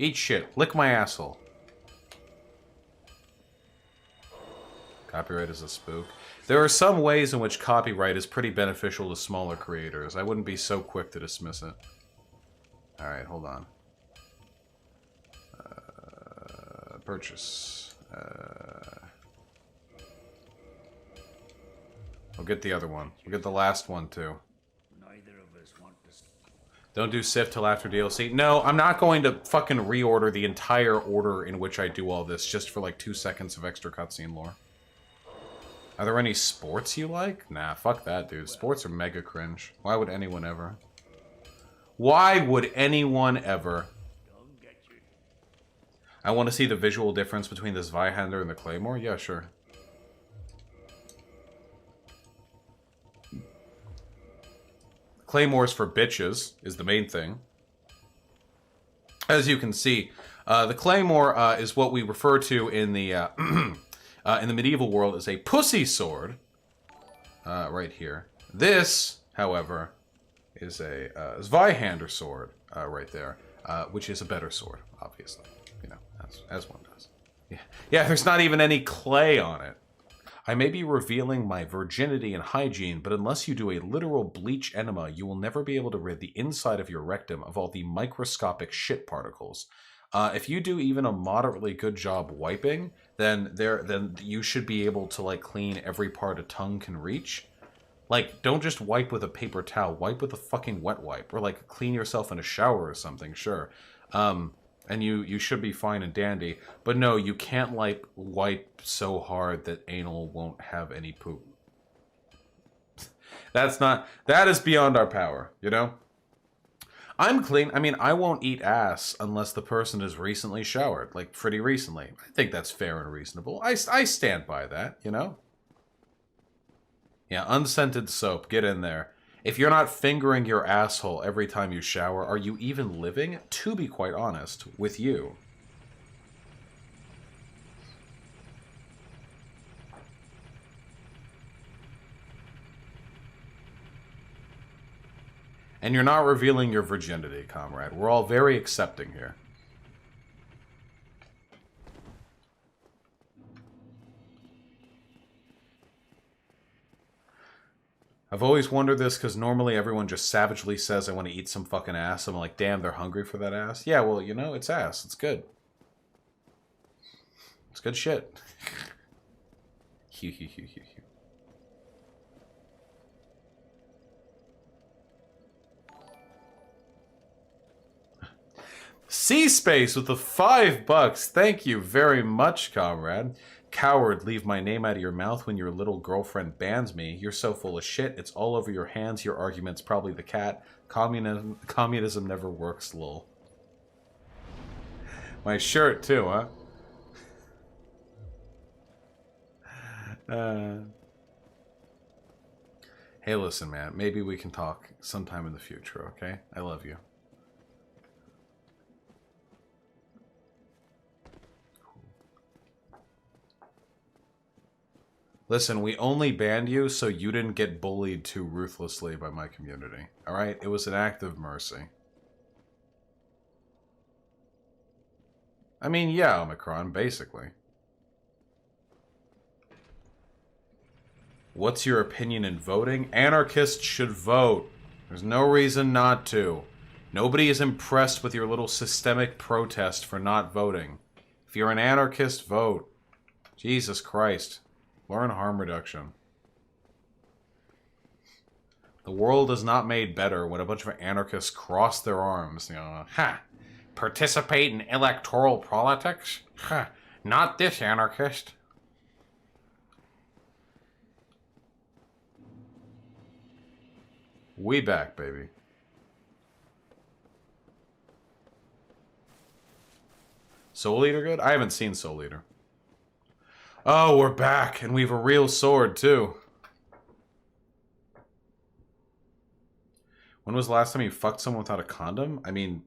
Eat shit, lick my asshole. Copyright is a spook. There are some ways in which copyright is pretty beneficial to smaller creators. I wouldn't be so quick to dismiss it. Alright, hold on. Purchase. We'll get the other one. We'll get the last one, too. Neither of us want to... Don't do Sif till after DLC. No, I'm not going to fucking reorder the entire order in which I do all this just for like 2 seconds of extra cutscene lore. Are there any sports you like? Nah, fuck that, dude. Sports are mega cringe. Why would anyone ever? Why would anyone ever? I want to see the visual difference between this Zweihander and the Claymore? Yeah, sure. Claymores for bitches is the main thing. As you can see, the Claymore is what we refer to in the medieval world as a pussy sword. Right here. This, however, is a Zweihander sword right there, which is a better sword, obviously. You know, as one does. Yeah, there's not even any clay on it. I may be revealing my virginity and hygiene, but unless you do a literal bleach enema, you will never be able to rid the inside of your rectum of all the microscopic shit particles. If you do even a moderately good job wiping, then you should be able to like clean every part a tongue can reach. Like, don't just wipe with a paper towel. Wipe with a fucking wet wipe, or like clean yourself in a shower or something. Sure. And you should be fine and dandy. But no, you can't, like, wipe so hard that anal won't have any poop. That is beyond our power, you know? I'm clean. I mean, I won't eat ass unless the person is recently showered. Like, pretty recently. I think that's fair and reasonable. I stand by that, you know? Yeah, unscented soap. Get in there. If you're not fingering your asshole every time you shower, are you even living? To be quite honest with you. And you're not revealing your virginity, comrade. We're all very accepting here. I've always wondered this because normally everyone just savagely says I want to eat some fucking ass. I'm like, damn, they're hungry for that ass. Yeah, well, you know, it's ass. It's good. It's good shit. C-Space with the $5. Thank you very much, comrade. Coward, leave my name out of your mouth when your little girlfriend bans me. You're so full of shit. It's all over your hands. Your argument's probably the cat. Communism never works, lol. My shirt, too, huh? Hey, listen, man. Maybe we can talk sometime in the future, okay? I love you. Listen, we only banned you so you didn't get bullied too ruthlessly by my community. Alright? It was an act of mercy. I mean, yeah, Omicron, basically. What's your opinion in voting? Anarchists should vote. There's no reason not to. Nobody is impressed with your little systemic protest for not voting. If you're an anarchist, vote. Jesus Christ. Learn harm reduction. The world is not made better when a bunch of anarchists cross their arms. You know, ha! Participate in electoral politics? Ha! Not this anarchist. We back, baby. Soul Eater good? I haven't seen Soul Eater. Oh, we're back, and we have a real sword, too. When was the last time you fucked someone without a condom? I mean,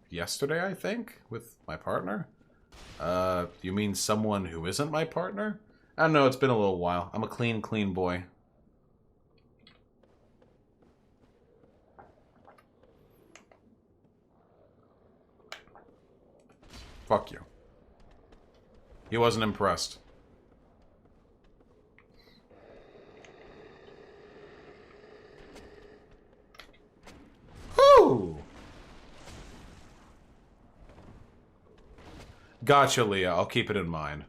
yesterday, I think, with my partner. You mean someone who isn't my partner? I don't know, it's been a little while. I'm a clean, clean boy. Fuck you. He wasn't impressed. Whoo! Gotcha, Leah. I'll keep it in mind.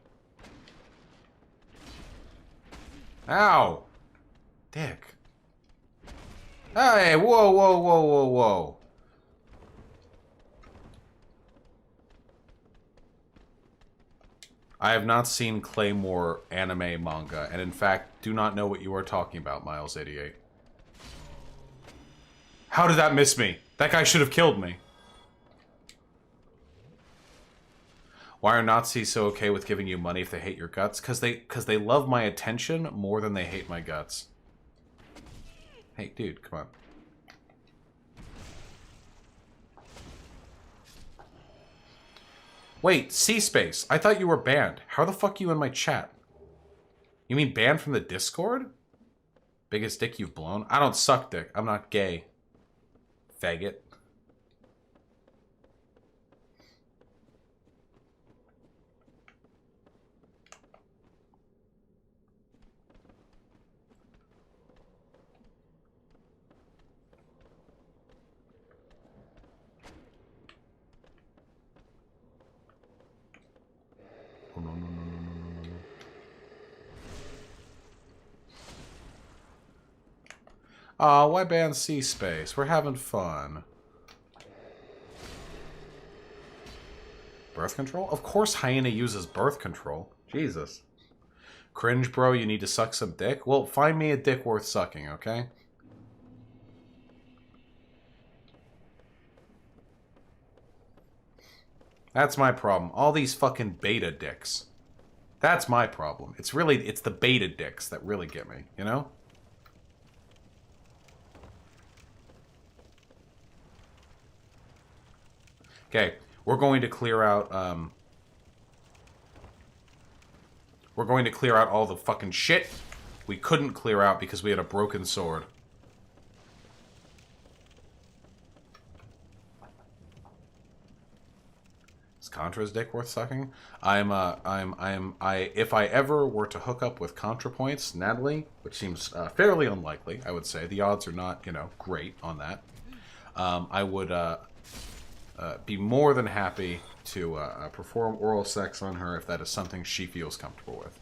Ow! Dick. Hey, whoa, whoa, whoa, whoa, whoa. I have not seen Claymore anime manga, and in fact, do not know what you are talking about, Miles88. How did that miss me? That guy should have killed me. Why are Nazis so okay with giving you money if they hate your guts? Because they love my attention more than they hate my guts. Hey, dude, come on. Wait, C-Space. I thought you were banned. How the fuck are you in my chat? You mean banned from the Discord? Biggest dick you've blown? I don't suck dick. I'm not gay. Faggot. Oh, no, no, no, no, no, no, no. Aw, why ban C-Space? We're having fun. Birth control? Of course Hyena uses birth control. Jesus. Cringe, bro, you need to suck some dick? Well, find me a dick worth sucking, okay? That's my problem. All these fucking beta dicks. That's my problem. It's the beta dicks that really get me, you know? Okay, we're going to clear out, we're going to clear out all the fucking shit we couldn't clear out because we had a broken sword. Is Contra's dick worth sucking? If I ever were to hook up with ContraPoints, Natalie, which seems fairly unlikely, I would say. The odds are not, you know, great on that. I would, be more than happy to perform oral sex on her if that is something she feels comfortable with.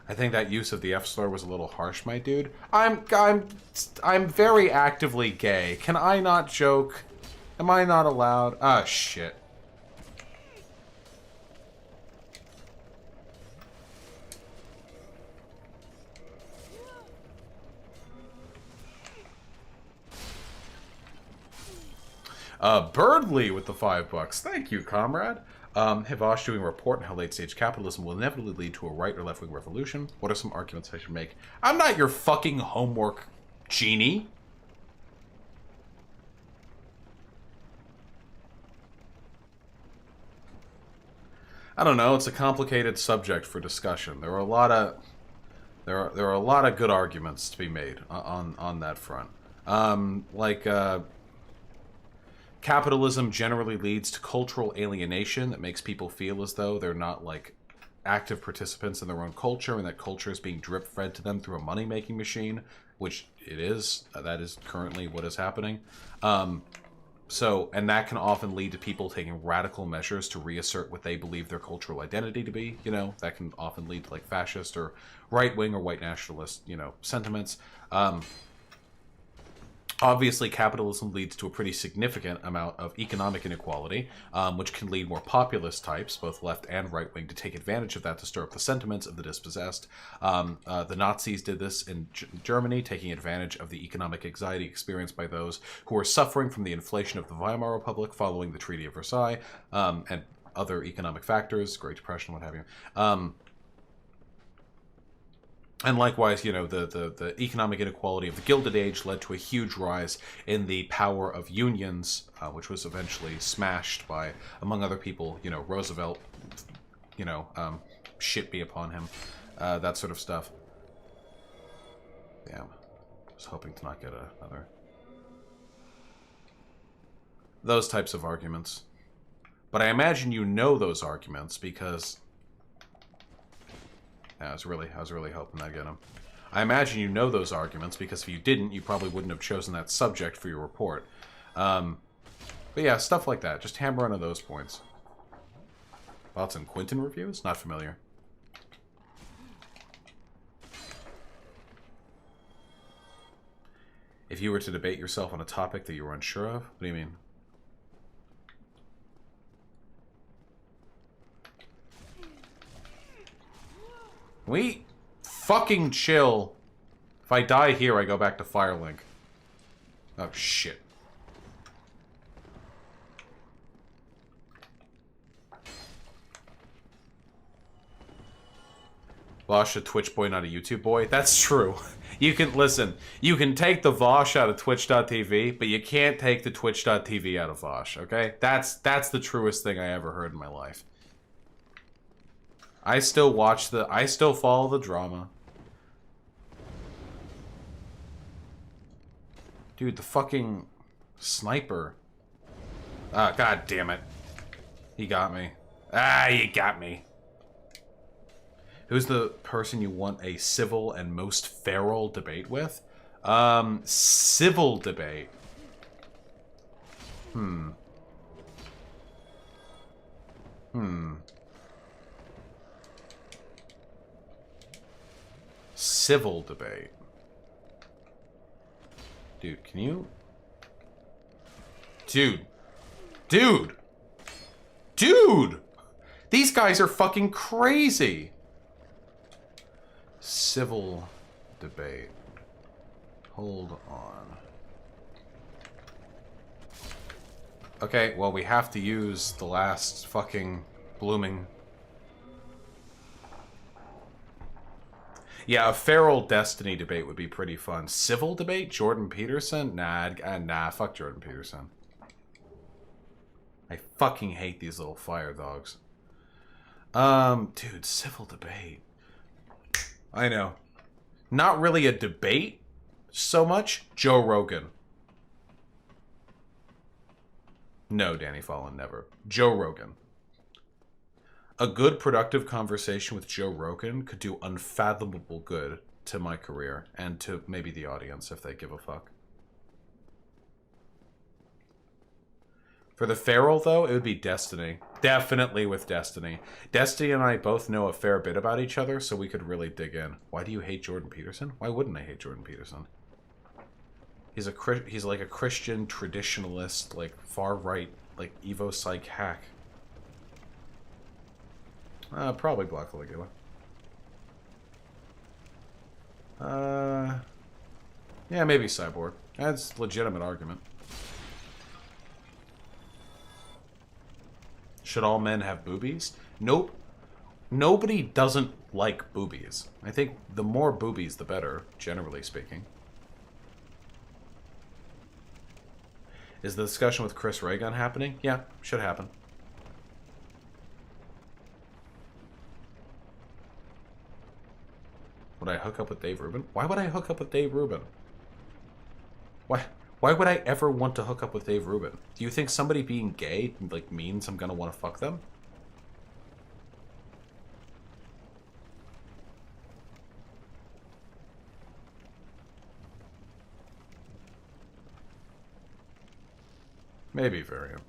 I think that use of the F slur was a little harsh, my dude. I'm very actively gay. Can I not joke? Am I not allowed? Ah, shit. Birdly with the $5. Thank you, comrade. Vaush doing a report on how late-stage capitalism will inevitably lead to a right or left-wing revolution. What are some arguments I should make? I'm not your fucking homework genie. I don't know. It's a complicated subject for discussion. There are a lot of good arguments to be made on that front. Capitalism generally leads to cultural alienation that makes people feel as though they're not, like, active participants in their own culture, and that culture is being drip-fed to them through a money-making machine, which it is. That is currently what is happening. And that can often lead to people taking radical measures to reassert what they believe their cultural identity to be, you know? That can often lead to, like, fascist or right-wing or white nationalist, you know, sentiments. Obviously, capitalism leads to a pretty significant amount of economic inequality, which can lead more populist types, both left and right wing, to take advantage of that to stir up the sentiments of the dispossessed. The Nazis did this in Germany, taking advantage of the economic anxiety experienced by those who were suffering from the inflation of the Weimar Republic following the Treaty of Versailles, and other economic factors, Great Depression, what have you. And likewise, you know, the economic inequality of the Gilded Age led to a huge rise in the power of unions, which was eventually smashed by, among other people, you know, Roosevelt, you know, shit be upon him, that sort of stuff. Damn. I was hoping to not get another. Those types of arguments. But I imagine you know those arguments because... Yeah, I was really hoping I'd get them. I imagine you know those arguments, because if you didn't, you probably wouldn't have chosen that subject for your report. But yeah, stuff like that. Just hammer into those points. Thoughts on Quentin reviews? Not familiar. If you were to debate yourself on a topic that you were unsure of? What do you mean? We fucking chill. If I die here, I go back to Firelink. Oh, shit. Vaush a Twitch boy, not a YouTube boy? That's true. You can, listen, you can take the Vaush out of Twitch.tv, but you can't take the Twitch.tv out of Vaush, okay? That's the truest thing I ever heard in my life. I still follow the drama. Dude, the fucking sniper. Ah, god damn it. He got me. Ah, you got me. Who's the person you want a civil and most feral debate with? Civil debate. Civil debate. Dude, can you... Dude! These guys are fucking crazy! Civil debate. Hold on. Okay, well, we have to use the last fucking blooming... Yeah, a feral Destiny debate would be pretty fun. Civil debate? Jordan Peterson? Nah, fuck Jordan Peterson. I fucking hate these little fire dogs. Dude, civil debate. I know. Not really a debate so much. Joe Rogan. No, Danny Fallon, never. Joe Rogan. A good, productive conversation with Joe Rogan could do unfathomable good to my career and to maybe the audience if they give a fuck. For the feral, though, it would be Destiny. Definitely with Destiny. Destiny and I both know a fair bit about each other, so we could really dig in. Why do you hate Jordan Peterson? Why wouldn't I hate Jordan Peterson? He's like a Christian traditionalist, like far-right, like Evo Psych hack. Probably Black Caligula. Yeah, maybe Cyborg. That's a legitimate argument. Should all men have boobies? Nope. Nobody doesn't like boobies. I think the more boobies, the better, generally speaking. Is the discussion with Chris Raygun happening? Yeah, should happen. Would I hook up with Dave Rubin? Why would I hook up with Dave Rubin? Why would I ever want to hook up with Dave Rubin? Do you think somebody being gay, like, means I'm gonna want to fuck them? Maybe Varian.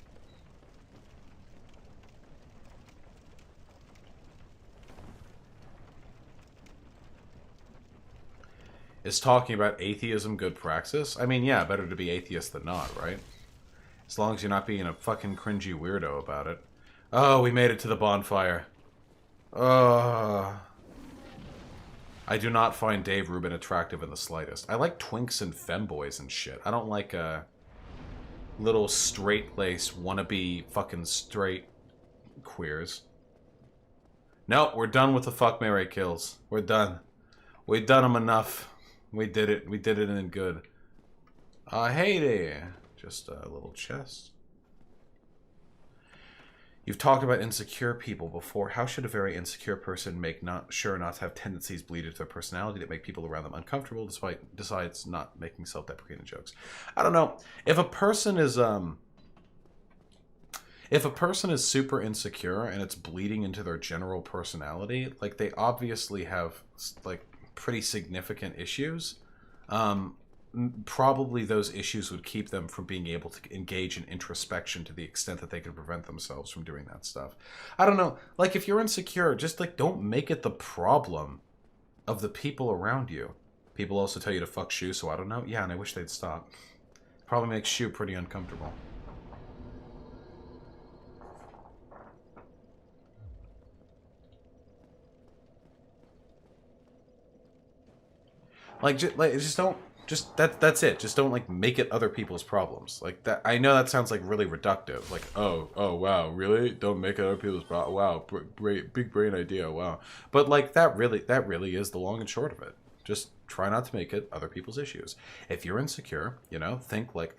Is talking about atheism good praxis? I mean, yeah, better to be atheist than not, right? As long as you're not being a fucking cringy weirdo about it. Oh, we made it to the bonfire. I do not find Dave Rubin attractive in the slightest. I like twinks and femboys and shit. I don't like, little straight-laced, wannabe fucking straight queers. No, we're done with the fuck, marry, kills. We're done. We've done them enough. We did it. We did it in good. Hey there. Just a little chest. You've talked about insecure people before. How should a very insecure person make sure not to have tendencies bleed into their personality that make people around them uncomfortable despite decides not making self-deprecating jokes? I don't know. If a person is super insecure and it's bleeding into their general personality, like they obviously have like pretty significant issues. Probably those issues would keep them from being able to engage in introspection to the extent that they can prevent themselves from doing that stuff. I don't know. Like, if you're insecure, just, like, don't make it the problem of the people around you. People also tell you to fuck Shu, so I don't know. Yeah, and I wish they'd stop. Probably makes Shu pretty uncomfortable. Just don't... that's it. Just don't, like, make it other people's problems. Like, that. I know that sounds, like, really reductive. Like, oh, wow, really? Don't make it other people's problems. Wow, big brain idea, wow. But, like, that really is the long and short of it. Just try not to make it other people's issues. If you're insecure, you know, think, like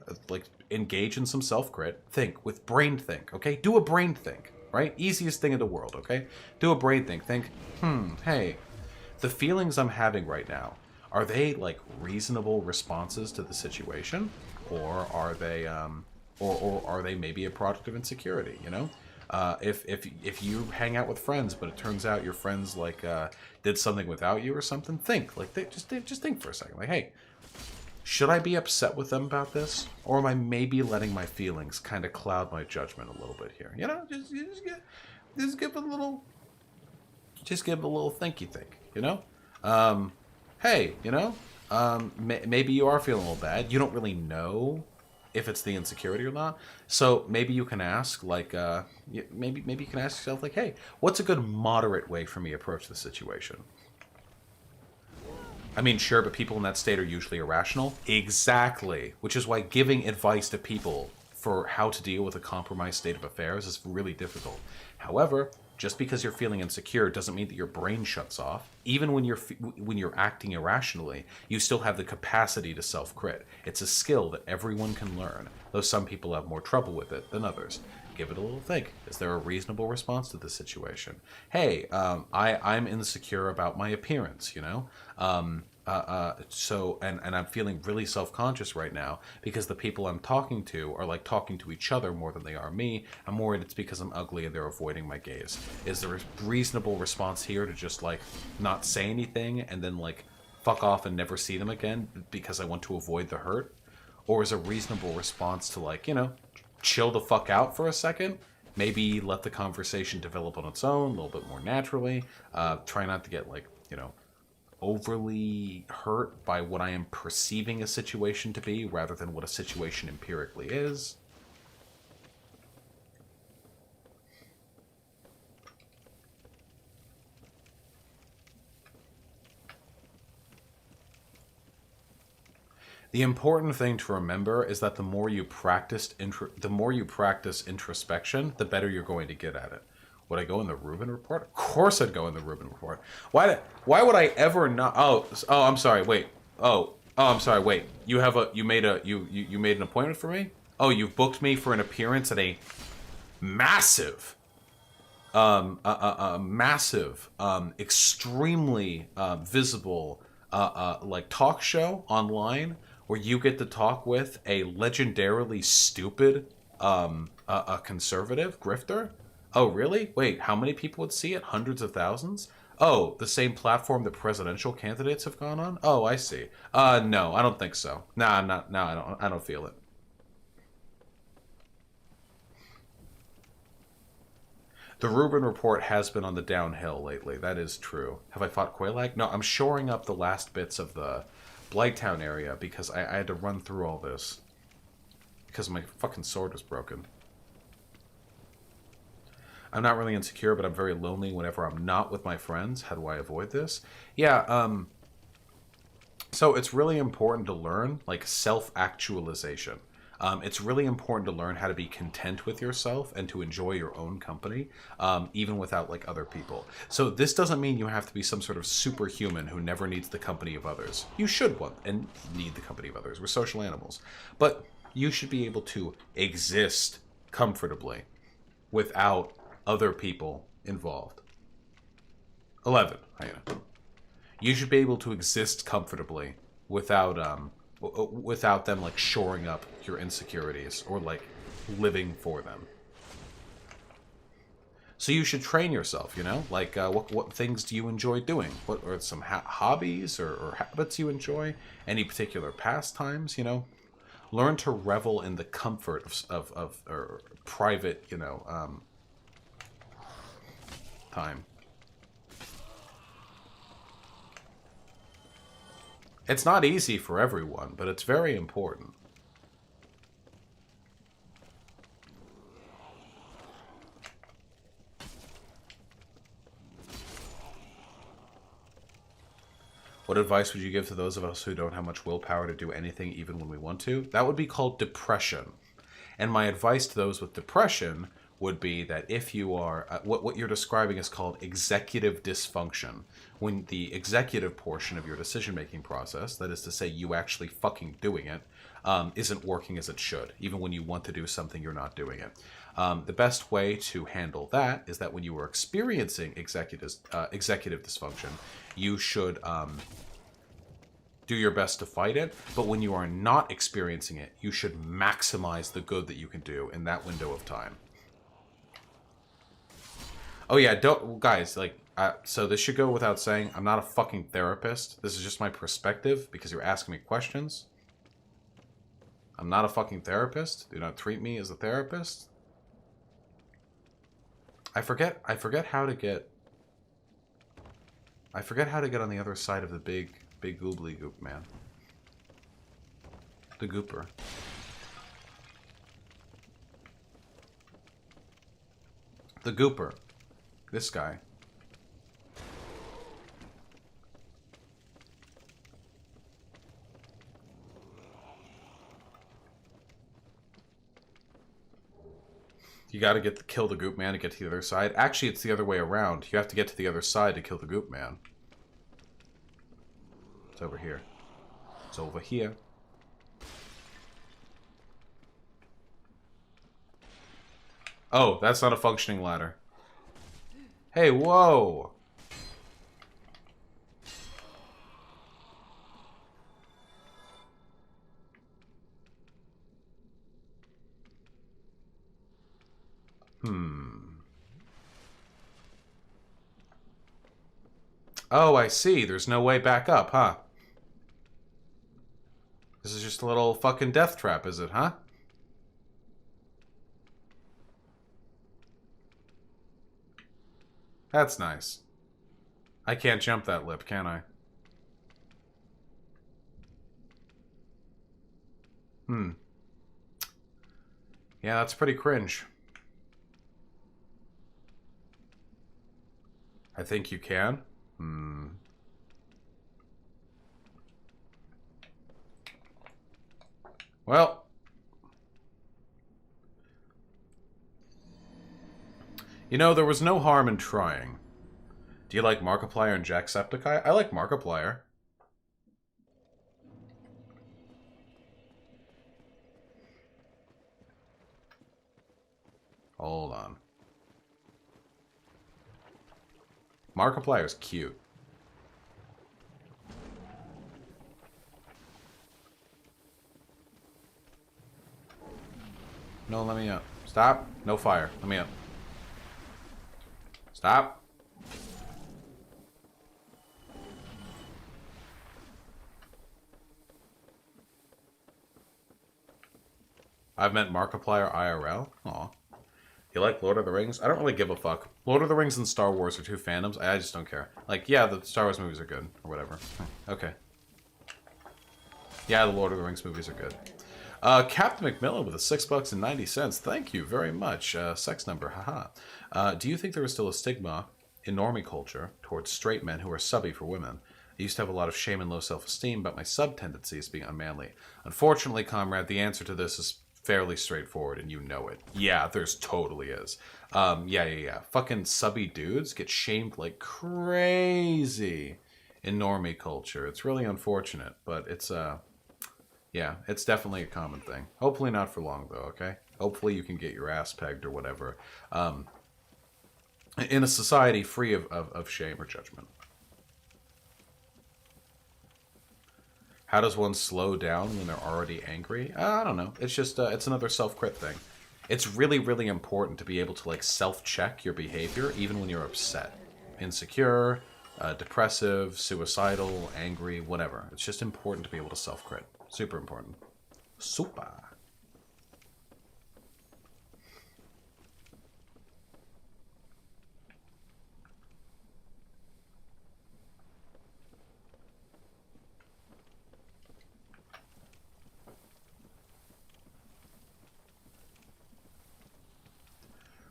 engage in some self-crit. Think with brain think, okay? Do a brain think, right? Easiest thing in the world, okay? Do a brain think. Think, hey, the feelings I'm having right now, are they, like, reasonable responses to the situation? Or are they, or are they maybe a product of insecurity, you know? If you hang out with friends, but it turns out your friends, like, did something without you or something, think. Like, just think for a second. Like, hey, should I be upset with them about this? Or am I maybe letting my feelings kind of cloud my judgment a little bit here? You know, just give it a little thinky think, you know? Hey, you know, maybe you are feeling a little bad. You don't really know if it's the insecurity or not. So maybe you can ask, like, maybe you can ask yourself, like, hey, what's a good moderate way for me to approach the situation? I mean, sure, but people in that state are usually irrational. Exactly. Which is why giving advice to people for how to deal with a compromised state of affairs is really difficult. However, just because you're feeling insecure doesn't mean that your brain shuts off. Even when you're acting irrationally, you still have the capacity to self-crit. It's a skill that everyone can learn, though some people have more trouble with it than others. Give it a little think. Is there a reasonable response to this situation? Hey, I'm insecure about my appearance, you know? So I'm feeling really self-conscious right now because the people I'm talking to are like talking to each other more than they are me. I'm worried it's because I'm ugly and they're avoiding my gaze. Is there a reasonable response here to just like not say anything and then like fuck off and never see them again because I want to avoid the hurt? Or is a reasonable response to like, you know, chill the fuck out for a second? Maybe let the conversation develop on its own a little bit more naturally. Try not to get like, you know, overly hurt by what I am perceiving a situation to be rather than what a situation empirically is. The important thing to remember is that the more you practice introspection, the better you're going to get at it. Would I go in the Rubin report? Of course I'd go in the Rubin report. Why would I ever not? Oh, I'm sorry. Wait. I'm sorry. Wait. You made an appointment for me? Oh, you've booked me for an appearance at a massive, extremely visible, like talk show online where you get to talk with a legendarily stupid, a conservative grifter. Oh, really? Wait, how many people would see it? Hundreds of thousands? Oh, the same platform that presidential candidates have gone on? Oh, I see. No, I don't think so. Nah, I don't feel it. The Rubin report has been on the downhill lately. That is true. Have I fought Quelaag? No, I'm shoring up the last bits of the Blighttown area because I had to run through all this. Because my fucking sword was broken. I'm not really insecure, but I'm very lonely whenever I'm not with my friends. How do I avoid this? Yeah, so it's really important to learn, like, self-actualization. It's really important to learn how to be content with yourself and to enjoy your own company, even without, like, other people. So this doesn't mean you have to be some sort of superhuman who never needs the company of others. You should want and need the company of others. We're social animals. But you should be able to exist comfortably without other people involved. 11. You should be able to exist comfortably without them, like, shoring up your insecurities or, like, living for them. So you should train yourself, you know? Like, what things do you enjoy doing? What are some hobbies or habits you enjoy? Any particular pastimes, you know? Learn to revel in the comfort of or private, you know, time. It's not easy for everyone, but it's very important. What advice would you give to those of us who don't have much willpower to do anything even when we want to? That would be called depression. And my advice to those with depression would be that if you are, what you're describing is called executive dysfunction. When the executive portion of your decision-making process, that is to say you actually fucking doing it, isn't working as it should. Even when you want to do something, you're not doing it. The best way to handle that is that when you are experiencing executive dysfunction, you should do your best to fight it, but when you are not experiencing it, you should maximize the good that you can do in that window of time. Oh yeah, guys, like, so this should go without saying, I'm not a fucking therapist. This is just my perspective, because you're asking me questions. I'm not a fucking therapist. Do not treat me as a therapist. I forget how to get... I forget how to get on the other side of the big goobly goop, man. The gooper. The gooper. This guy. You gotta kill the goop man to get to the other side. Actually, it's the other way around. You have to get to the other side to kill the goop man. It's over here. It's over here. Oh, that's not a functioning ladder. Hey, whoa! Oh, I see. There's no way back up, huh? This is just a little fucking death trap, is it, huh? That's nice. I can't jump that lip, can I? Yeah, that's pretty cringe. I think you can. Well. You know, there was no harm in trying. Do you like Markiplier and Jacksepticeye? I like Markiplier. Hold on. Markiplier's cute. No, let me up. Stop. No fire. Let me up. Stop. I've met Markiplier IRL. Aw. You like Lord of the Rings? I don't really give a fuck. Lord of the Rings and Star Wars are two fandoms. I just don't care. Like, yeah, the Star Wars movies are good. Or whatever. Okay. Yeah, the Lord of the Rings movies are good. Captain McMillan with a $6.90. Thank you very much. Sex number, haha. Do you think there is still a stigma in normie culture towards straight men who are subby for women? I used to have a lot of shame and low self-esteem about my sub-tendencies being unmanly. Unfortunately, comrade, the answer to this is fairly straightforward, and you know it. Yeah, there's totally is. Yeah. Fucking subby dudes get shamed like crazy in normie culture. It's really unfortunate, but it's, yeah, it's definitely a common thing. Hopefully not for long, though, okay? Hopefully you can get your ass pegged or whatever. In a society free of shame or judgment. How does one slow down when they're already angry? I don't know. It's just, it's another self-crit thing. It's really, really important to be able to, like, self-check your behavior even when you're upset. Insecure, depressive, suicidal, angry, whatever. It's just important to be able to self-crit. Super important. Super.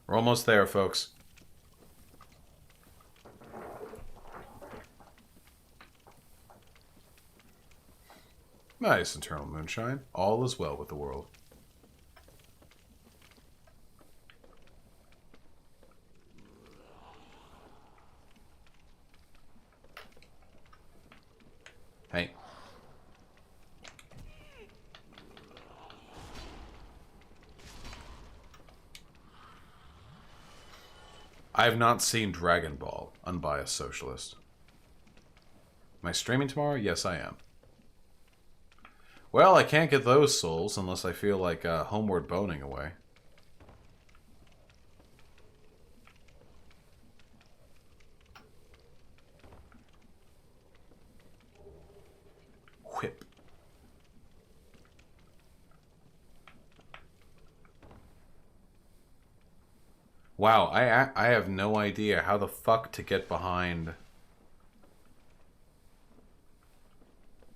We're almost there, folks. Nice, Eternal Moonshine. All is well with the world. Hey. I have not seen Dragon Ball, unbiased socialist. Am I streaming tomorrow? Yes, I am. Well, I can't get those souls unless I feel like homeward boning away. Whip. Wow, I have no idea how the fuck to get behind...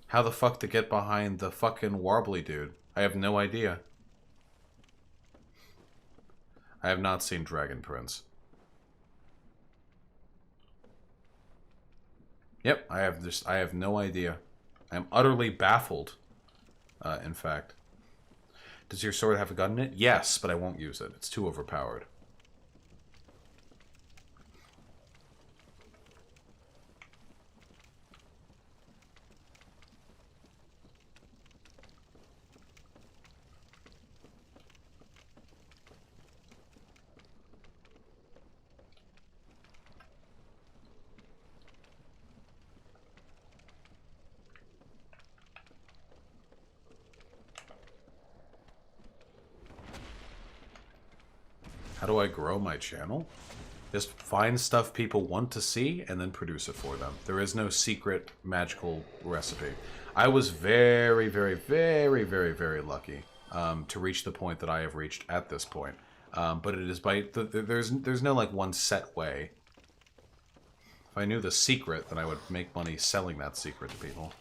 How the fuck to get behind the fucking warbly dude. I have no idea. I have not seen Dragon Prince. Yep, I have no idea. I am utterly baffled, in fact. Does your sword have a gun in it? Yes, but I won't use it. It's too overpowered. How do I grow my channel? Just find stuff people want to see and then produce it for them. There is no secret magical recipe. I was very, very, very, very, very lucky to reach the point that I have reached at this point. But it is by... There's no, like, one set way. If I knew the secret, then I would make money selling that secret to people.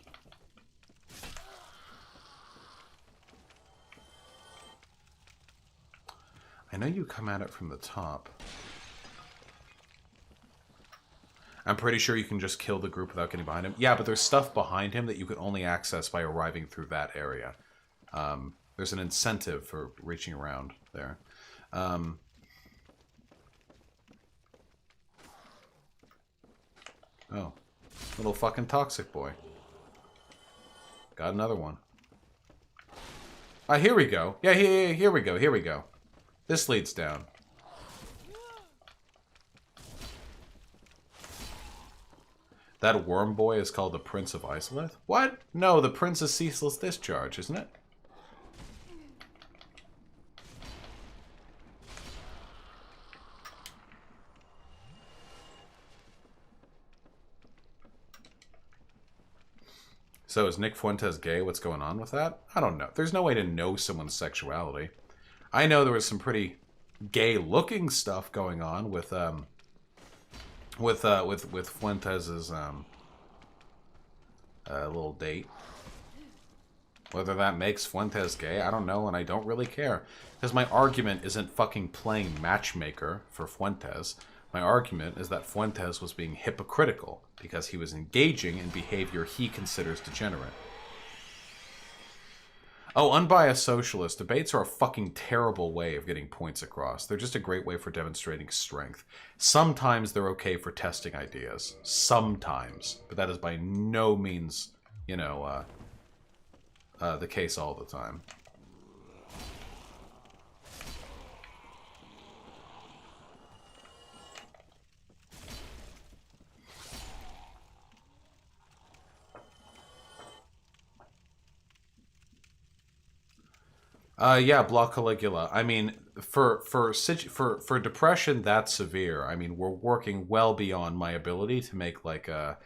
I know you come at it from the top. I'm pretty sure you can just kill the group without getting behind him. Yeah, but there's stuff behind him that you can only access by arriving through that area. There's an incentive for reaching around there. Oh. Little fucking toxic boy. Got another one. Ah, here we go. Yeah, here we go, here we go. This leads down. That worm boy is called the Prince of Isolith? What? No, the Prince of Ceaseless Discharge, isn't it? So is Nick Fuentes gay? What's going on with that? I don't know. There's no way to know someone's sexuality. I know there was some pretty gay-looking stuff going on with Fuentes's little date. Whether that makes Fuentes gay, I don't know, and I don't really care. Because my argument isn't fucking playing matchmaker for Fuentes. My argument is that Fuentes was being hypocritical because he was engaging in behavior he considers degenerate. Oh, unbiased socialist. Debates are a fucking terrible way of getting points across. They're just a great way for demonstrating strength. Sometimes they're okay for testing ideas. Sometimes. But that is by no means, you know, the case all the time. Yeah, block Caligula. I mean, for depression that severe, I mean, we're working well beyond my ability to make like a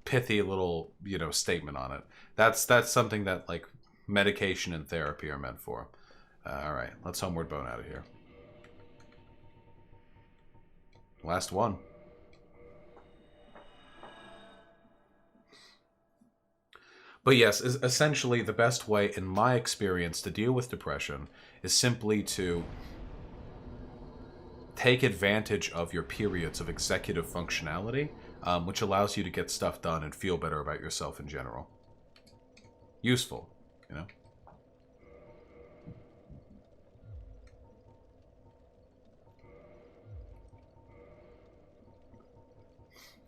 pithy little, you know, statement on it. That's something that like medication and therapy are meant for. All right, let's homeward bone out of here. Last one. But yes, essentially the best way, in my experience, to deal with depression is simply to take advantage of your periods of executive functionality, which allows you to get stuff done and feel better about yourself in general. Useful, you know?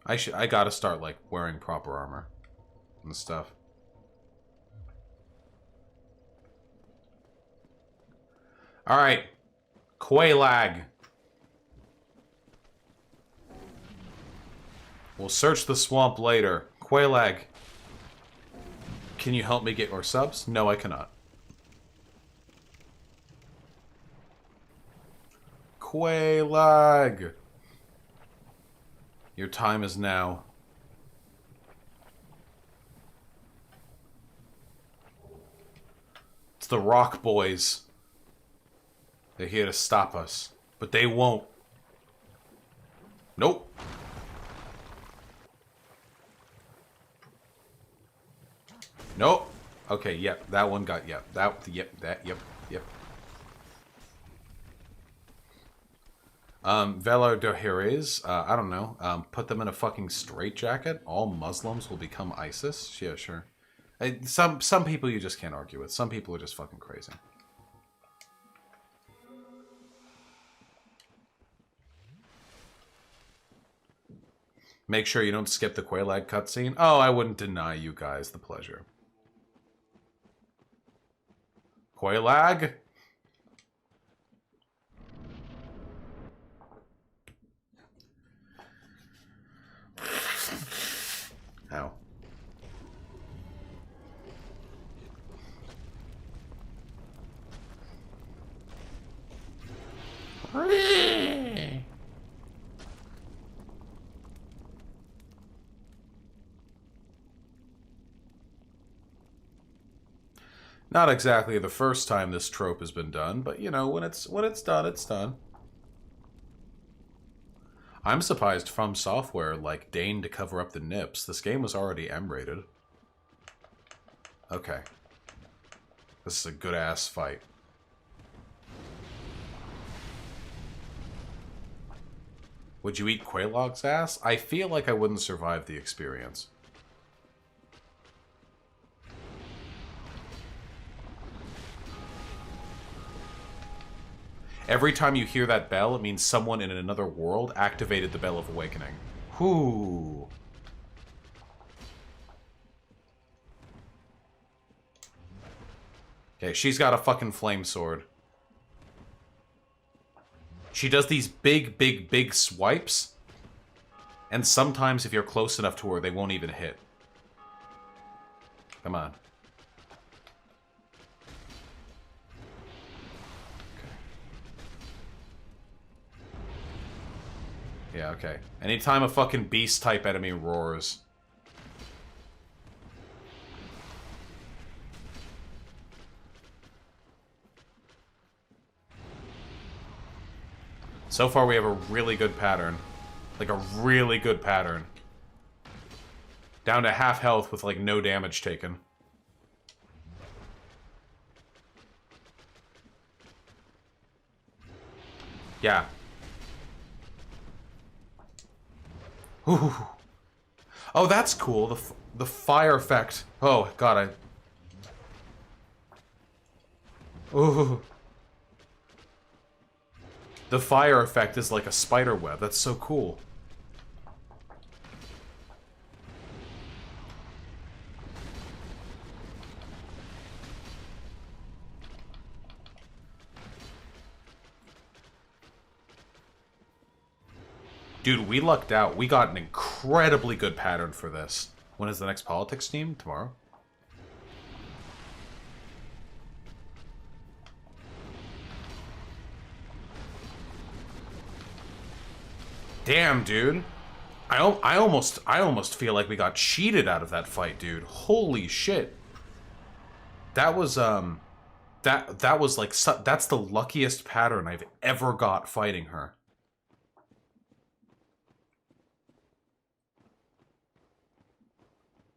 I gotta start, like, wearing proper armor and stuff. Alright. Qualag. We'll search the swamp later. Qualag. Can you help me get more subs? No, I cannot. Qualag. Your time is now. It's the Rock Boys. They're here to stop us. But they won't. Nope. Nope. Okay, yep. That one got, yep. Yep. Velo de Jerez, I don't know. Put them in a fucking straitjacket. All Muslims will become ISIS. Yeah, sure. Some people you just can't argue with. Some people are just fucking crazy. Make sure you don't skip the Qualag cutscene. Oh, I wouldn't deny you guys the pleasure. Qualag? Ow. Not exactly the first time this trope has been done, but you know, when it's done, it's done. I'm surprised From Software like deigned to cover up the nips. This game was already M-rated. Okay. This is a good ass fight. Would you eat Qualog's ass? I feel like I wouldn't survive the experience. Every time you hear that bell, it means someone in another world activated the Bell of Awakening. Whoo. Okay, she's got a fucking flame sword. She does these big swipes. And sometimes if you're close enough to her, they won't even hit. Come on. Yeah, okay. Anytime a fucking beast-type enemy roars. So far we have a really good pattern. Like a really good pattern. Down to half health with like no damage taken. Yeah. Ooh. Oh, that's cool. The fire effect. Oh god, Ooh. The fire effect is like a spider web. That's so cool. Dude, we lucked out. We got an incredibly good pattern for this. When is the next politics team? Tomorrow? Damn, dude. I almost feel like we got cheated out of that fight, dude. Holy shit. That was that was like that's the luckiest pattern I've ever got fighting her.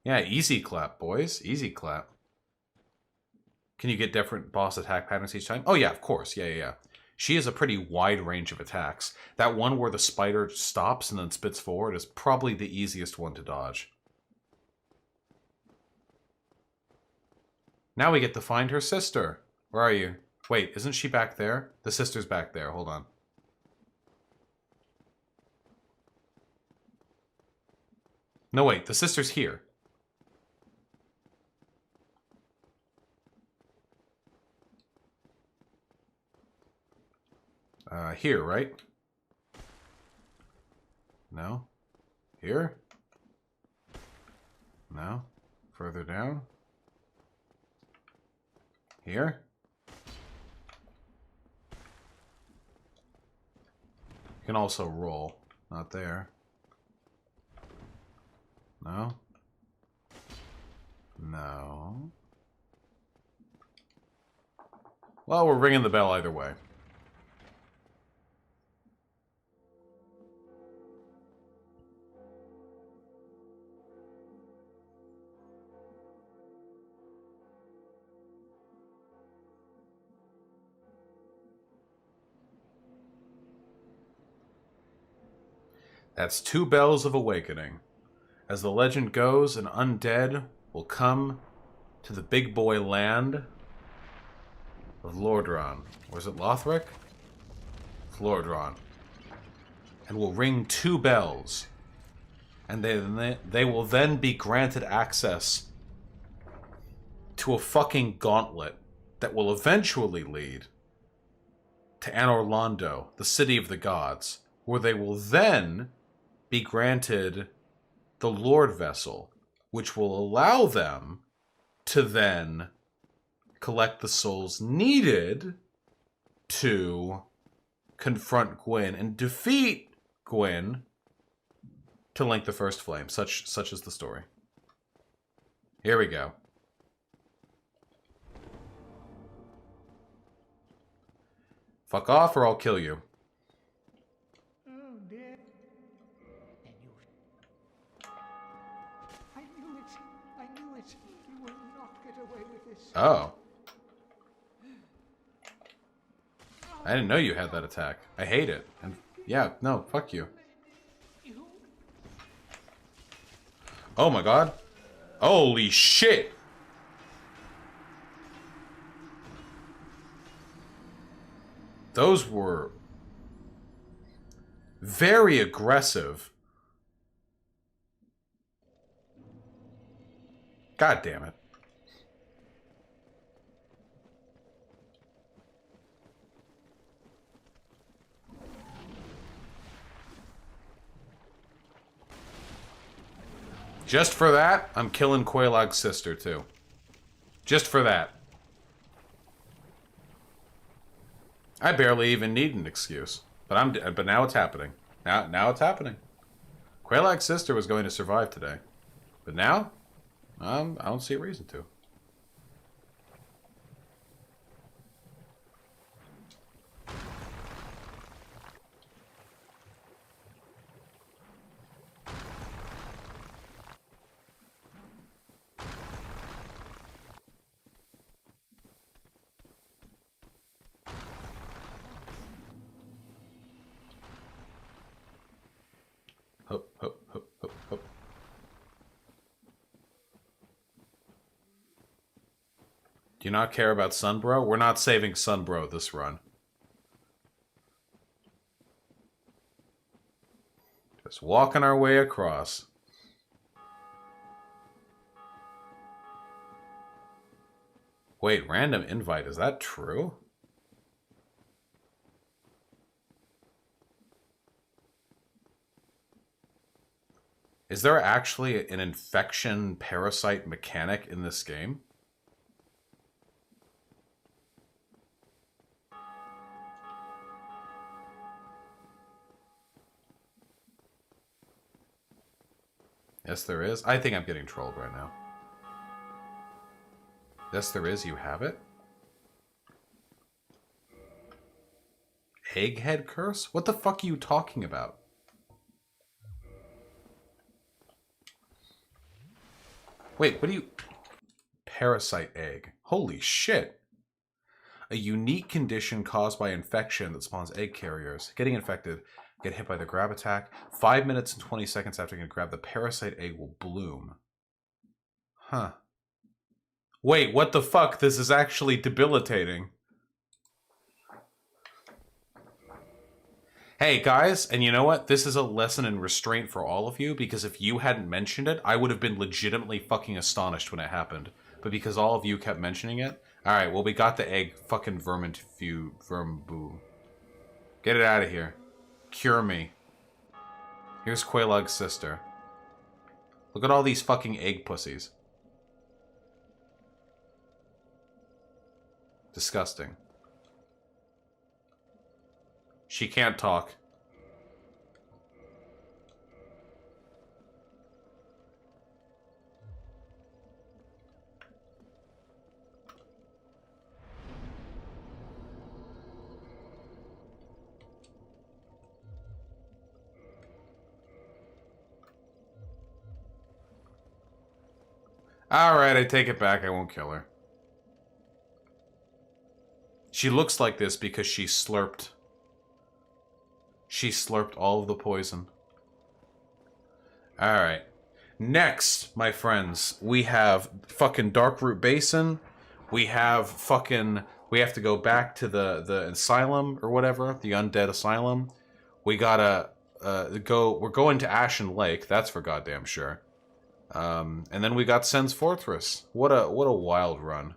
Yeah, easy clap, boys. Easy clap. Can you get different boss attack patterns each time? Oh yeah, of course. Yeah. She has a pretty wide range of attacks. That one where the spider stops and then spits forward is probably the easiest one to dodge. Now we get to find her sister. Where are you? Wait, isn't she back there? The sister's back there. Hold on. No, wait. The sister's here. Here, right? No? Here? No? Further down? Here? You can also roll. Not there. No? No? Well, we're ringing the bell either way. That's 2 bells of awakening. As the legend goes, an undead will come to the big boy land of Lordran. Or is it Lothric? It's Lordran. And will ring 2 bells. And they will then be granted access to a fucking gauntlet that will eventually lead to Anor Londo, the city of the gods, where they will then be granted the Lord Vessel, which will allow them to then collect the souls needed to confront Gwyn and defeat Gwyn to link the first flame. Such is the story. Here we go. Fuck off or I'll kill you. Oh. I didn't know you had that attack. I hate it. And yeah, no, fuck you. Oh my god. Holy shit. Those were very aggressive. God damn it. Just for that, I'm killing Quaylog's sister, too. Just for that. I barely even need an excuse. But now it's happening. Now it's happening. Quaylog's sister was going to survive today. But now, I don't see a reason to. Hop, hop, hop, hop, hop. Do you not care about Sunbro? We're not saving Sunbro this run. Just walking our way across. Wait, random invite, is that true? Is there actually an infection parasite mechanic in this game? Yes, there is. I think I'm getting trolled right now. Yes, there is. You have it? Egghead curse? What the fuck are you talking about? Wait, what do you... Parasite egg. Holy shit. A unique condition caused by infection that spawns egg carriers. Getting infected, get hit by the grab attack. 5 minutes and 20 seconds after you grab the parasite egg will bloom. Huh. Wait, what the fuck? This is actually debilitating. Hey, guys, and you know what? This is a lesson in restraint for all of you, because if you hadn't mentioned it, I would have been legitimately fucking astonished when it happened. But because all of you kept mentioning it... Alright, well, we got the egg. Fucking vermboo. Get it out of here. Cure me. Here's Quelaag's sister. Look at all these fucking egg pussies. Disgusting. She can't talk. Alright, I take it back. I won't kill her. She looks like this because she slurped all of the poison. Alright. Next, my friends, we have fucking Darkroot Basin. We have fucking... We have to go back to the asylum or whatever. The undead asylum. We gotta go... We're going to Ashen Lake. That's for goddamn sure. And then we got Sen's Fortress. What a wild run.